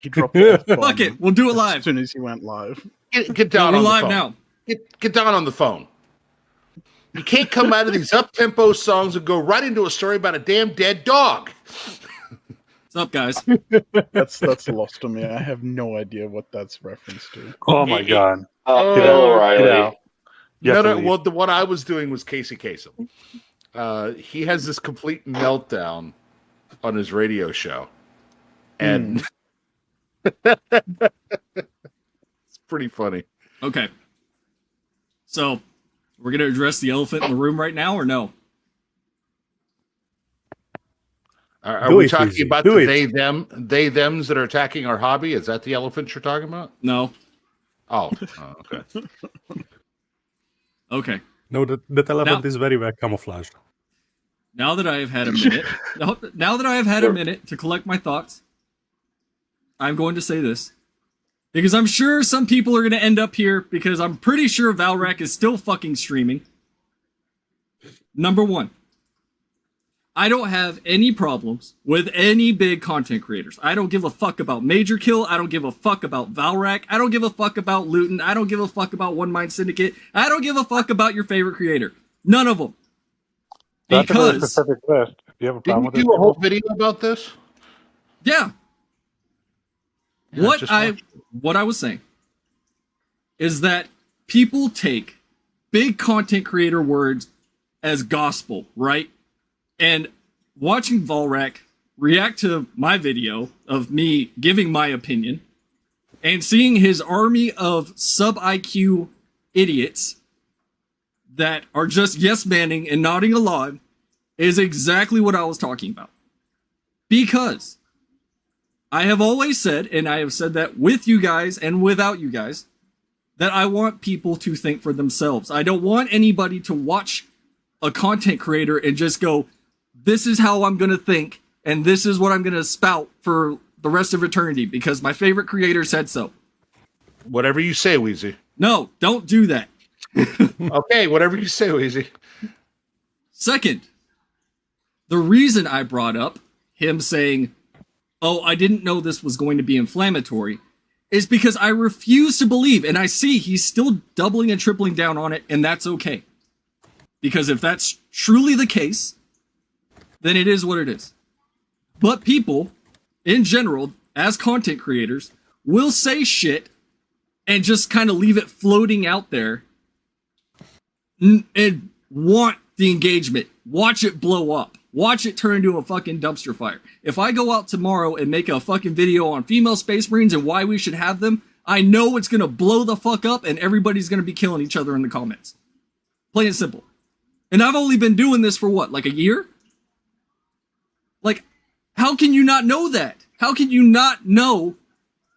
He dropped the F-bomb Fuck it, we'll do it as live. soon as he went live. Get down We're on the live phone. now. Get down on the phone. You can't come out of these up-tempo songs and go right into a story about a damn dead dog. What's up, guys? That's lost on me. I have no idea what that's reference to. Oh my god. Oh, Get Bill out. O'Reilly. Get out. You have to No, leave. well, the one I was doing was Casey Kasem. He has this complete meltdown on his radio show. And it's pretty funny. Okay. So, we're going to address the elephant in the room right now, or no? Are Do we it, talking Susie. about Do the it. thems that are attacking our hobby? Is that the elephant you're talking about? No. Oh, okay. Okay. No, that elephant Now- is very well camouflaged. Now that I have had a minute, now that I have had a minute to collect my thoughts, I'm going to say this. Because I'm sure some people are going to end up here because I'm pretty sure Valrak is still fucking streaming. Number one, I don't have any problems with any big content creators. I don't give a fuck about Major Kill. I don't give a fuck about Valrak. I don't give a fuck about Luton. I don't give a fuck about One Mind Syndicate. I don't give a fuck about your favorite creator. None of them. That's a very Because, specific list. Do you have a problem Didn't with you do a whole this? video about this? yeah, Yeah, just watched it. what I was saying is that people take big content creator words as gospel, right? And watching Volrak react to my video of me giving my opinion and seeing his army of sub-IQ idiots that are just yes-manning and nodding along is exactly what I was talking about. Because I have always said, and I have said that with you guys and without you guys, that I want people to think for themselves. I don't want anybody to watch a content creator and just go, this is how I'm going to think, and this is what I'm going to spout for the rest of eternity because my favorite creator said so. Whatever you say, Weezy. No, don't do that. Okay, whatever you say, Weezy. Second, the reason I brought up him saying, oh, I didn't know this was going to be inflammatory, is because I refuse to believe, and I see he's still doubling and tripling down on it, and that's okay. Because if that's truly the case, then it is what it is. But people, in general, as content creators, will say shit and just kind of leave it floating out there and want the engagement. Watch it blow up. Watch it turn into a fucking dumpster fire. If I go out tomorrow and make a fucking video on female Space Marines and why we should have them, I know it's going to blow the fuck up and everybody's going to be killing each other in the comments. Plain and simple. And I've only been doing this for what, like a year? Like, how can you not know that? How can you not know,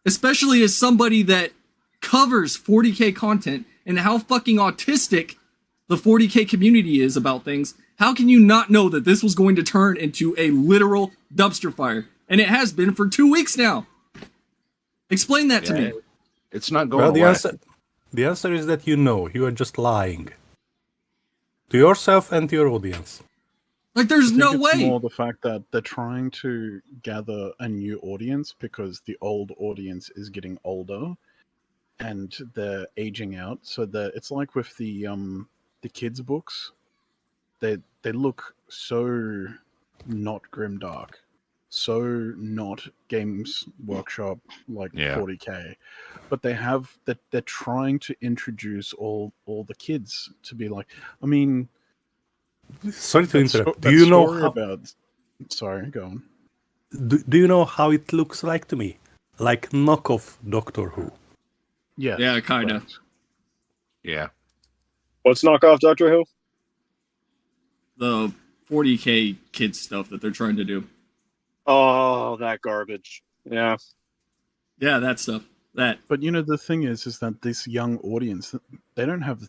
especially as somebody that covers 40K content and how fucking autistic the 40K community is about things? How can you not know that this was going to turn into a literal dumpster fire? And it has been for 2 weeks now. Explain that to me. It's not going Well, away. the answer is that you are just lying. To yourself and to your audience. Like, there's I think no it's way. more the fact that they're trying to gather a new audience because the old audience is getting older and they're aging out. So that it's like with the kids' books, they look so not grimdark, so not Games Workshop like Yeah. 40K, but they have that they're trying to introduce all the kids to be like. I mean, Sorry to that interrupt. sto- Do that you know story how? about? Sorry, go on. Do you know how it looks like to me? Like knockoff Doctor Who. Yeah, Yeah, kinda. correct. Yeah. What's knockoff Doctor Who? The 40K kids stuff that they're trying to do. Oh, that garbage. Yeah. Yeah, that stuff. That. But you know, the thing is that this young audience, they don't have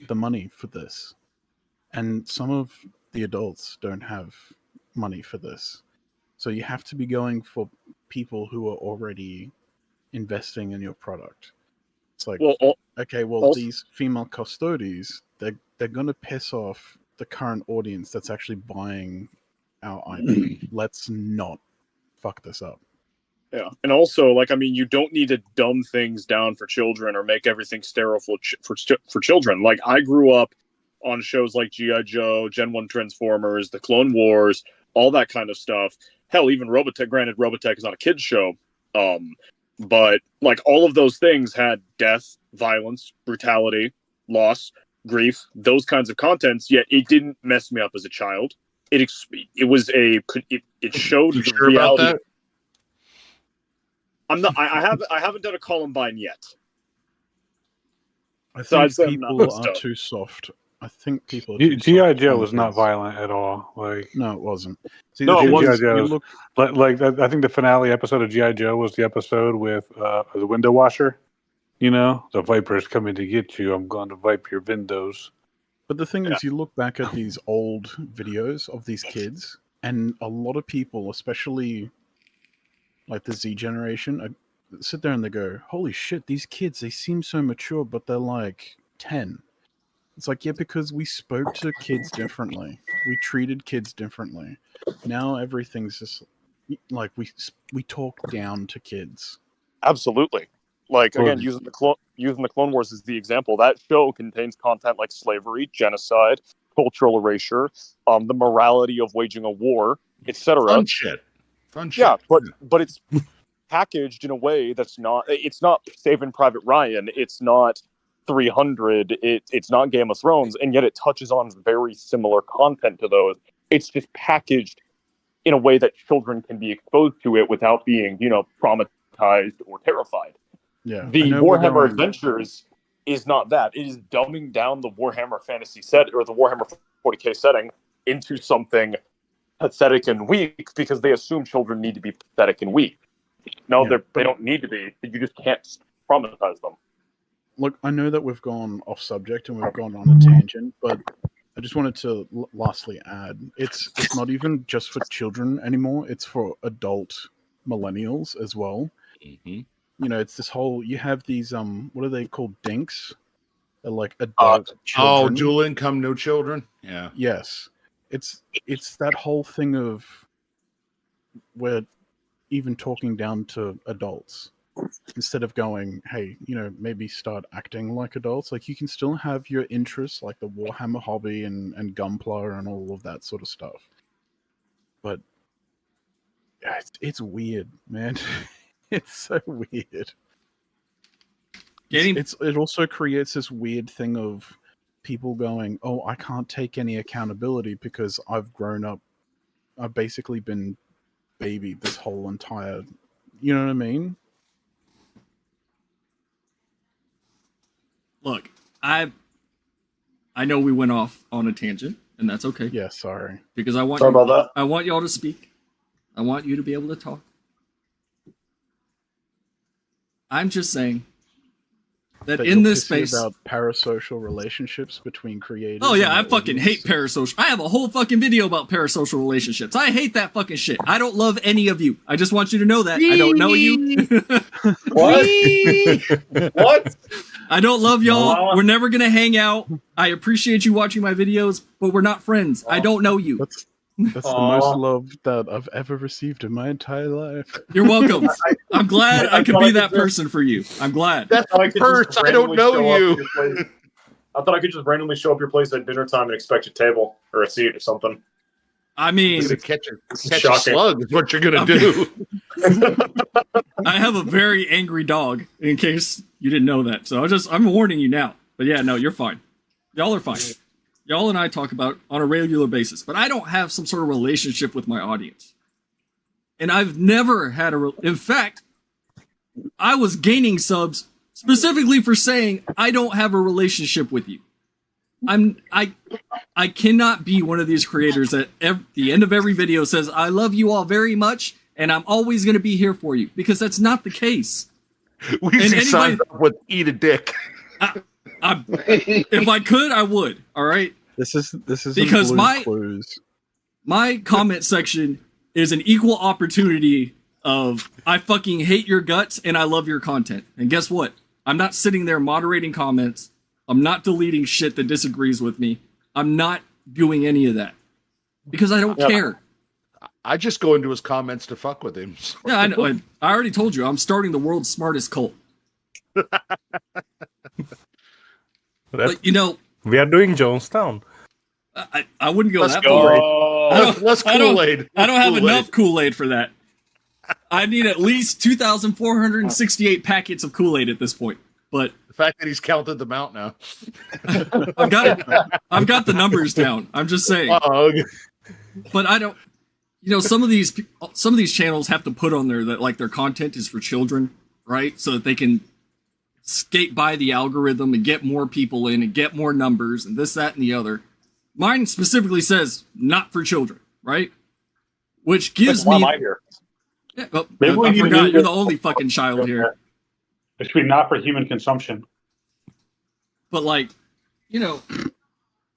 the money for this, and some of the adults don't have money for this. So you have to be going for people who are already investing in your product. It's like, Well, okay, well, also- these female custodies, they're going to piss off the current audience that's actually buying our IP. Let's not fuck this up. Yeah, and also, like, I mean, you don't need to dumb things down for children or make everything sterile for children. Like, I grew up on shows like G.I. Joe, Gen 1 Transformers, The Clone Wars, all that kind of stuff. Hell, even Robotech. Granted, Robotech is not a kid's show, but like all of those things had death, violence, brutality, loss, grief, those kinds of contents. Yet it didn't mess me up as a child. It showed You the sure about reality. that? I'm not. I haven't done a Columbine yet. I So think I'd say people not are stuff. too soft. I think people are too G.I. soft Joe on was not kids. violent at all. Like, No, it wasn't. See, No, the it thing wasn't. is, G.I. you Joe's look. like I think the finale episode of G.I. Joe was the episode with the window washer. You know, the Viper's coming to get you. I'm going to wipe your windows. But the thing Yeah. is, you look back at these old videos of these kids, and a lot of people, especially like the Z generation, sit there and they go, "Holy shit, these kids! They seem so mature, but they're like 10." It's like, yeah, because we spoke to kids differently. We treated kids differently. Now everything's just like we talk down to kids. Absolutely. Like, Well, again, using the Clone Wars as the example, that show contains content like slavery, genocide, cultural erasure, the morality of waging a war, etc. Fun shit. Yeah, but it's packaged in a way that's not. It's not Saving Private Ryan. It's not 300. It's not Game of Thrones, and yet it touches on very similar content to those. It's just packaged in a way that children can be exposed to it without being, traumatized or terrified. Yeah, The I know we're Warhammer going. Adventures is not that. It is dumbing down the Warhammer fantasy set or the Warhammer 40K setting into something pathetic and weak because they assume children need to be pathetic and weak. No, Yeah, they don't need to be. You just can't traumatize them. Look, I know that we've gone off subject and we've gone on a tangent, but I just wanted to lastly add, it's not even just for children anymore. It's for adult millennials as well. Mm-hmm. You know, it's this whole. You have these what are they called? Dinks. They're like adult children. Oh, dual income, no children. Yeah. Yes, it's that whole thing of we're even talking down to adults instead of going, hey, maybe start acting like adults. Like, you can still have your interests, like the Warhammer hobby and Gunpla and all of that sort of stuff. But yeah, it's weird, man. It's so weird. It also creates this weird thing of people going, oh, I can't take any accountability because I've grown up. I've basically been babied this whole entire, you know what I mean? Look, I know we went off on a tangent, and that's okay. Yeah, sorry. Because I want Sorry about that. I want y'all to speak. I want you to be able to talk. I'm just saying that in you're this pissy space about parasocial relationships between creators. Oh yeah, and I the fucking audience. hate parasocial. I have a whole fucking video about parasocial relationships. I hate that fucking shit. I don't love any of you. I just want you to know that. I don't know you. What? What? I don't love y'all. Wow. We're never gonna hang out. I appreciate you watching my videos, but we're not friends. I don't know you. That's the most love that I've ever received in my entire life. You're welcome. I'm glad I could thought be I could that just- person for you. I'm glad. That's I could first. just I don't randomly know show up you. at your place. I thought I could just randomly show up your place at dinner time and expect a table or a seat or something. I mean, You're gonna catch a Shocking. slug is what you're gonna Okay. do. I have a very angry dog, in case you didn't know that. So I'm warning you now. But yeah, no, you're fine. Y'all are fine. Y'all and I talk about on a regular basis, but I don't have some sort of relationship with my audience. And I've never had in fact, I was gaining subs specifically for saying I don't have a relationship with you. I cannot be one of these creators that the end of every video says I love you all very much and I'm always going to be here for you, because that's not the case. We And should sign anybody- up with eat a dick. If I could, I would. All right. This is Because Blue's Clues. My comment section is an equal opportunity of I fucking hate your guts and I love your content. And guess what? I'm not sitting there moderating comments. I'm not deleting shit that disagrees with me. I'm not doing any of that because I don't care. I just go into his comments to fuck with him. Yeah, I know. I already told you I'm starting the world's smartest cult. But you know, we are doing Jonestown. I wouldn't go Let's that go. far. Less Kool-Aid. I don't have Kool-Aid. enough Kool-Aid for that. I need at least 2,468 packets of Kool-Aid at this point. But The fact that he's counted them out now. I've got the numbers down. I'm just saying. But I don't. You know, some of these channels have to put on there that like their content is for children, right? So that they can skate by the algorithm and get more people in and get more numbers and this, that, and the other. Mine specifically says not for children, right? Which gives Why me. am I here? Yeah, well, Maybe we I need to forgot do you're this. the only fucking child here. It should be not for human consumption. But like, you know,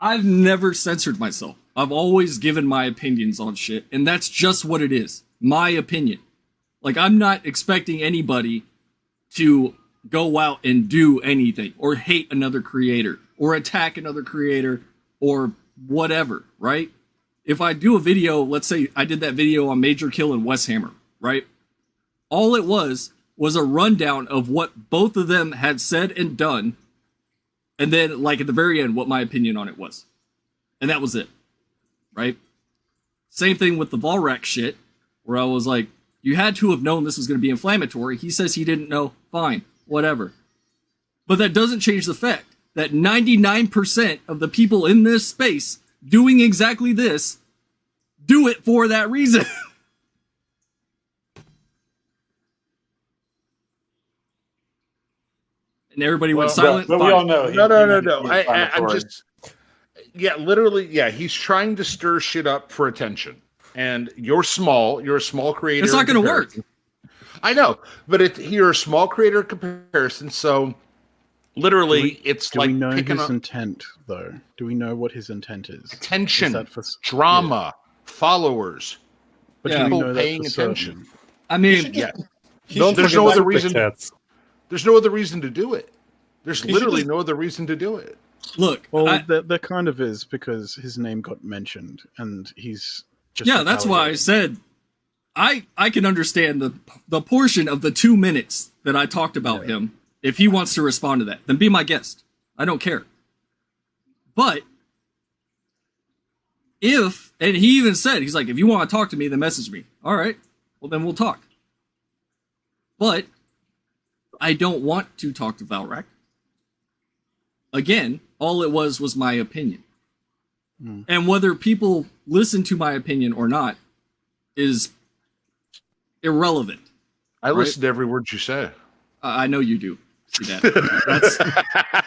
I've never censored myself. I've always given my opinions on shit, and that's just what it is. My opinion. Like, I'm not expecting anybody to go out and do anything, or hate another creator, or attack another creator, or whatever, right? If I do a video, let's say I did that video on Major Kill and Wes Hammer, right? All it was a rundown of what both of them had said and done, and then, like, at the very end, what my opinion on it was. And that was it. Right? Same thing with the Volrak shit, where I was like, you had to have known this was going to be inflammatory. He says he didn't know. Fine. Whatever. But that doesn't change the fact that 99% of the people in this space doing exactly this do it for that reason. And everybody went silent. But we Fine. all know. No. I'm just. Yeah, literally. Yeah, he's trying to stir shit up for attention. And you're small. You're a small creator. It's not going to work. I know, but you're a small creator in comparison. So, literally, it's Do like we know picking his up intent, though? Do we know what his intent is? attention, Is that for, drama, followers, But Yeah. do we people know that paying for certain? attention. I mean, Yeah, Don't there's forget no other super reason. chats. There's no other reason to do it. There's should literally just- no other reason to do it. look. Well, there kind of is, because his name got mentioned, and he's just Yeah, that's why I said I can understand the portion of the 2 minutes that I talked about him. If he wants to respond to that, then be my guest. I don't care. But and he even said, he's like, if you want to talk to me, then message me. All right, well then we'll talk. But I don't want to talk to Valrak. Again, all it was my opinion. And whether people listen to my opinion or not is irrelevant. I listened to every word you say. I know you do. See that?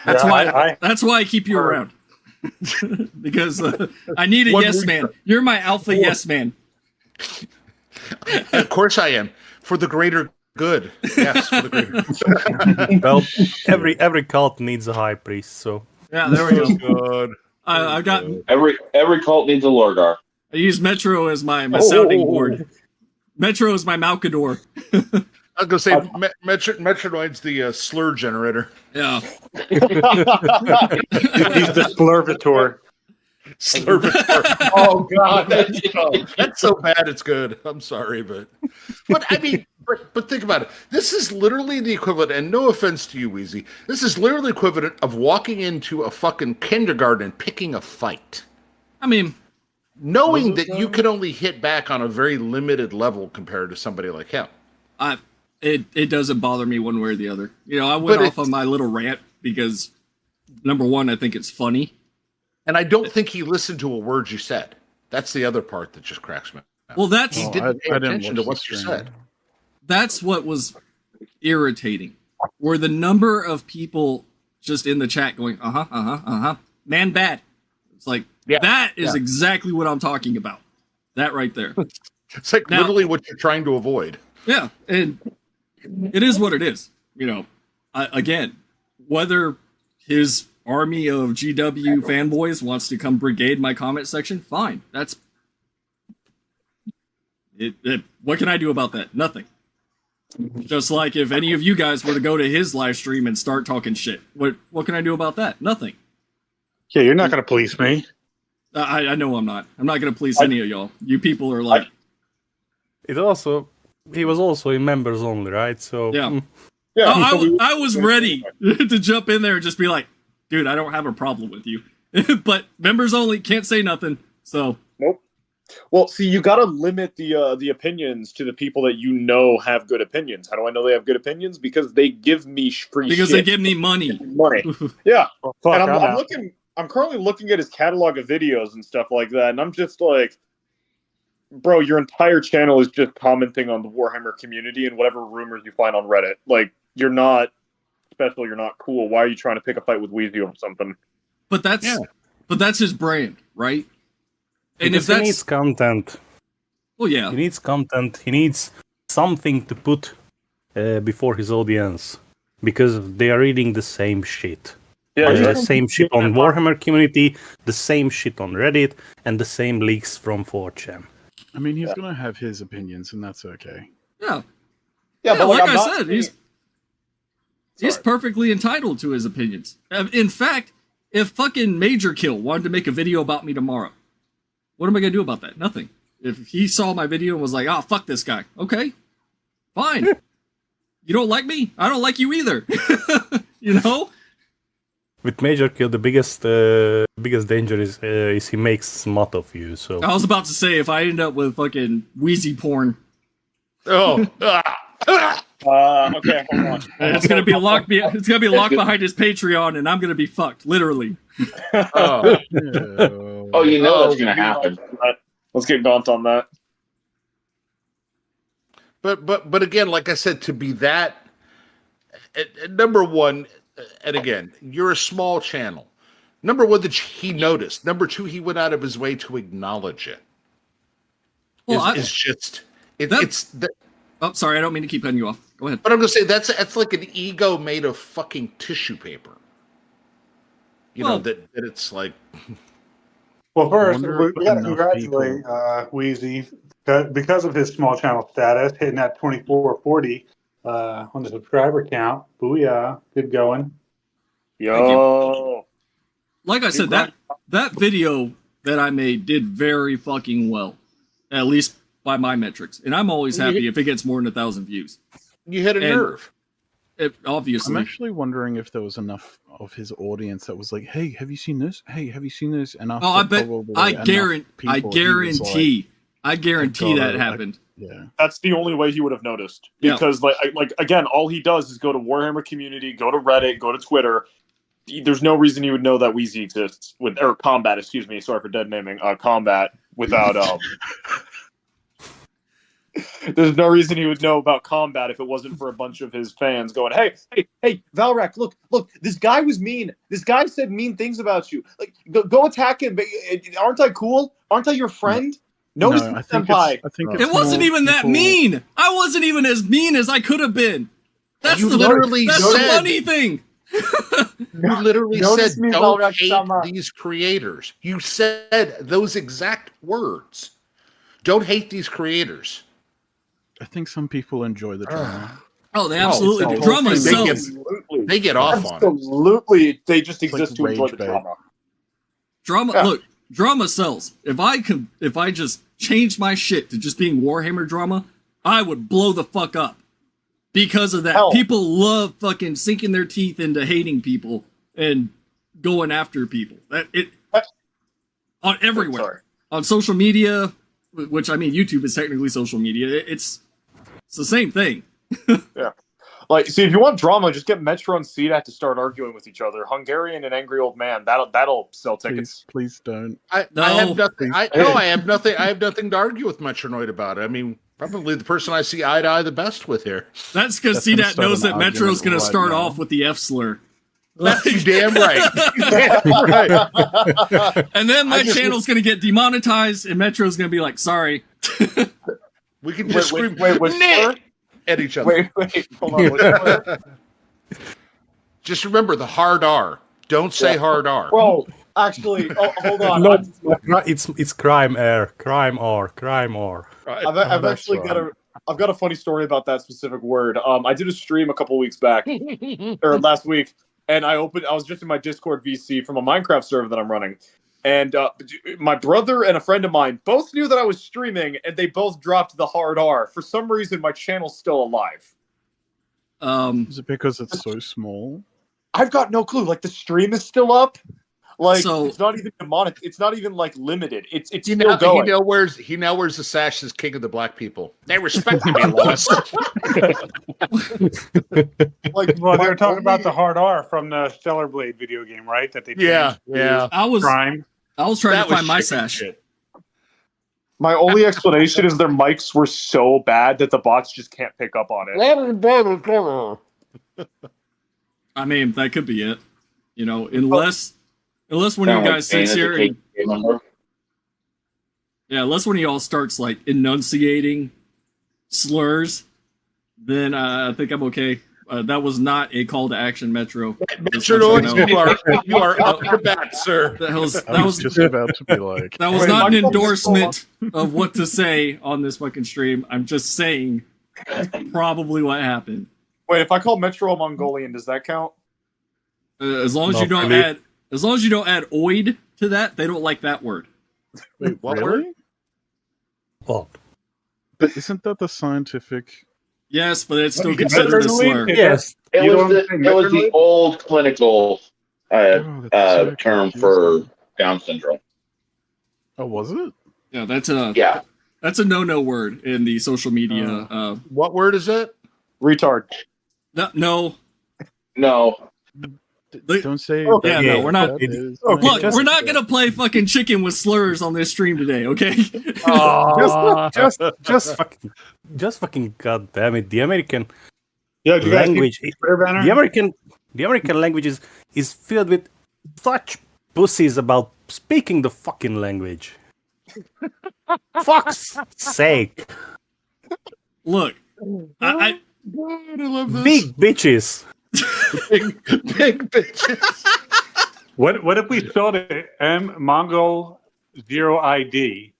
That's why I keep you around. Because I need a yes man. You're my alpha yes man. Of course I am. For the greater good. Yes, for the greater good. Well, every cult needs a high priest, so Yeah, there we go. Good. I got. Every cult needs a Lorgar. I use Metro as my sounding board. Metro is my Malkador. I was going to say, Metronoid's the slur generator. Yeah. He's the Slurvator. Slurvator. Oh God, That's so bad it's good. I'm sorry, but I mean, but think about it. This is literally the equivalent, and no offense to you, Wheezy. This is literally the equivalent of walking into a fucking kindergarten and picking a fight. I mean, Knowing that you can only hit back on a very limited level compared to somebody like him. it doesn't bother me one way or the other. You know, I went off on my little rant because number one, I think it's funny. And I don't think he listened to a word you said. That's the other part that just cracks me up. Well, that's He Oh, didn't pay I didn't attention to watch what the you stream. said. that's what was irritating. Were the number of people just in the chat going, man, bad. It's like, that is exactly what I'm talking about. That right there. It's like Now- literally what you're trying to avoid. Yeah, and it is what it is. You know, again, whether his army of GW fanboys wants to come brigade my comment section, fine. That's it. What can I do about that? Nothing. Just like if any of you guys were to go to his live stream and start talking shit, what can I do about that? Nothing. Yeah, you're not going to police me. I know I'm not. I'm not going to police any of y'all. You people are like he was also in members only, right? So Yeah. Yeah, I was ready to jump in there and just be like, dude, I don't have a problem with you. But members only, can't say nothing. So nope. Well, see, you got to limit the opinions to the people that you know have good opinions. How do I know they have good opinions? Because they give me free because shit. they give me money. Yeah. Well, fuck, And I'm I'm out. looking. I'm currently looking at his catalog of videos and stuff like that, and I'm just like, bro, your entire channel is just commenting on the Warhammer community and whatever rumors you find on Reddit. Like, you're not special. You're not cool. Why are you trying to pick a fight with Weezy over something? But that's his brand, right? And because if he needs content. well, yeah, He needs content. He needs something to put before his audience because they are reading the same shit. Yeah, The same shit on Warhammer community, the same shit on Reddit, and the same leaks from 4chan. I mean, he's going to have his opinions, and that's okay. yeah. but like I'm I not said, saying- he's Sorry. perfectly entitled to his opinions. In fact, if fucking Major Kill wanted to make a video about me tomorrow, what am I gonna do about that? Nothing. If he saw my video and was like, "Oh, fuck this guy," okay, fine. You don't like me? I don't like you either. You know? With Major Kill, the biggest danger is he makes smut of you. So I was about to say if I end up with fucking Wheezy porn, Oh, Okay, hold on. it's gonna be locked. It's gonna be locked behind his Patreon, and I'm gonna be fucked, literally. oh. Oh, you know that's going to happen. Let's get Gaunt on that. But again, like I said, to be that number one, and again, you're a small channel. Number one, that he noticed. Number two, he went out of his way to acknowledge it. Well, It's just that- it's. Oh, sorry, I don't mean to keep cutting you off. Go ahead. But I'm gonna say that's like an ego made of fucking tissue paper. You know Well- that it's like. Well, first, wonder we if got to enough congratulate Wheezy because of his small channel status, hitting that 2440 on the subscriber count. Booyah. Good going. Yo. Like I said, that video that I made did very fucking well, at least by my metrics, and I'm always happy if it gets more than 1,000 views. You hit a And- nerve. Obviously, I'm actually wondering if there was enough of his audience that was like, "Hey, have you seen this? Hey, have you seen this?" And after oh, I bet, probably I enough guarantee, people, I he was guarantee, I guarantee God, that I- happened. yeah, That's the only way he would have noticed. Yeah. Because, like again, all he does is go to Warhammer community, go to Reddit, go to Twitter. There's no reason he would know that Wheezy exists or Combat. Excuse me, sorry for dead naming. Combat without. There's no reason he would know about Combat if it wasn't for a bunch of his fans going, "Hey, Valrak, look, this guy was mean. This guy said mean things about you. Like, go attack him. Aren't I cool? Aren't I your friend? No, he's I think senpai." it's It wasn't more even that people- mean. I wasn't even as mean as I could have been. That's You the literally that's the said- funny thing. You literally Notice said, me, "Don't Valrak hate sama." these creators." You said those exact words. Don't hate these creators. I think some people enjoy the drama. Oh, they absolutely it's do. all Drama thing. sells. Absolutely. They get off on it. Absolutely, they just It's exist like to enjoy rage the bait. drama. Drama. Yeah. Look, drama sells. If I just changed my shit to just being Warhammer drama, I would blow the fuck up. Because of that, Hell. people love fucking sinking their teeth into hating people and going after people. On everywhere, Sorry. on social media, which I mean, YouTube is technically social media. It's the same thing. Like, see, if you want drama, just get Metro and CDAT to start arguing with each other. Hungarian and angry old man. That'll sell tickets. Please don't. I No. have nothing. Please. I have nothing. I have nothing to argue with Metronoid about. I mean, probably the person I see eye to eye the best with here. That's because That's gonna CDAT start knows an that Metro's argument going to right start now. off with the F slur. That's you damn right. You damn right. And then my I just- channel's going to get demonetized, and Metro's going to be like, sorry. We can just Wait, scream which "Nick!" slur? at each other. Wait, hold on. Which slur? Just remember the hard R. Don't say hard R. Bro, actually, hold on. no, it's crime R. I've that's actually got a funny story about that specific word. I did a stream a couple weeks back or last week, and I was just in my Discord VC from a Minecraft server that I'm running, And my brother and a friend of mine both knew that I was streaming, and they both dropped the hard R. For some reason, my channel's still alive. Is it because it's so small? I've got no clue. Like, the stream is still up. Like, So- it's not even demonic. It's not even like limited. It's He still now, going. he now wears the sash as king of the black people. They respect me, Lois. Like, Well, they my were talking about only- the hard R from the Stellar Blade video game, right? That they Yeah, changed to yeah. I was Prime. trying That to was find my chicken sash. shit. My only explanation is their mics were so bad that the bots just can't pick up on it. I mean, that could be it. You know, unless one of you guys sits here and unless one of y'all starts like enunciating slurs, then I think I'm okay. That was not a call to action, Metro. Metronoids, you are up to bat, sir. That was I was just about to be like, that was Wait, not an Michael, endorsement of what to say on this fucking stream. I'm just saying probably what happened. Wait, if I call Metro a Mongolian, does that count? As long as you Not don't really. add oid to that, they don't like that word. wait, What really? Well, Isn't that the scientific? Yes, but it's still You can considered a literally- slur. yes. It You was don't the think it was the Metronoid? old clinical Oh, that's so term confusing. for Down syndrome. Oh, was it? Yeah, that's a no word in the social media. What word is it? Retard. No, No, Don't say. Okay. that. Yeah, no, we're not- That is- look, just- we're not gonna play fucking chicken with slurs on this stream today, okay? Just fucking god damn it! The American Yeah, do you guys language, see Twitter banner? the American language is filled with such pussies about speaking the fucking language. Fuck's sake! Look, I God, I love this. Big bitches. Big bitches. What if we spelled it Mongol 0ID?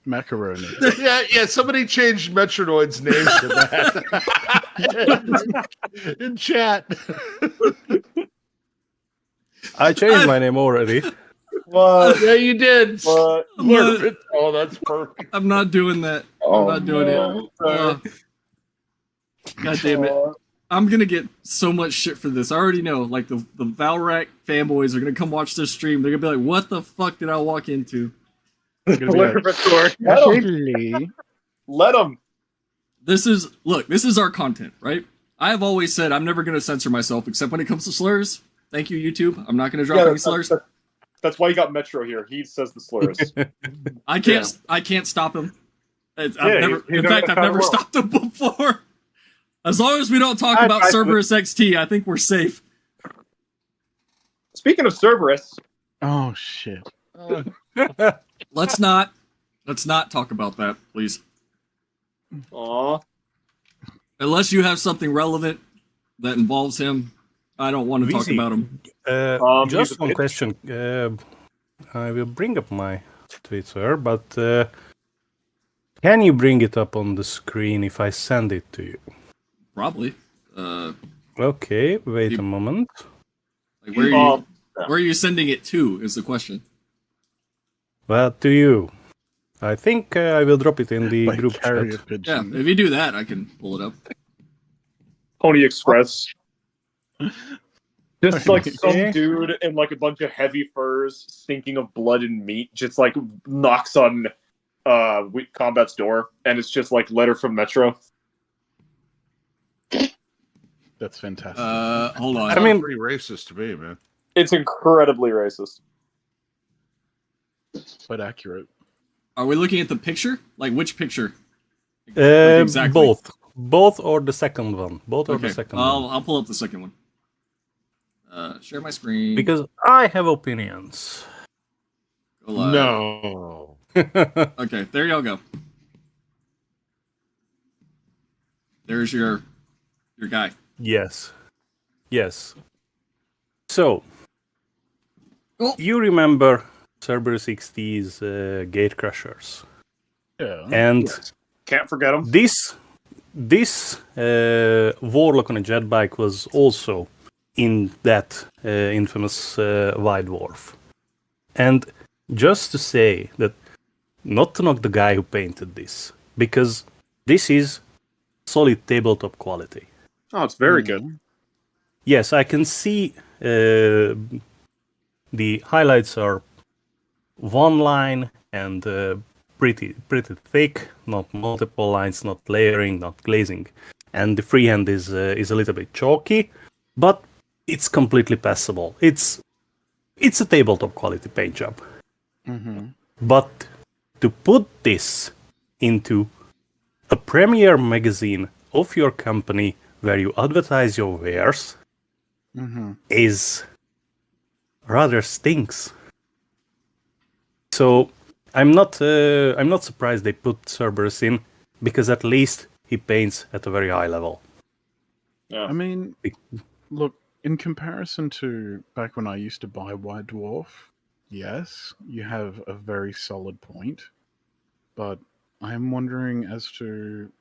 macaroni. Yeah. Somebody changed Metronoid's name to that in chat. I changed my name already. What? Yeah, you did. What? Perfect. Oh, that's perfect. I'm not doing that. Oh, I'm not doing no. it. God damn it. I'm gonna get so much shit for this. I already know. Like the Valrak fanboys are gonna come watch this stream. They're gonna be like, "What the fuck did I walk into?" They're gonna be like, Let 'em. actually, Let them. This is our content, right? I have always said I'm never gonna censor myself except when it comes to slurs. Thank you, YouTube. I'm not gonna drop any slurs. That's why you got Metro here. He says the slurs. I can't stop him. I've Yeah, never, he's in gonna fact, I've cut never him off. stopped him before. As long as we don't talk I- about I- Cerberus XT, I think we're safe. Speaking of Cerberus, oh shit. Let's not talk about that, please. aw, Unless you have something relevant that involves him, I don't want to talk Easy. about him. Just he's a one bitch. question. I will bring up my Twitter, but can you bring it up on the screen if I send it to you? Probably. Okay, wait You- a moment. Like where are you sending it to? Is the question. Well, to you. I think I will drop it in the Like group carrier chat. Yeah, pigeon. if you do that, I can pull it up. Pony Express. Just like some Okay. dude in like a bunch of heavy furs, stinking of blood and meat, just like knocks on Combat's door, and it's just like letter from Metro. That's fantastic. Hold on. I mean- pretty racist to me, man. It's incredibly racist. but accurate. Are we looking at the picture? Like which picture? Exactly. Both or the second one. Both or the Okay, second one. I'll pull up the second one. Share my screen. Because I have opinions. Go live. No. Okay, there y'all go. There's your guy. Yes. Yes. So, Oh. you remember Cerberus XT's Gate Crushers. Yeah. And Can't forget him. this Warlock on a jet bike was also in that infamous White Dwarf. And just to say that, not to knock the guy who painted this, because this is solid tabletop quality. Oh, it's very good. Yes, I can see the highlights are one line and pretty thick, not multiple lines, not layering, not glazing, and the freehand is a little bit chalky, but it's completely passable. It's a tabletop quality paint job. But to put this into a premier magazine of your company where you advertise your wares is rather stinks. So I'm not surprised they put Cerberus in, because at least he paints at a very high level. Yeah. I mean, look, in comparison to back when I used to buy White Dwarf, yes, you have a very solid point, but I'm wondering as to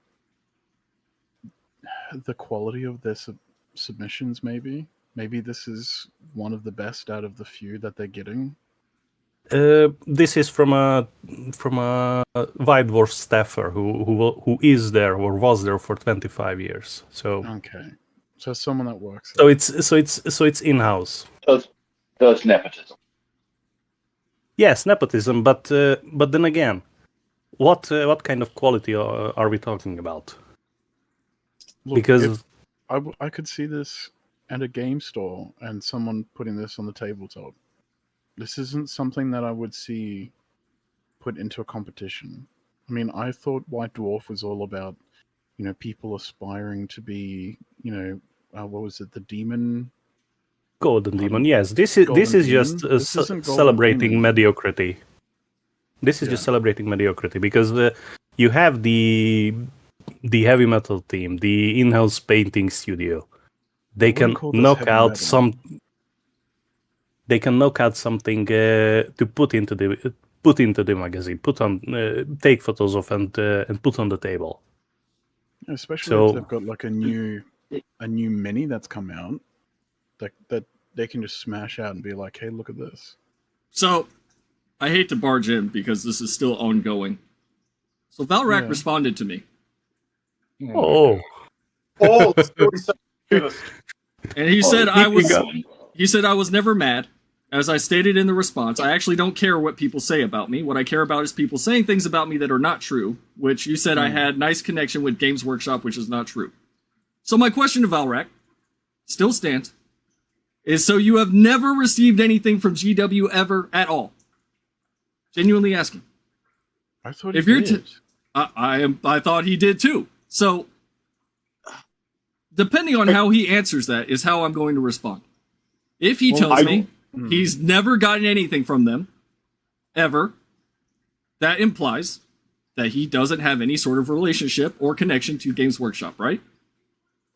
the quality of their submissions. Maybe this is one of the best out of the few that they're getting. This is from a White Dwarf staffer who is there or was there for 25 years. So Okay, so someone that works. So it's in-house. So it's nepotism. Yes, nepotism, but then again, what kind of quality are we talking about? Look, Because I could see this at a game store and someone putting this on the tabletop. This isn't something that I would see put into a competition. I mean, I thought White Dwarf was all about, people aspiring to be, what was it, the demon? Golden Pardon? Demon, yes, this is Golden just Demon? This isn't Golden celebrating Demon. mediocrity. This is just celebrating mediocrity, because you have the heavy metal team, the in-house painting studio. They can knock out They can knock out something to put into the magazine, take photos of and put on the table. Especially if they've got like a new mini that's come out that they can just smash out and be like, hey, look at this. So, I hate to barge in because this is still ongoing. So Valrak responded to me. Oh, and he said I was never mad. As I stated in the response, I actually don't care what people say about me. What I care about is people saying things about me that are not true, which you said I had nice connection with Games Workshop, which is not true. So my question to Valrak still stands, is so you have never received anything from GW ever at all? Genuinely asking. I thought he did. I thought he did too. So, depending on how he answers that is how I'm going to respond. If he tells me he's never gotten anything from them, ever, that implies that he doesn't have any sort of relationship or connection to Games Workshop, right?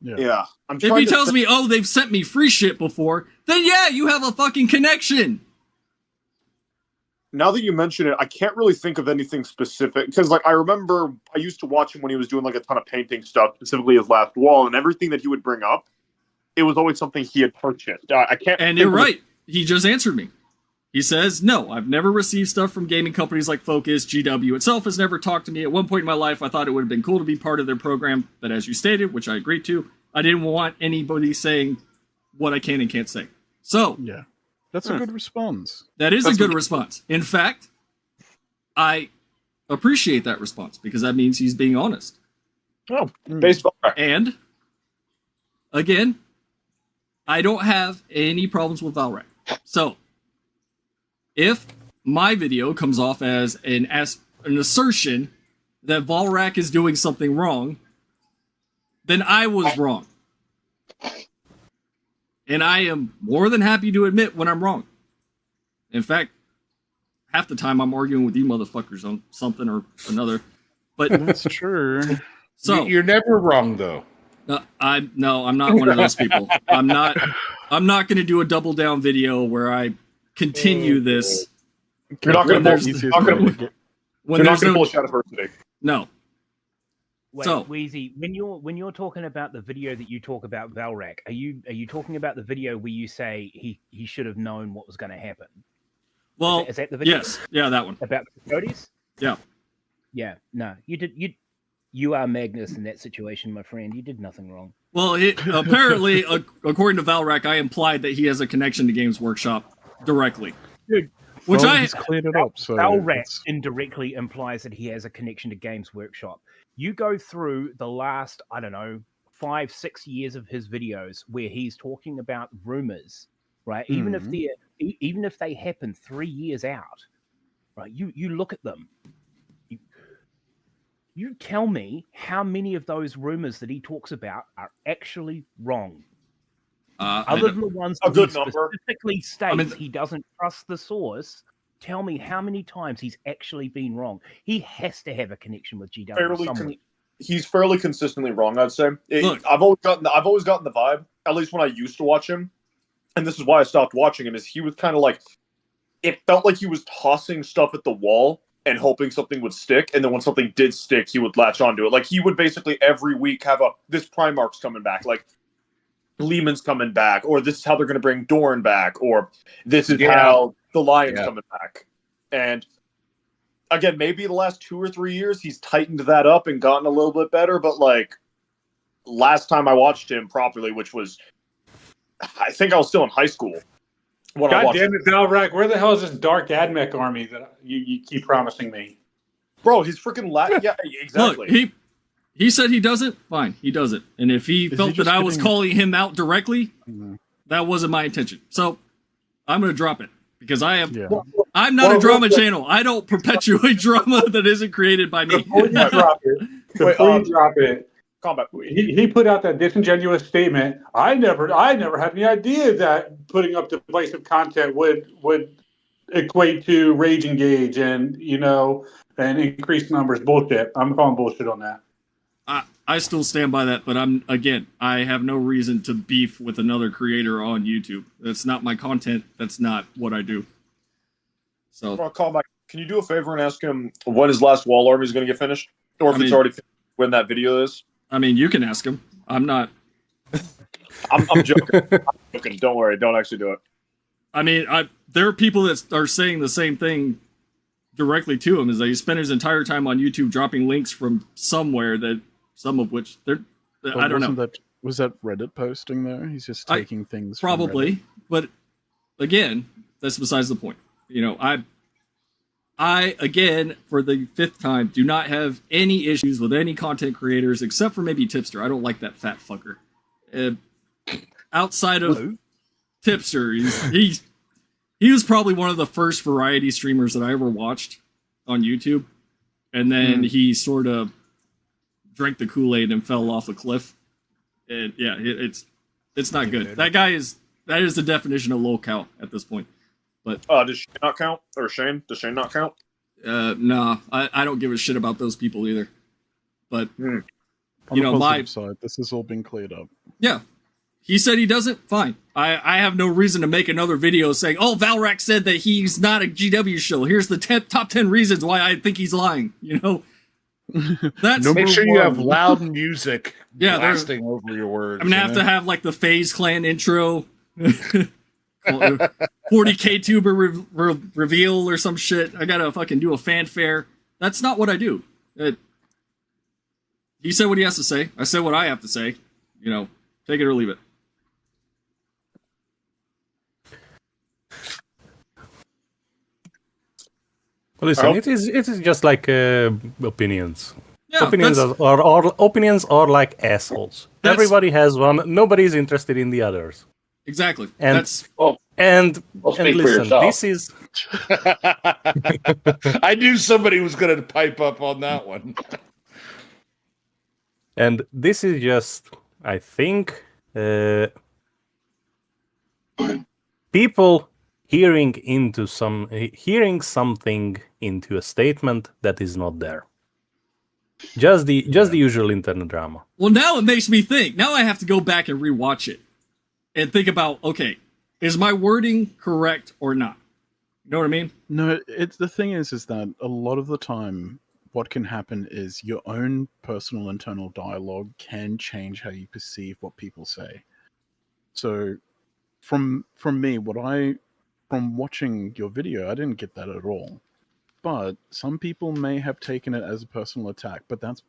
Yeah. If he tells me, oh, they've sent me free shit before, then yeah, you have a fucking connection. Now that you mention it, I can't really think of anything specific, because I remember I used to watch him when he was doing a ton of painting stuff, specifically his last wall, and everything that he would bring up, it was always something he had purchased. I can't. And you're right. He just answered me. He says, no, I've never received stuff from gaming companies like Focus. GW itself has never talked to me. At one point in my life, I thought it would have been cool to be part of their program, but as you stated, which I agreed to, I didn't want anybody saying what I can and can't say. So, yeah, that's a good response. That is a good response. In fact, I appreciate that response because that means he's being honest. Oh, baseball. And, again, I don't have any problems with Valrak. So, if my video comes off as an assertion that Valrak is doing something wrong, then I was wrong. And I am more than happy to admit when I'm wrong. In fact, half the time I'm arguing with you motherfuckers on something or another. But that's true. So you're never wrong, though. I'm not one of those people. I'm not going to do a double down video where I continue this. You're not going to pull a shot of her today. No. Wait, so, Wheezy, when you're talking about the video that you talk about Valrak, are you talking about the video where you say he should have known what was going to happen? Well, is that the video? yes, yeah, that one. About the Coyotes? Yeah. Yeah, no, you are Magnus in that situation, my friend. You did nothing wrong. Well, apparently, according to Valrak, I implied that he has a connection to Games Workshop directly. Dude, Which well, I he's cleared it up. So Valrak it's- indirectly implies that he has a connection to Games Workshop. You go through the last, I don't know, 5-6 years of his videos where he's talking about rumors, right? Even if they happen 3 years out, right? You look at them. You tell me how many of those rumors that he talks about are actually wrong. Other than the ones A that good he number. specifically states he doesn't trust the source. Tell me how many times he's actually been wrong. He has to have a connection with GW somewhere. He's fairly consistently wrong, I'd say. Look. I've always gotten the vibe, at least when I used to watch him, and this is why I stopped watching him, is he was kind of like, it felt like he was tossing stuff at the wall and hoping something would stick, and then when something did stick, he would latch onto it. Like, he would basically every week have this Primarch's coming back, like, Lehman's coming back, or this is how they're going to bring Dorn back, or this is how the Lion's coming back. And again, maybe the last 2 or 3 years he's tightened that up and gotten a little bit better, but like last time I watched him properly, which was, I think I was still in high school. God damn it, Valrak, where the hell is this Dark Admech army that you keep promising me? Bro, he's freaking yeah, exactly. Look, he said he doesn't. Fine, he doesn't. And if he felt that I was calling him out directly, that wasn't my intention. So I'm going to drop it because I'm not a drama channel. I don't perpetuate drama that isn't created by me. Before you drop it, Combat. He put out that disingenuous statement. I never had any idea that putting up divisive content would equate to rage engage and and increased numbers. Bullshit. I'm calling bullshit on that. I still stand by that, but I have no reason to beef with another creator on YouTube. That's not my content. That's not what I do. So, can you do a favor and ask him when his last wall army is going to get finished, or if it's already finished, when that video is? I mean, you can ask him. I'm not. I'm joking. I'm joking. Don't worry. Don't actually do it. I mean, there are people that are saying the same thing directly to him. Is that he spent his entire time on YouTube dropping links from somewhere that some of which I don't know. Was that Reddit posting though? He's just taking things probably, but again, that's besides the point. I again, for the 5th time, do not have any issues with any content creators except for maybe Tipster. I don't like that fat fucker. Outside of Tipster, he was probably one of the first variety streamers that I ever watched on YouTube, and then he sort of drank the Kool-Aid and fell off a cliff. And yeah, it's not good. That is the definition of low count at this point. But does Shane not count? Or Shane? Does Shane not count? Nah, I don't give a shit about those people either. But On the positive side, this has all been cleared up. Yeah. He said he doesn't. Fine. I have no reason to make another video saying, "Oh, Valrak said that he's not a GW show. Here's the top 10 reasons why I think he's lying." That's make sure you have loud music blasting over your words. I'm gonna have to have like the FaZe Clan intro, 40K tuber reveal or some shit. I gotta fucking do a fanfare. That's not what I do. He said what he has to say. I said what I have to say. Take it or leave it. Listen, it is just like opinions. Yeah, opinions are like assholes. Everybody has one. Nobody's interested in the others. Exactly. And speak for listen, yourself. this is. I knew somebody was going to pipe up on that one. And this is just, I think, people hearing something into a statement that is not there. Just the usual internet drama. Well, now it makes me think. Now I have to go back and rewatch it and think about, okay, is my wording correct or not? You know what I mean? No, the thing is that a lot of the time, what can happen is your own personal internal dialogue can change how you perceive what people say. So, from me, what I from watching your video, I didn't get that at all. But some people may have taken it as a personal attack, but that's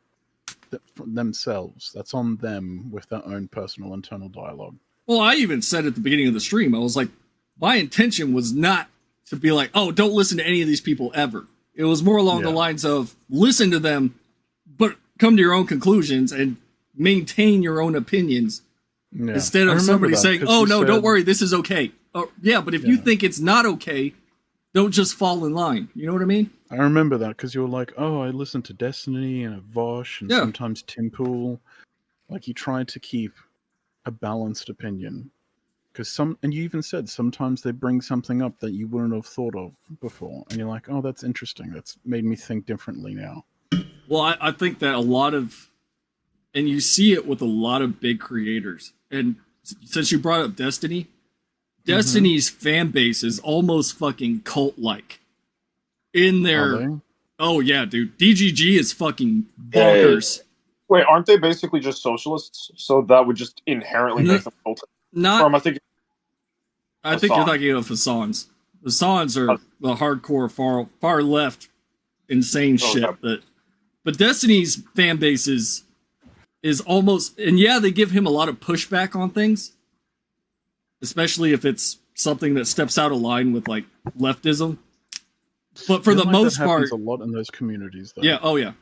from themselves. That's on them with their own personal internal dialogue. Well, I even said at the beginning of the stream, I was like, my intention was not to be like, oh, don't listen to any of these people ever. It was more along the lines of listen to them, but come to your own conclusions and maintain your own opinions instead of somebody saying, oh, no, don't worry, this is okay. Oh, yeah, but if you think it's not okay, don't just fall in line. You know what I mean? I remember that because you were like, oh, I listen to Destiny and Vosh and sometimes Timpool. Like, you tried to keep a balanced opinion. And you even said sometimes they bring something up that you wouldn't have thought of before. And you're like, oh, that's interesting. That's made me think differently now. Well, I think that a lot of, and you see it with a lot of big creators. And since you brought up Destiny, Destiny's fan base is almost fucking cult-like. In their, oh yeah, dude, DGG is fucking bonkers. Wait, aren't they basically just socialists? So that would just inherently make them cult. Not. Or am I thinking? I think you're thinking of Hassans. Hassans are the hardcore, far left, insane shit. Okay. But Destiny's fan base is almost, and yeah, they give him a lot of pushback on things, especially if it's something that steps out of line with like leftism. But for the most part, a lot in those communities, though. Yeah, oh yeah.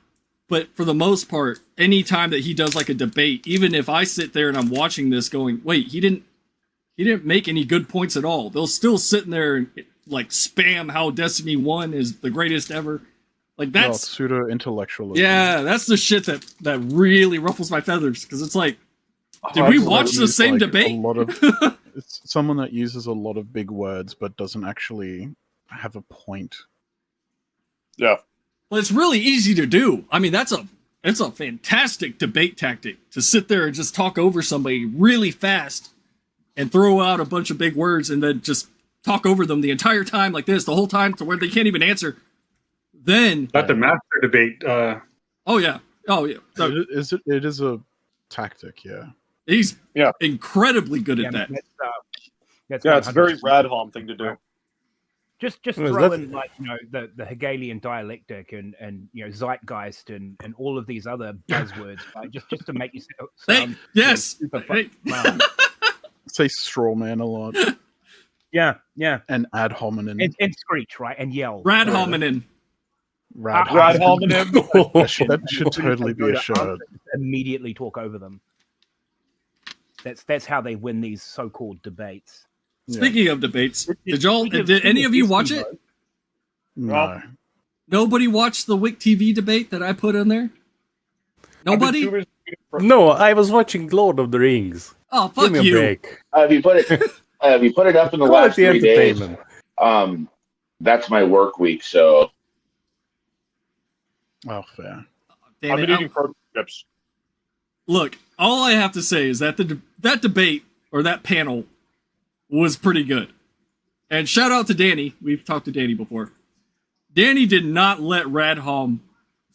But for the most part, any time that he does like a debate, even if I sit there and I'm watching this going, wait, he didn't make any good points at all. They'll still sit in there and like spam how Destiny 1 is the greatest ever. Like that's pseudo intellectualism. Yeah, that's the shit that really ruffles my feathers because it's like, did we watch the same debate? It's someone that uses a lot of big words but doesn't actually have a point. Yeah. Well, it's really easy to do. I mean, it's a fantastic debate tactic to sit there and just talk over somebody really fast and throw out a bunch of big words and then just talk over them the entire time like this, the whole time to where they can't even answer. Then that's the master debate. Oh yeah. It is a tactic, yeah. He's incredibly good at that. It's a very Radholm thing to do. Just throw in like the Hegelian dialectic and zeitgeist and all of these other buzzwords, like just to make you sound super fun. Say straw man a lot. Yeah. And ad hominem. And screech, right? And yell. Rad hominem. Rad hominem. That should totally be a show. Immediately talk over them. That's how they win these so-called debates. Speaking of debates, did any of you watch it? No. Nobody watched the Wick TV debate that I put in there? Nobody? No, I was watching Lord of the Rings. Oh, fuck Give me you. a break. Have you put it up in the last 3 days? That's my work week, so. Oh, fair. I've been eating protein chips. Look, all I have to say is that that debate or that panel was pretty good. And shout out to Danny. We've talked to Danny before. Danny did not let Radholm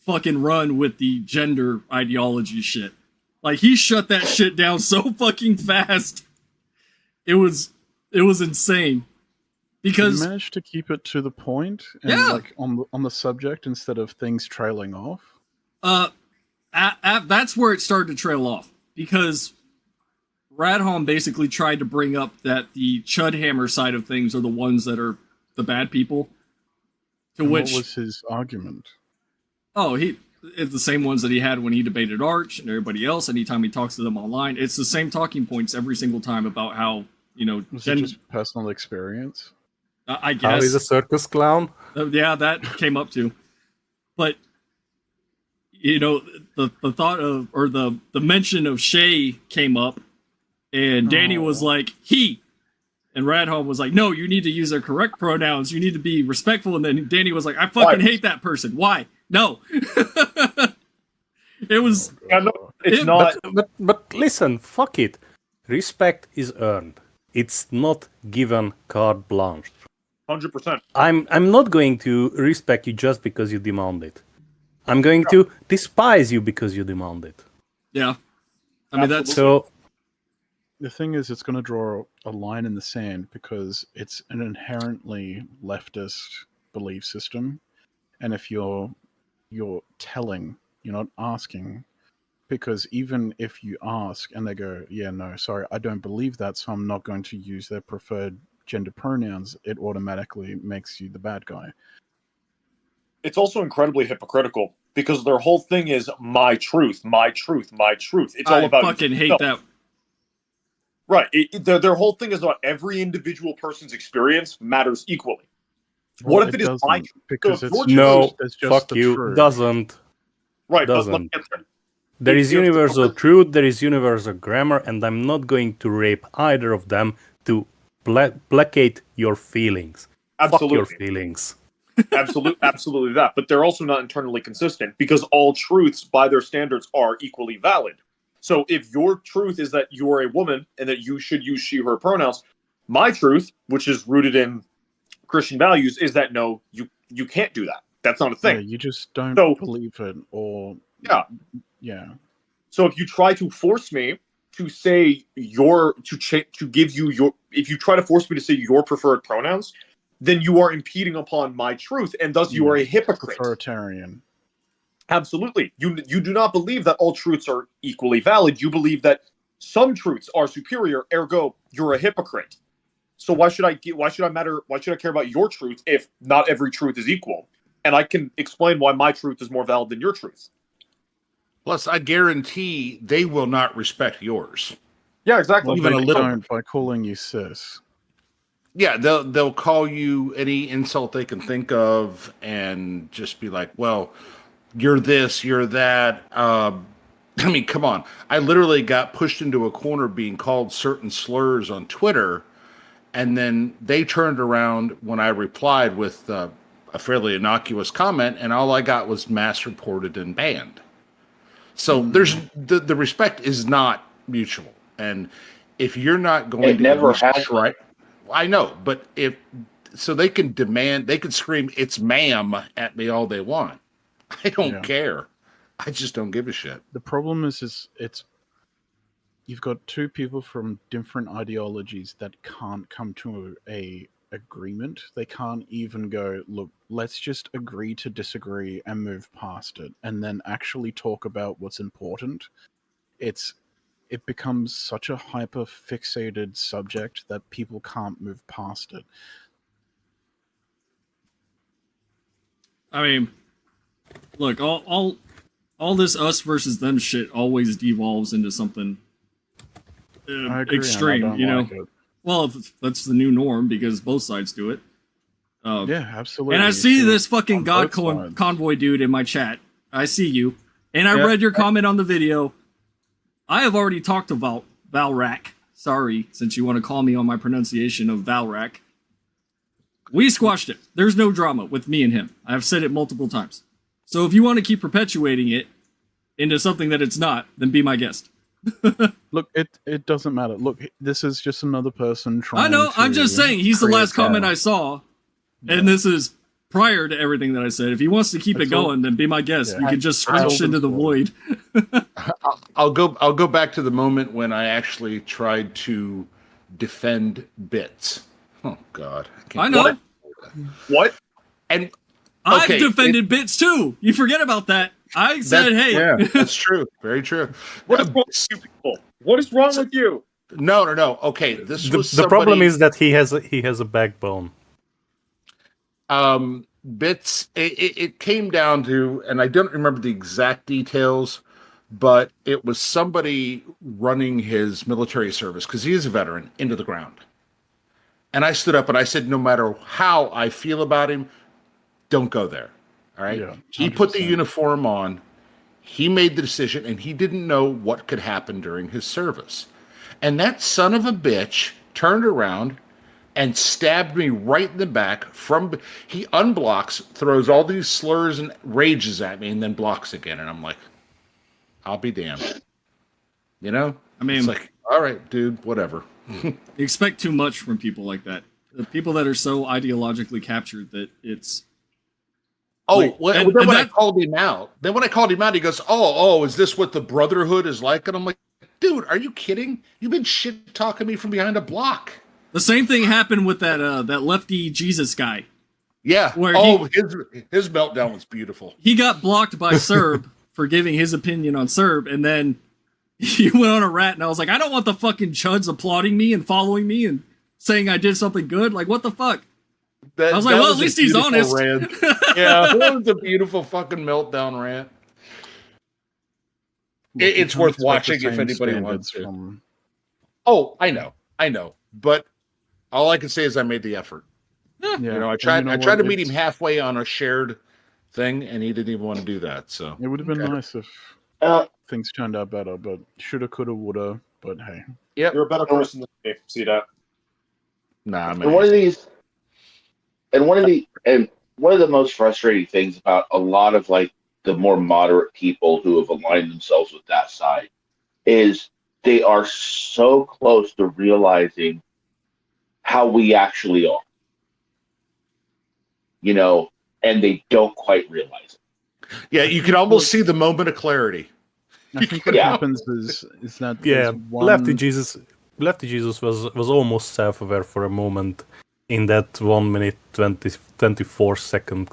fucking run with the gender ideology shit. Like, he shut that shit down so fucking fast. It was insane. Because he managed to keep it to the point and like on the subject instead of things trailing off. That's where it started to trail off. Because Radholm basically tried to bring up that the Chudhammer side of things are the ones that are the bad people. What was his argument? Oh, it's the same ones that he had when he debated Arch and everybody else. Anytime he talks to them online, it's the same talking points every single time about how, Was it just personal experience? I guess. How he's a circus clown? Yeah, that came up too. But, the thought of, or the mention of Shay came up. And Danny was like, he. And Radholm was like, no, you need to use their correct pronouns. You need to be respectful. And then Danny was like, I fucking hate that person. Why? No. It was... It's not... But listen, fuck it. Respect is earned. It's not given carte blanche. 100%. I'm not going to respect you just because you demand it. I'm going to despise you because you demand it. Yeah. I mean, that's... So... the thing is, it's going to draw a line in the sand because it's an inherently leftist belief system, and if you're telling, you're not asking, because even if you ask and they go, yeah, no, sorry, I don't believe that, so I'm not going to use their preferred gender pronouns, it automatically makes you the bad guy. It's also incredibly hypocritical because their whole thing is my truth, my truth, my truth. It's all about. I fucking hate that. Right. Their whole thing is about every individual person's experience matters equally. Well, what if it is my truth? Because So it's no, just fuck the you, truth. doesn't. Right, doesn't. but let me get there. There is universal truth, there is universal grammar, and I'm not going to rape either of them to placate your feelings. Absolutely. Fuck your feelings. Absolutely that. But they're also not internally consistent because all truths, by their standards, are equally valid. So if your truth is that you are a woman and that you should use she, her pronouns, my truth, which is rooted in Christian values, is that no, you can't do that. That's not a thing. Yeah, you just don't believe it, or yeah. So if you try to force me to say to give you your, if you try to force me to say your preferred pronouns, then you are impeding upon my truth, and thus you are a hypocrite. Authoritarian. Absolutely. You do not believe that all truths are equally valid. You believe that some truths are superior, ergo you're a hypocrite. So why should I care about your truth if not every truth is equal? And I can explain why my truth is more valid than your truth. Plus, I guarantee they will not respect yours. Yeah, exactly. Well, Even a little don't by calling you sis. Yeah, they'll call you any insult they can think of and just be like, well, you're this, you're that. I mean, come on. I literally got pushed into a corner being called certain slurs on Twitter, and then they turned around when I replied with a fairly innocuous comment, and all I got was mass reported and banned. So there's the respect is not mutual, and if you're not going to never has try, I know, but if so, they can demand, they can scream "It's ma'am" at me all they want. I don't care. I just don't give a shit. The problem is it's you've got two people from different ideologies that can't come to a agreement. They can't even go, look, let's just agree to disagree and move past it, and then actually talk about what's important. It becomes such a hyper fixated subject that people can't move past it. I mean, look, all this us versus them shit always devolves into something extreme, you know. Like, well, that's the new norm because both sides do it. Yeah, absolutely. And I see this fucking God Convoy dude in my chat. I see you. And I read your comment on the video. I have already talked about Valrak. Sorry, since you want to call me on my pronunciation of Valrak. We squashed it. There's no drama with me and him. I've said it multiple times. So if you want to keep perpetuating it into something that it's not, then be my guest. Look, it doesn't matter. Look, this is just another person trying. I know. I'm just saying he's the last comment I saw, and this is prior to everything that I said. If he wants to keep it going, then be my guest. You can just screech into the void. I'll go back to the moment when I actually tried to defend bits. Oh God! I know. What? And I've defended bits too. You forget about that. I said, "Hey, yeah, that's true. Very true." What is wrong with you people? What is wrong with you? No. Okay, this was the problem is that he has a backbone. Bits. It came down to, and I don't remember the exact details, but it was somebody running his military service because he is a veteran into the ground. And I stood up and I said, no matter how I feel about him, don't go there. All right. Yeah, he put the uniform on. He made the decision, and he didn't know what could happen during his service. And that son of a bitch turned around and stabbed me right in the back. He unblocks, throws all these slurs and rages at me, and then blocks again. And I'm like, I'll be damned. You know? I mean, it's like, all right, dude, whatever. You expect too much from people like that. The people that are so ideologically captured that it's. I called him out, he goes, "Oh, is this what the Brotherhood is like?" And I'm like, dude, are you kidding? You've been shit talking me from behind a block. The same thing happened with that lefty Jesus guy. Yeah. Where his meltdown was beautiful. He got blocked by Serb for giving his opinion on Serb, and then he went on a rant, and I was like, I don't want the fucking chuds applauding me and following me and saying I did something good. Like, what the fuck? I was like, well, at least he's honest. Yeah, that was a beautiful fucking meltdown rant. It's worth watching if anybody wants to. Oh, I know. But all I can say is I made the effort. Yeah. You know, I tried to meet him halfway on a shared thing, and he didn't even want to do that. So it would have been nice if things turned out better, but shoulda, coulda, woulda. But hey, yep. You're a better person than me. See that? Nah, man. And one of the most frustrating things about a lot of like the more moderate people who have aligned themselves with that side is they are so close to realizing how we actually are. You know, and they don't quite realize it. Yeah, you can almost see the moment of clarity. I think what happens is that Lefty Jesus was almost self-aware for a moment in that 1 minute 24 second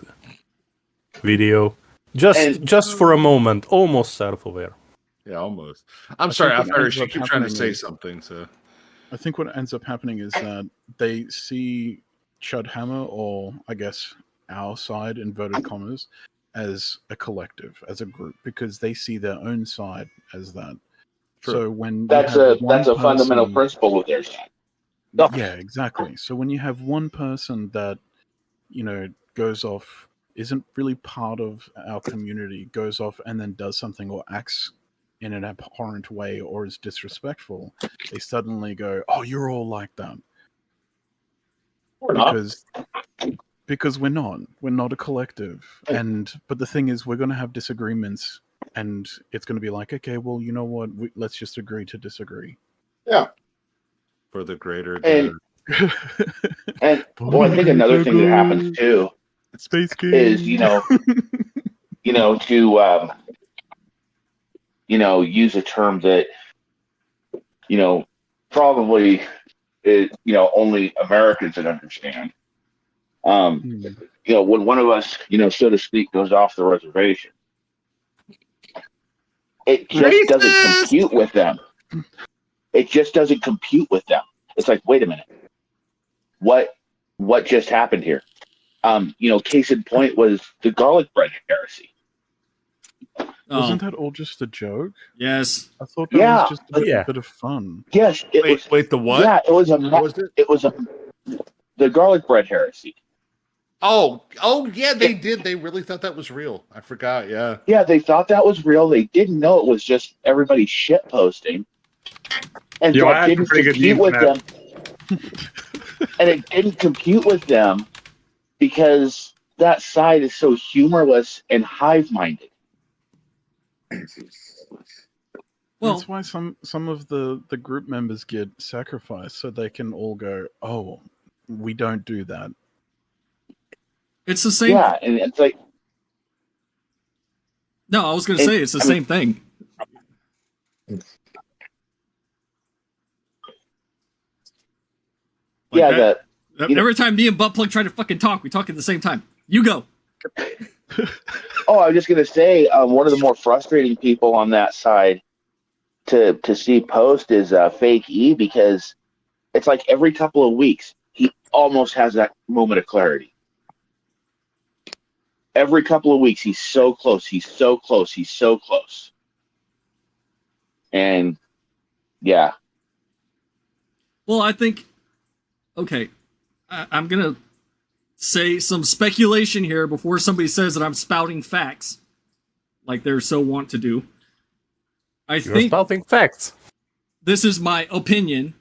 video. Just for a moment, almost self-aware. Yeah, almost. I'm sorry, I keep trying to say something. So I think what ends up happening is that they see Chud Hammer, or I guess our side, inverted commas, as a collective, as a group, because they see their own side as that. True. So when that's a fundamental principle with their side. Yeah, exactly. So when you have one person that, you know, goes off, isn't really part of our community, goes off and then does something or acts in an abhorrent way or is disrespectful, they suddenly go, "Oh, you're all like that." Because we're not a collective. But the thing is, we're going to have disagreements, and it's going to be like, okay, well, you know what, let's just agree to disagree. Yeah, for the greater good. And well, I think another thing that happens too Space Game is to use a term that probably is only Americans that understand. When one of us, so to speak, goes off the reservation, it just doesn't compute with them. It just doesn't compute with them. It's like, wait a minute, what just happened here? Case in point was the garlic bread heresy. Wasn't that all just a joke? Yes. I thought that was just a bit of fun. Yes. Wait, the what? Yeah, it was the garlic bread heresy. Oh, yeah, they did. They really thought that was real. I forgot, yeah. Yeah, they thought that was real. They didn't know it was just everybody shit posting. And that didn't compute with them. And it didn't compute with them because that side is so humorless and hive-minded. Well, that's why some of the group members get sacrificed so they can all go, "Oh, we don't do that." It's the same. Yeah, and it's like. No, I was going to say it's the same thing. Like every time me and Buttplug try to fucking talk, we talk at the same time. You go. Oh, I was just going to say, one of the more frustrating people on that side to see post is Fake E, because it's like every couple of weeks, he almost has that moment of clarity. Every couple of weeks, he's so close. He's so close. He's so close. And yeah. Well, I think, okay, I'm going to say some speculation here before somebody says that I'm spouting facts, like they're so wont to do. You're think spouting facts. This is my opinion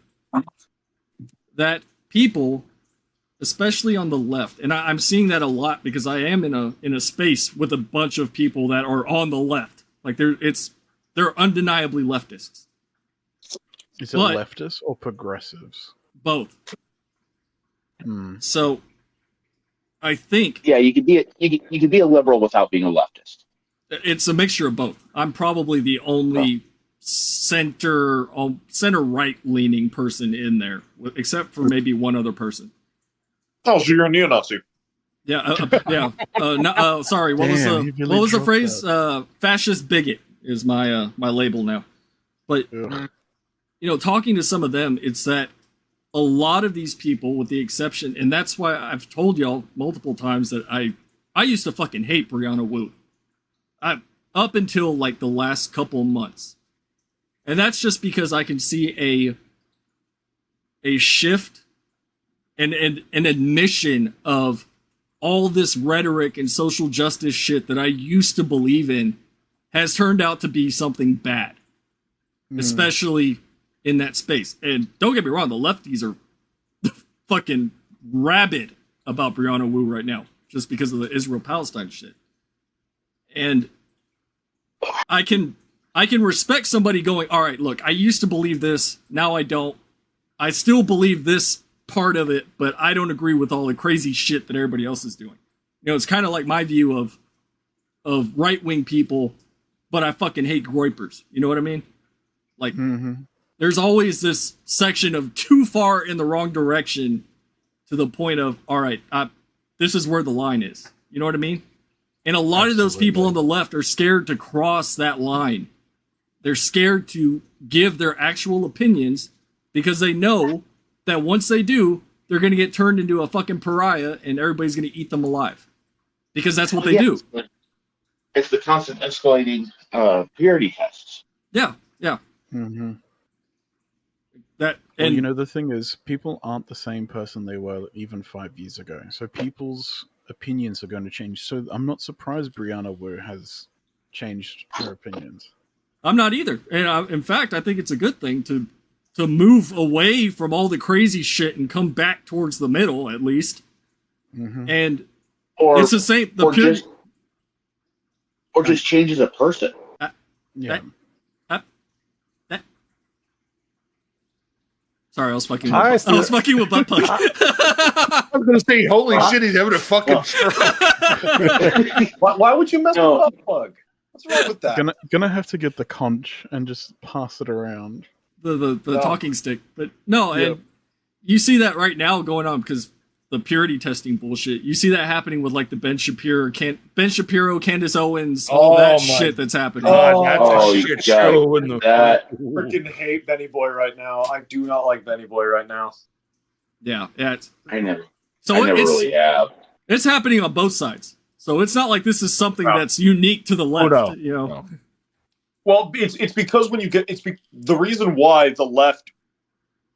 that people, especially on the left, and I'm seeing that a lot because I am in a space with a bunch of people that are on the left. Like they're undeniably leftists. Is it leftists or progressives? Both. So I think you could be a liberal without being a leftist. It's a mixture of both. I'm probably the only center right leaning person in there, except for maybe one other person. Oh, so you're a neo-Nazi. Yeah, yeah. Sorry, what was Damn, the he really what was the dropped phrase? Fascist bigot is my my label now. But Ugh. you know, talking to some of them, it's that a lot of these people, with the exception, and that's why I've told y'all multiple times that I used to fucking hate Brianna Wu. Up until like the last couple months, and that's just because I can see a shift and an admission of all this rhetoric and social justice shit that I used to believe in has turned out to be something bad, especially in that space. And don't get me wrong, the lefties are fucking rabid about Brianna Wu right now, just because of the Israel-Palestine shit. And I can respect somebody going, all right, look, I used to believe this, now I don't. I still believe this part of it, but I don't agree with all the crazy shit that everybody else is doing. You know, it's kind of like my view of right-wing people, but I fucking hate groypers. You know what I mean? Like, there's always this section of too far in the wrong direction to the point of, all right, this is where the line is. You know what I mean? And a lot of those people on the left are scared to cross that line. They're scared to give their actual opinions because they know that once they do, they're going to get turned into a fucking pariah and everybody's going to eat them alive. Because that's what they do. It's the constant escalating purity tests. Yeah. Mm-hmm. That, well, and you know, the thing is, people aren't the same person they were even 5 years ago. So people's opinions are going to change. So I'm not surprised Brianna Wu has changed her opinions. I'm not either. And in fact, I think it's a good thing to move away from all the crazy shit and come back towards the middle, at least. And it's the same. Or just change as a person. Yeah. Sorry, I was fucking. I I was fucking with butt plug. I was going to say, holy shit, he's having a fucking stroke. Why would you mess with butt plug? What's wrong with that? Gonna have to get the conch and just pass it around. The talking stick, but no, and you see that right now going on because the purity testing bullshit. You see that happening with like the Ben Shapiro, Candace Owens, all that shit that's happening. That's a shit show. Freaking hate Benny Boy right now. I do not like Benny Boy right now. Yeah. I never it's really have. It's happening on both sides. So it's not like this is something that's unique to the left. You know. No. Well, it's because when you get the reason why the left,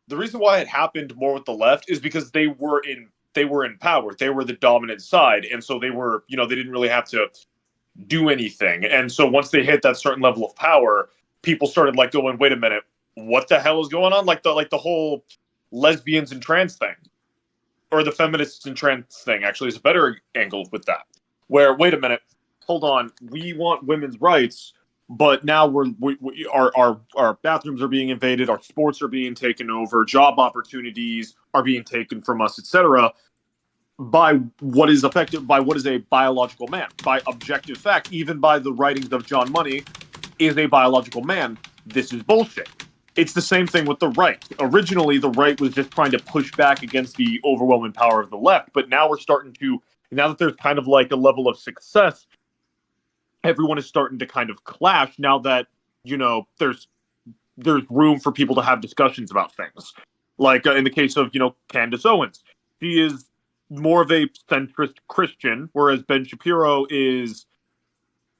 the reason why it happened more with the left is because they were in power. They were the dominant side, and so they were, they didn't really have to do anything. And so once they hit that certain level of power, people started like going, "Wait a minute, what the hell is going on?" Like the whole lesbians and trans thing, or the feminists and trans thing. Actually, is a better angle with that. Where, wait a minute, hold on, we want women's rights. But now our bathrooms are being invaded, our sports are being taken over, job opportunities are being taken from us, etc. By what is a biological man, by objective fact, even by the writings of John Money, is a biological man. This is bullshit. It's the same thing with the right. Originally, the right was just trying to push back against the overwhelming power of the left, but now now that there's kind of like a level of success, everyone is starting to kind of clash now that, there's room for people to have discussions about things. Like in the case of, Candace Owens. She is more of a centrist Christian, whereas Ben Shapiro is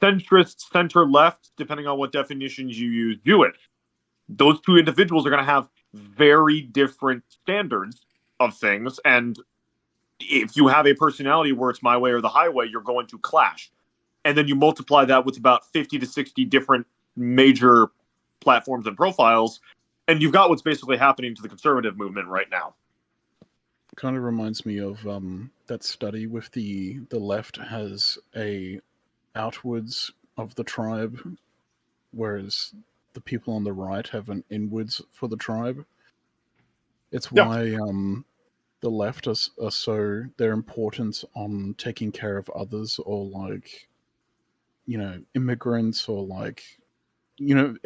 centrist, center-left, depending on what definitions you use, Jewish. Those two individuals are going to have very different standards of things, and if you have a personality where it's my way or the highway, you're going to clash. And then you multiply that with about 50 to 60 different major platforms and profiles, and you've got what's basically happening to the conservative movement right now. Kind of reminds me of that study with the left has a outwards of the tribe, whereas the people on the right have an inwards for the tribe. It's why the left are so their importance on taking care of others, or like, immigrants, or like,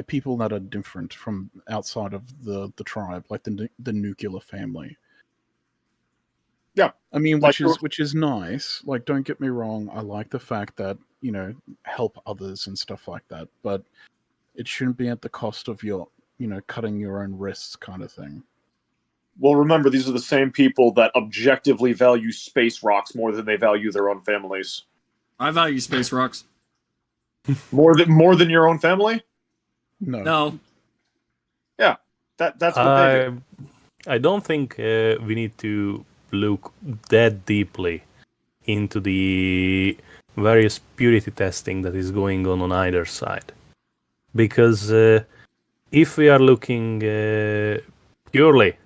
people that are different from outside of the tribe, like the nuclear family. Yeah. I mean, Like which is nice. Like, don't get me wrong, I like the fact that, help others and stuff like that, but it shouldn't be at the cost of your, cutting your own wrists kind of thing. Well, remember, these are the same people that objectively value space rocks more than they value their own families. I value space rocks. More than your own family? No. Yeah, that's what they do. I don't think we need to look that deeply into the various purity testing that is going on either side, because if we are looking purely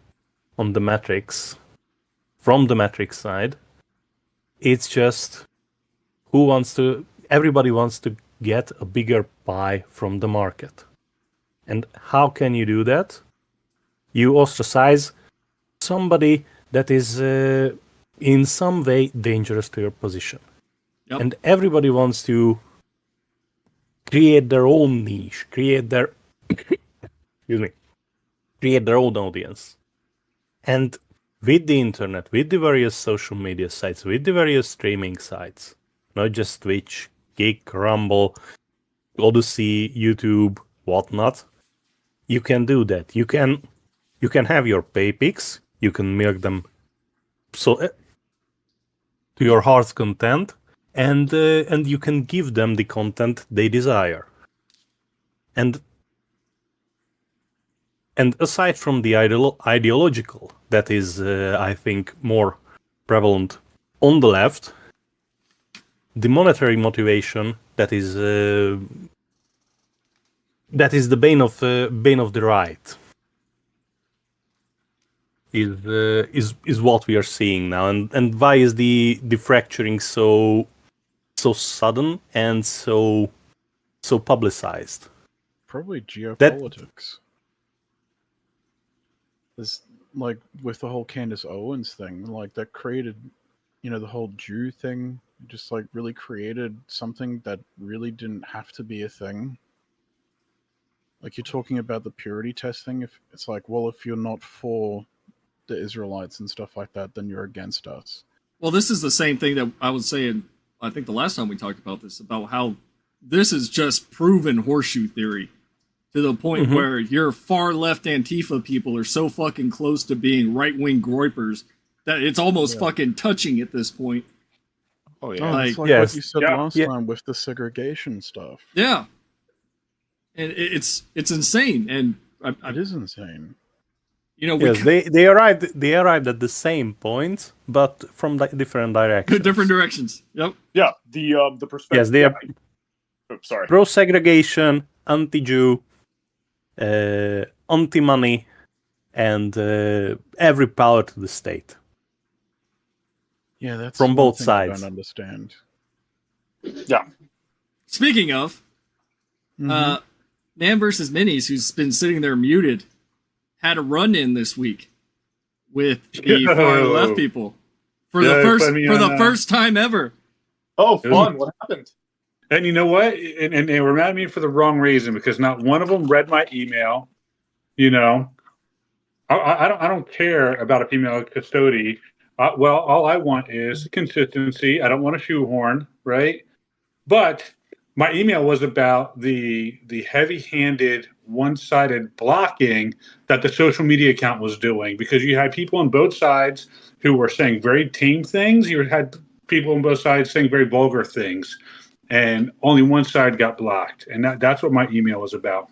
on the metrics, from the metrics side, it's just everybody wants to get a bigger pie from the market. And how can you do that? You ostracize somebody that is in some way dangerous to your position. Yep. And everybody wants to create their own niche, create their own audience. And with the internet, with the various social media sites, with the various streaming sites, not just Twitch, Geek, Rumble, Odyssey, YouTube, whatnot, you can do that. You can have your pay picks, you can milk them to your heart's content, and you can give them the content they desire. And aside from the ideological, that is, I think, more prevalent on the left, the monetary motivation that is the bane of the right is what we are seeing now, and why is the fracturing so sudden and so publicized? Probably geopolitics. There's, like, with the whole Candace Owens thing, like, that created, the whole Jew thing, just, like, really created something that really didn't have to be a thing. Like, you're talking about the purity testing, if it's like, well, if you're not for the Israelites and stuff like that, then you're against us. Well, this is the same thing that I was saying, I think the last time we talked about this, about how this is just proven horseshoe theory. To the point where your far left Antifa people are so fucking close to being right wing groypers that it's almost fucking touching at this point. Oh yeah, it's like what you said last time with the segregation stuff. Yeah, and it's insane, and it is insane. They arrived at the same point, but from different directions. Different directions. Yep. Yeah, the perspective. Yes, they are. Sorry. Pro segregation, anti-Jew, anti-money, and every power to the state. Yeah, that's from both sides. I don't understand. Yeah. Speaking of, Man vs. Minis, who's been sitting there muted, had a run-in this week with the far left people for the first time ever. Oh, fun! What happened? And you know what? And they were mad at me for the wrong reason, because not one of them read my email. I don't care about a female custody. All I want is consistency. I don't want a shoehorn, right? But my email was about the heavy-handed, one-sided blocking that the social media account was doing, because you had people on both sides who were saying very tame things. You had people on both sides saying very vulgar things, and only one side got blocked, and that's what my email was about.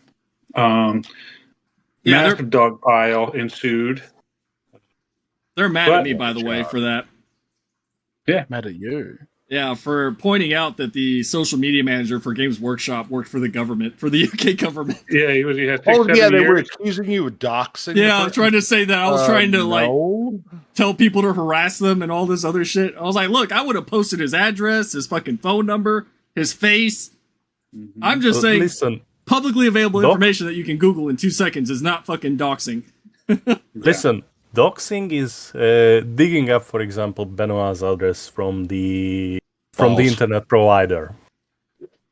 Massive dog pile ensued. They're mad at me, by the way, for that. Yeah, mad at you. Yeah, for pointing out that the social media manager for Games Workshop worked for the government, for the UK government. Yeah, he had 6, they were accusing you of doxing. Yeah, I'm trying to say that. I was trying to tell people to harass them and all this other shit. I was like, look, I would have posted his address, his fucking phone number, his face. I'm just saying, listen, publicly available information that you can Google in 2 seconds is not fucking doxing. Listen, doxing is digging up, for example, Benoit's address from the internet provider.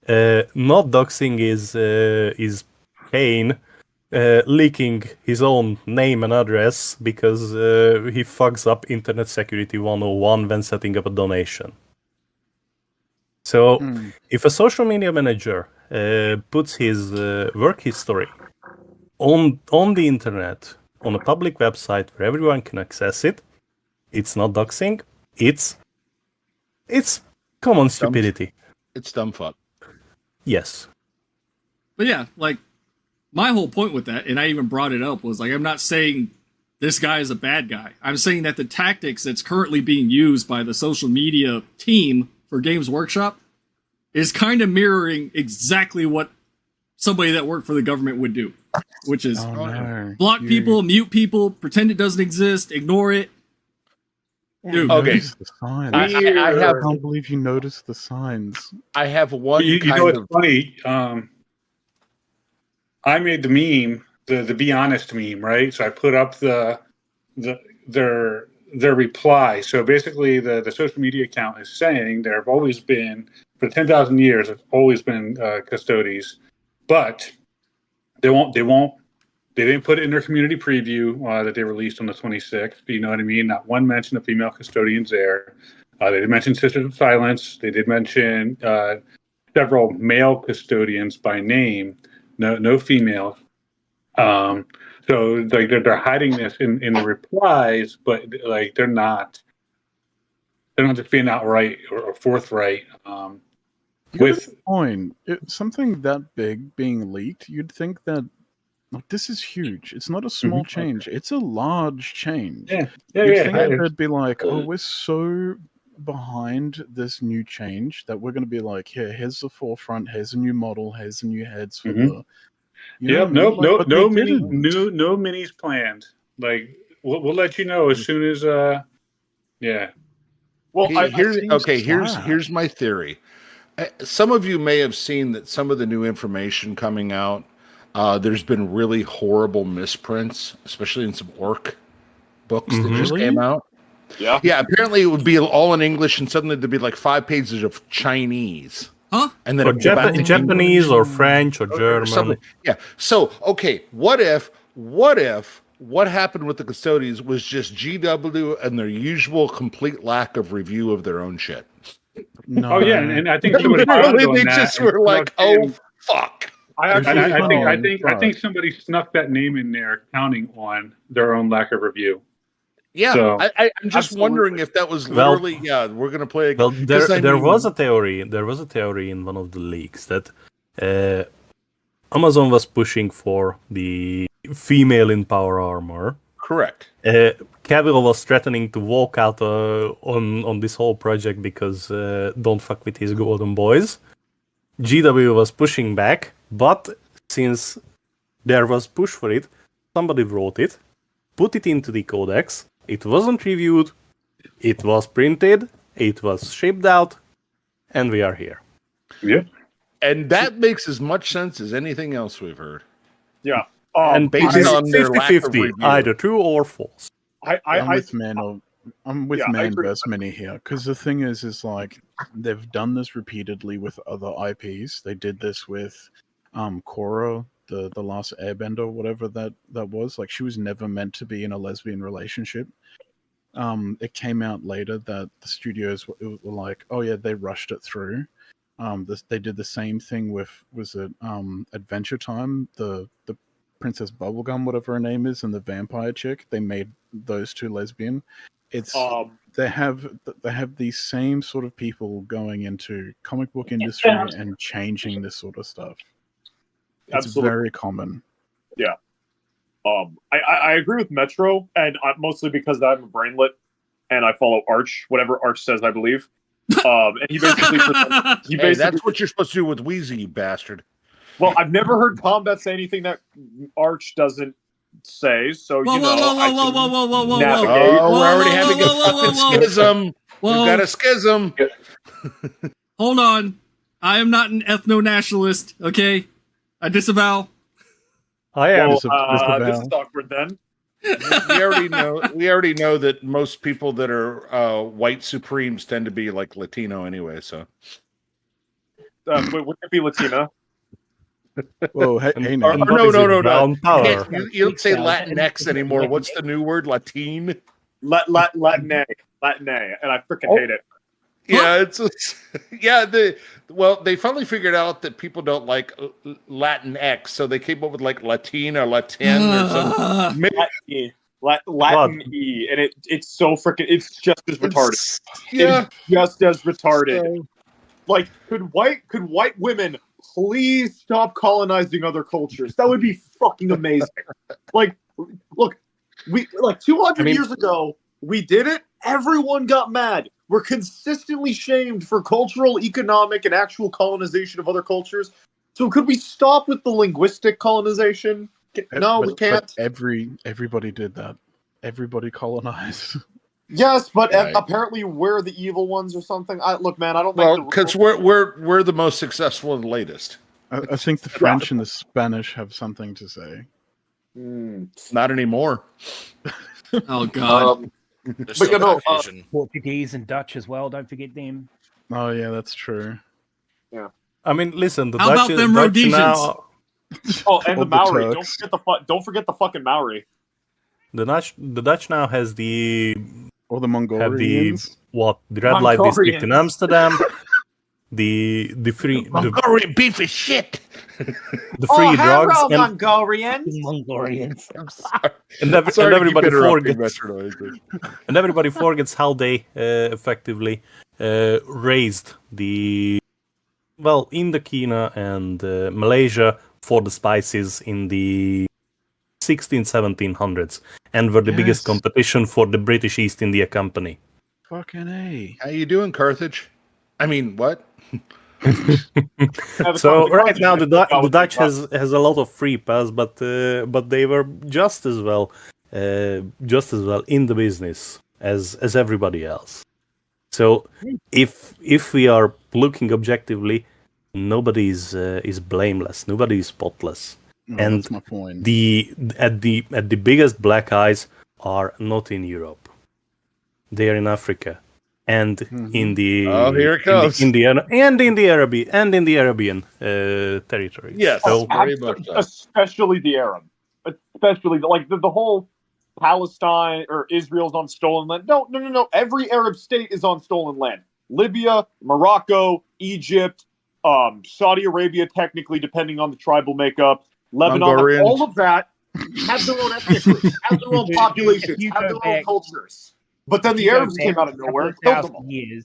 Not doxing is campaign, leaking his own name and address because he fucks up Internet Security 101 when setting up a donation. So, if a social media manager puts his work history on the internet, on a public website where everyone can access it, it's not doxing. It's common stupidity. It's dumb fuck. Yes. But yeah, like, my whole point with that, and I even brought it up, was like, I'm not saying this guy is a bad guy. I'm saying that the tactics that's currently being used by the social media team for Games Workshop is kind of mirroring exactly what somebody that worked for the government would do, which is block people, mute people, pretend it doesn't exist, ignore it. Dude, Okay. The signs. I can't believe you noticed the signs. I have one. You know what's funny? I made the meme, the Be Honest meme, right? So I put up their reply. So basically, the social media account is saying there have always been, for 10,000 years, have always been custodies, but they didn't put it in their community preview that they released on the 26th. You know what I mean? Not one mention of female custodians there. They did mention Sisters of Silence. They did mention several male custodians by name. No females. So like they're hiding this in the replies, but like they're not just being outright or forthright. With point, something that big being leaked, you'd think that like this is huge. It's not a small change; it's a large change. You'd think that they'd be like, "Oh, we're so behind this new change that we're going to be like, here's the forefront, here's a new model, here's the new heads for the." No minis planned. Like we'll let you know as soon as Well, here's my theory. Some of you may have seen that some of the new information coming out, there's been really horrible misprints, especially in some orc books that just came out. Yeah. Yeah, apparently it would be all in English and suddenly there'd be like 5 pages of Chinese. Huh? And then or Japanese or French or German. Something. Yeah. So, okay, what what happened with the custodians was just GW and their usual complete lack of review of their own shit? No. Oh yeah, and I think somebody they just were like, "Oh fuck." I think somebody snuck that name in there, counting on their own lack of review. Yeah, so, I'm just wondering if that was literally. We're gonna play. Well, there was a theory. There was a theory in one of the leaks that Amazon was pushing for the female in power armor. Correct. Cavill was threatening to walk out on this whole project because don't fuck with his golden boys. GW was pushing back, but since there was push for it, somebody wrote it, put it into the codex. It wasn't reviewed. It was printed. It was shipped out, and we are here. Yeah, and that makes as much sense as anything else we've heard. Yeah. And based on their 50-50, either true or false. I'm with Man versus Mini here, because the thing is like they've done this repeatedly with other IPs. They did this with Korra, the last Airbender, whatever that was. Like she was never meant to be in a lesbian relationship. It came out later that the studios were like, oh yeah, they rushed it through. They did the same thing with Adventure Time, the Princess Bubblegum, whatever her name is, and the vampire chick. They made those two lesbian. It's they have these same sort of people going into comic book industry and changing this sort of stuff. It's very common. Yeah. I agree with Metro, and mostly because I'm a brainlet and I follow Arch, whatever Arch says, I believe. And he basically that's what you're supposed to do with Wheezy, you bastard. Well, I've never heard Combat say anything that Arch doesn't say, so whoa, you know. Whoa! Oh, we're already having a fucking schism. We've got a schism. Hold on. I am not an ethno-nationalist, okay? I disavow. I am. This is awkward then. We already know that most people that are white supremes tend to be like Latino anyway, so. Wouldn't it be Latina? Whoa, hey, And- hey and now. what no, is no, it, no, no. brown You, power? can't- you don't say Latinx anymore. What's the new word? Latine? Latin A, and I freaking hate it. Yeah, they finally figured out that people don't like Latin X, so they came up with like Latin or Latin or something. Latin E, and it's so freaking. It's just as retarded. Yeah, It's just as retarded. So- Like, could white women please stop colonizing other cultures? That would be fucking amazing. Like, look, we 200 years ago we did it. Everyone got mad. We're consistently shamed for cultural, economic, and actual colonization of other cultures. So could we stop with the linguistic colonization? No, we can't. But everybody did that. Everybody colonized. Yes, but Right. apparently we're the evil ones or something. Look, man, I don't well, think because we're the most successful and latest. I think the French and the Spanish have something to say. Not anymore. Oh God. There's But still you know, Caucasian. Portuguese and Dutch as well. Don't forget them. Oh yeah, that's true. I mean, listen, the How Dutch, about them Dutch Rhodesians? now, oh, and the Or the Maori. Turks. Don't forget the fucking Maori. the Dutch now has the Or the have the Mongolians. the red light district in Mongolians. Amsterdam, the free Hungarian beef is shit. the free drugs and, Mongolians. Mongolians. and, Sorry to keep everybody interrupting, forgets Metroid. and everybody forgets how they effectively raised the Indokina and Malaysia for the spices in the 1700s and were the biggest Yes. competition for the British East India Company. Fucking A. How you doing, Carthage? I mean, what? So right now the Dutch has a lot of free pass, but they were just as well in the business as everybody else. So if we are looking objectively, nobody is blameless, nobody is spotless, No, and that's my point. the biggest black eyes are not in Europe; they are in Africa. And in the here it comes. in the Arabian territories. Yes. So, Very much so. Especially the Arab. Especially the whole Palestine or Israel's on stolen land. No. Every Arab state is on stolen land. Libya, Morocco, Egypt, Saudi Arabia, technically, depending on the tribal makeup, Lebanon, Hungarians. all of that have their own ethnic groups, have their own populations, you have go their own back- cultures. But then If the you go Arabs back came out of a couple nowhere and of killed them thousand all. years,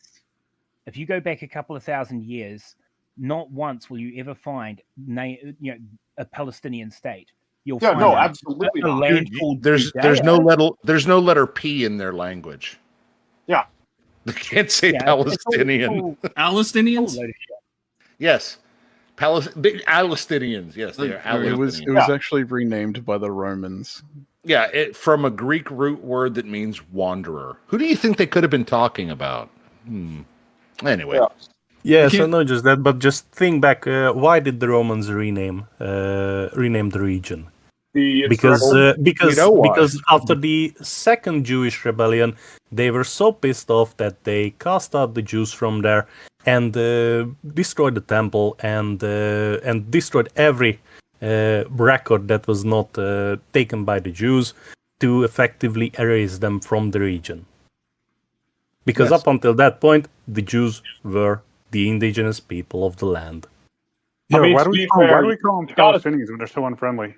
if you go back a couple of thousand years, not once will you ever find a Palestinian state. You'll Yeah, find no, a- absolutely a not. land Dude, called there's no letter P in their language. Yeah. They can't say Yeah, Palestinian. it's all Palestinians? load of shit. Yes. Palestinians. Yes, they are It It was Palestinians. actually renamed by the Romans. Yeah, from a Greek root word that means wanderer. Who do you think they could have been talking about? Anyway. yeah, I so can't- not just that, but just think back. Why did the Romans rename the region? Because You know why. because after the second Jewish rebellion, they were so pissed off that they cast out the Jews from there and destroyed the temple and destroyed every record that was not taken by the Jews to effectively erase them from the region. Because Yes. up until that point, the Jews were the indigenous people of the land. Yeah, I mean, why to do be we fair, call them you gotta- Palestinians when they're so unfriendly?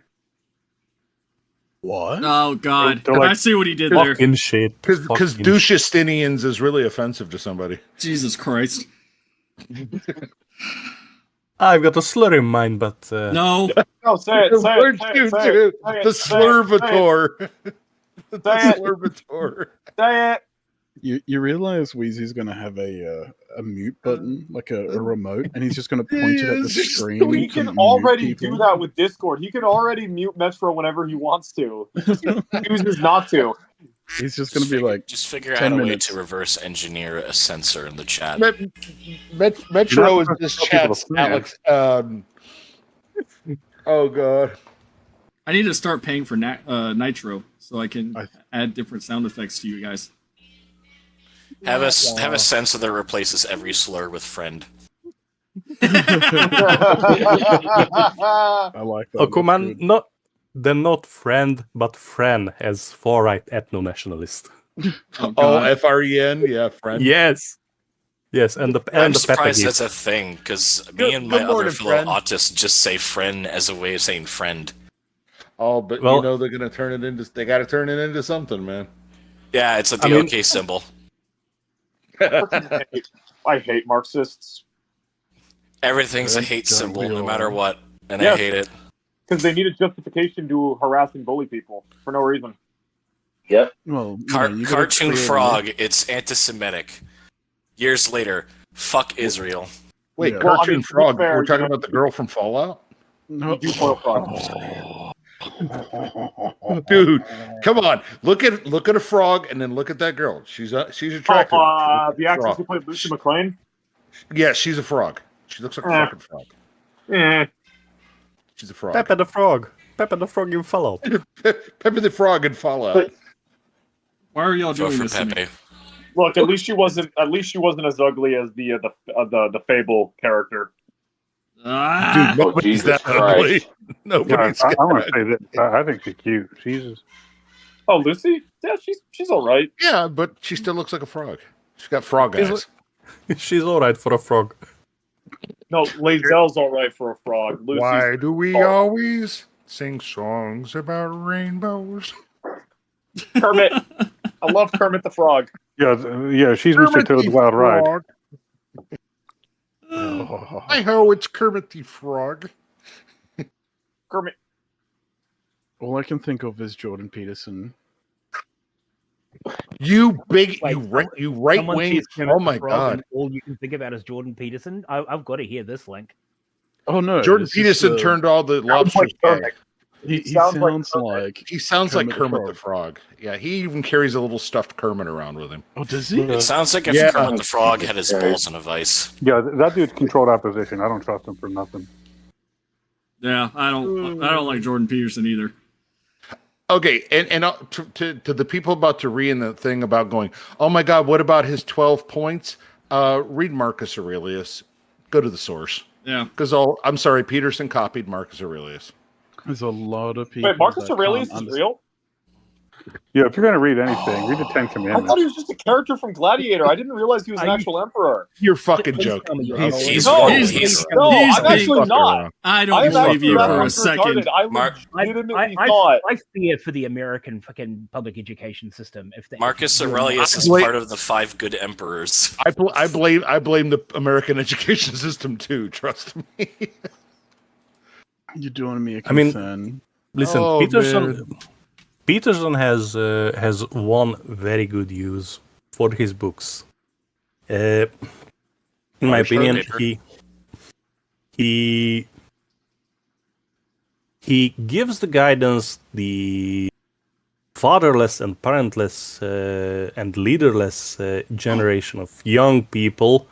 What? Oh God. They're like- I see what he did there. Fucking shit. Because Fucking Douchestinians is really offensive to somebody. Jesus Christ. I've got a slur in mind, but No. No, say it, say Where'd it, say you it, say do? it, say it, The say it, slurvator. The Say it. slurvator. say it. You realize Wheezy's gonna have a mute button, like a remote, and he's just gonna point it at the Yes. screen. He to can mute already people. do that with Discord. He can already mute Metro whenever he wants to. He chooses not to. He's just gonna be like, Just figure 10 out a way minutes. to reverse engineer a sensor in the chat. Metro is You're not this supposed to tell people chat's to stand. Alex. Oh god. I need to start paying for Nitro so I can I- add different sound effects to you guys. Have a sensor that replaces every slur with friend. I like that. Okuman, they're not friend, but friend as far-right ethno-nationalist. Oh, FREN, yeah, friend. Yes. Yes, and the I'm and the surprised Peppa that's a gift. thing, because me Good- and good my other morning, fellow friend. autists just say friend as a way of saying friend. Oh, but Well- you know they're gonna turn it into. They got to turn it into something, man. Yeah, it's the mean- OK symbol. I hate Marxists Everything's a Don't- hate don't symbol, we no all? matter what, and I Yes. hate it. because they need a justification to harass and bully people for no reason. Yep. Well, you know, you gotta Cartoon create a frog, it's anti-Semitic. Years later, fuck Israel. Wait, Yeah. cartoon Well, I mean, to be frog. fair, We're talking you know- about the girl from Fallout, No. You do spoil frogs. dude. Come on, look at a frog, and then look at that girl. She's attractive. She looks The like a actress frog. who played Lucy McLean. Yeah, she's a frog. She looks like a fucking frog. She's a frog. Peppa the Frog. Peppa the Frog in Fallout. Pepper the frog in Fallout. But- Why are y'all Go doing for this to me? Pepe. Look, at least she wasn't. At least she wasn't as ugly as the Fable character. Ah! Dude, nobody's Jesus that Christ. ugly. Yeah, Nobody's. I want to say that I think she's cute. She's Oh, Lucy? Yeah, she's all right. Yeah, but she still looks like a frog. She's got frog Is eyes. She's alright for a frog. No, Lazelle's all right for a frog. Lucy's Why do we Oh. always sing songs about rainbows? Kermit. I love Kermit the Frog. yeah. She's Mr. Toad's Wild Ride. Frog. Hi ho, it's Kermit the Frog. Kermit. All I can think of is Jordan Peterson. You big, Wait, you right Someone wing. says Kermit Oh the my Frog god, and all you can think about is Jordan Peterson. I've got to hear this link. Oh no, Jordan this is Peterson the- turned all the Sounds lobsters like gay. Kermit. He sounds like sounds Kermit. like. He sounds like Kermit the Kermit the Frog. Yeah, he even carries a little stuffed Kermit around with him. Oh, does he? It sounds like if Yeah. Kermit the Frog had his Yeah. balls in a vice. Yeah, that dude's controlled opposition. I don't trust him for nothing. Yeah, I don't like Jordan Peterson either. Okay, and to the people about to read in the thing about going, oh my God, what about his 12 points? Read Marcus Aurelius. Go to the source. Yeah. Because I'm sorry, Peterson copied Marcus Aurelius. There's a lot of people. Wait, Marcus that Aurelius can't is understand- real? Yeah, if you're gonna read anything, read the Ten I thought Commandments. he was just a character from Gladiator. I didn't realize he was an Are you- actual emperor. You're fucking Please joking. tell me you're He's- wrong. he's- No, he's- no, he's I'm being- actually not. I I don't am believe actually you not for a fucking second. retarded. I Mark- legitimately thought. I fear for the American fucking public education system. If they, Marcus if- Aurelius is Wait. part of the 5 good emperors. I blame the American education system too. Trust me. You're doing me a I mean- concern. Listen, Oh, Peterson has one very good use for his books. In my Irish opinion, paper. he gives the guidance the fatherless and parentless and leaderless generation of young people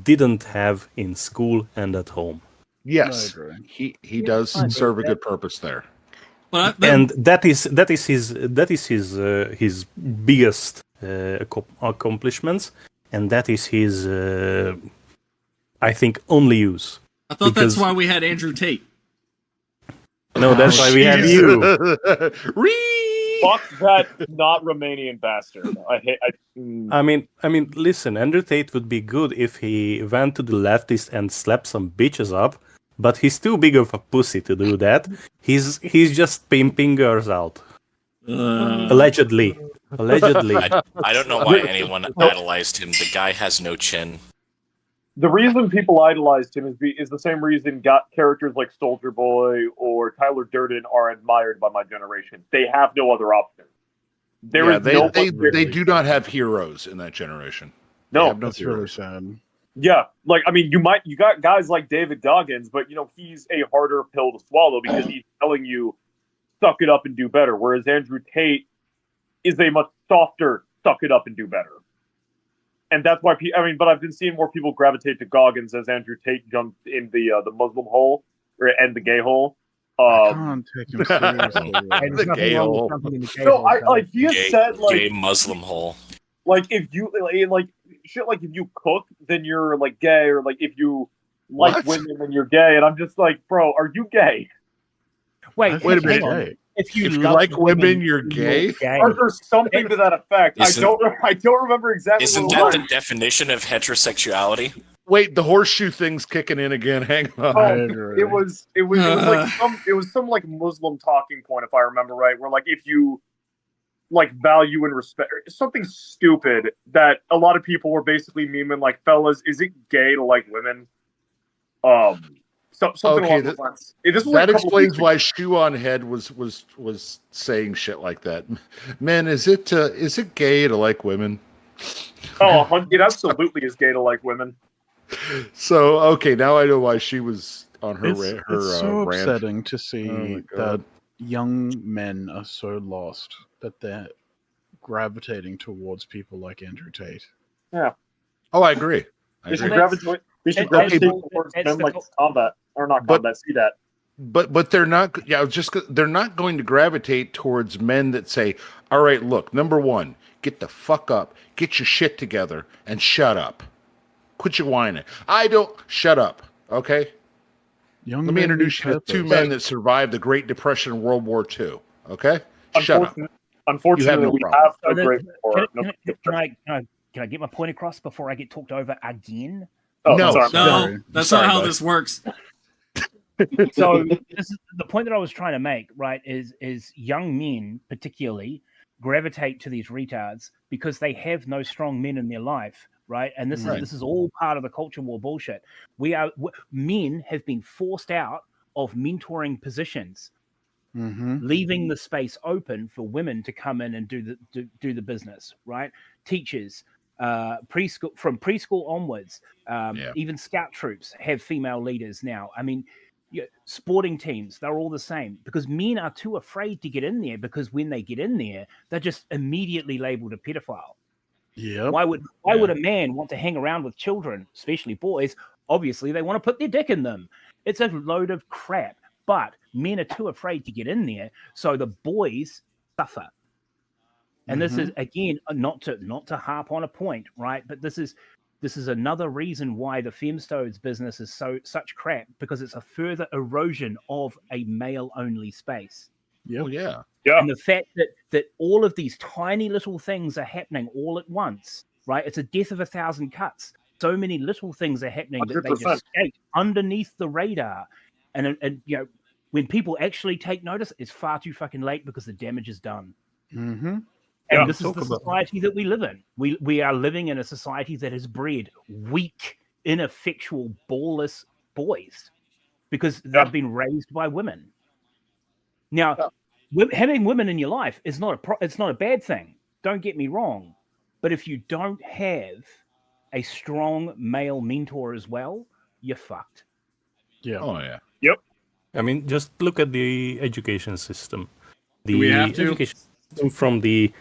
didn't have in school and at home. Yes, I agree. he does I serve a think good purpose there. But And that is his biggest accomplishments, and that is his I think only use. I thought because- that's why we had Andrew Tate. No, that's why we have you. Fuck that not Romanian bastard. I hate. I mean, listen, Andrew Tate would be good if he went to the leftist and slapped some bitches up, but he's too big of a pussy to do that. He's just pimping girls out. Allegedly. I don't know why anyone idolized him. The guy has no chin. The reason people idolized him is the same reason characters like Soldier Boy or Tyler Durden are admired by my generation. They have no other option. There is no they do not have heroes in that generation. They No, have no That's really heroes. sad. yeah, like I mean, you got guys like David Goggins, but you know he's a harder pill to swallow because he's telling you suck it up and do better, whereas Andrew Tate is a much softer suck it up and do better. And that's why but I've been seeing more people gravitate to Goggins as Andrew Tate jumped in the Muslim hole and the gay hole. I can't take him seriously. Hey, there's The nothing gay wrong with hole. jumping in the gay No, hole, I so- like he has said Gay like Muslim hole. if you like shit like if you cook then you're like gay or like if you like What? women and you're gay, and I'm just like, bro, are you gay? Wait, Wait a hang minute. on. Gay. If you If you love like women, you're you're gay? Or there's something to that effect. I Isn't- don't remember exactly Isn't what it that was. the definition of heterosexuality? Wait, the horseshoe thing's kicking in again. Hang on. I Oh, agree. it was some like Muslim talking point, if I remember right, where like if you like value and respect something stupid that a lot of people were basically memeing like, fellas, is it gay to like women? Something Okay, along those lines. This was like That a couple of explains weeks why ago. Shoe on Head was saying shit like that. Man, is it gay to like women? Oh, it absolutely is gay to like women. So okay, now I know why she was on her It's so rant. upsetting to Oh see my that God. young men are so lost that they're gravitating towards people like Andrew Tate. Oh, I agree. They should Well, gravitate. They should it- gravitate it's- towards it's men the like co- combat or not But- combat. See that. But they're not. Yeah, they're not going to gravitate towards men that say, "All right, look, number one, get the fuck up, get your shit together, and shut up. Quit your whining. I don't shut up." Okay. Young Let me men introduce need you to two purpose. men that survived the Great Depression and World War II. Okay. Shut up. Unfortunately, no we problem. have no So great war. can I get my point across before I get talked over again? Oh, No. sorry. No, Sorry. that's Sorry, not how bud. this works. So this is the point that I was trying to make, right? Is young men particularly gravitate to these retards because they have no strong men in their life, right? And Right. this is all part of the culture war bullshit. Men have been forced out of mentoring positions, Mm-hmm. leaving the space open for women to come in and do the business, right? Teachers, preschool, from preschool onwards, Yeah. even scout troops have female leaders now. I mean, sporting teams, they're all the same because men are too afraid to get in there because when they get in there, they're just immediately labeled a pedophile. Yep. Why would a man want to hang around with children, especially boys? Obviously, they want to put their dick in them. It's a load of crap. But men are too afraid to get in there, so the boys suffer. And this is again not to harp on a point, right? But this is another reason why the femstodes business is such crap, because it's a further erosion of a male-only space. Yep. Oh yeah. And the fact that all of these tiny little things are happening all at once, right? It's a death of 1,000 cuts. So many little things are happening that they 100%. just skate underneath the radar. And when people actually take notice, it's far too fucking late because the damage is done. Mm-hmm. And this is the society that we live in. We are living in a society that has bred weak, ineffectual, ballless boys because they've been raised by women. Now, having women in your life is it's not a bad thing. Don't get me wrong. But if you don't have a strong male mentor as well, you're fucked. Yeah. Oh yeah. I mean, just look at the education system. The Do we have to? education system from the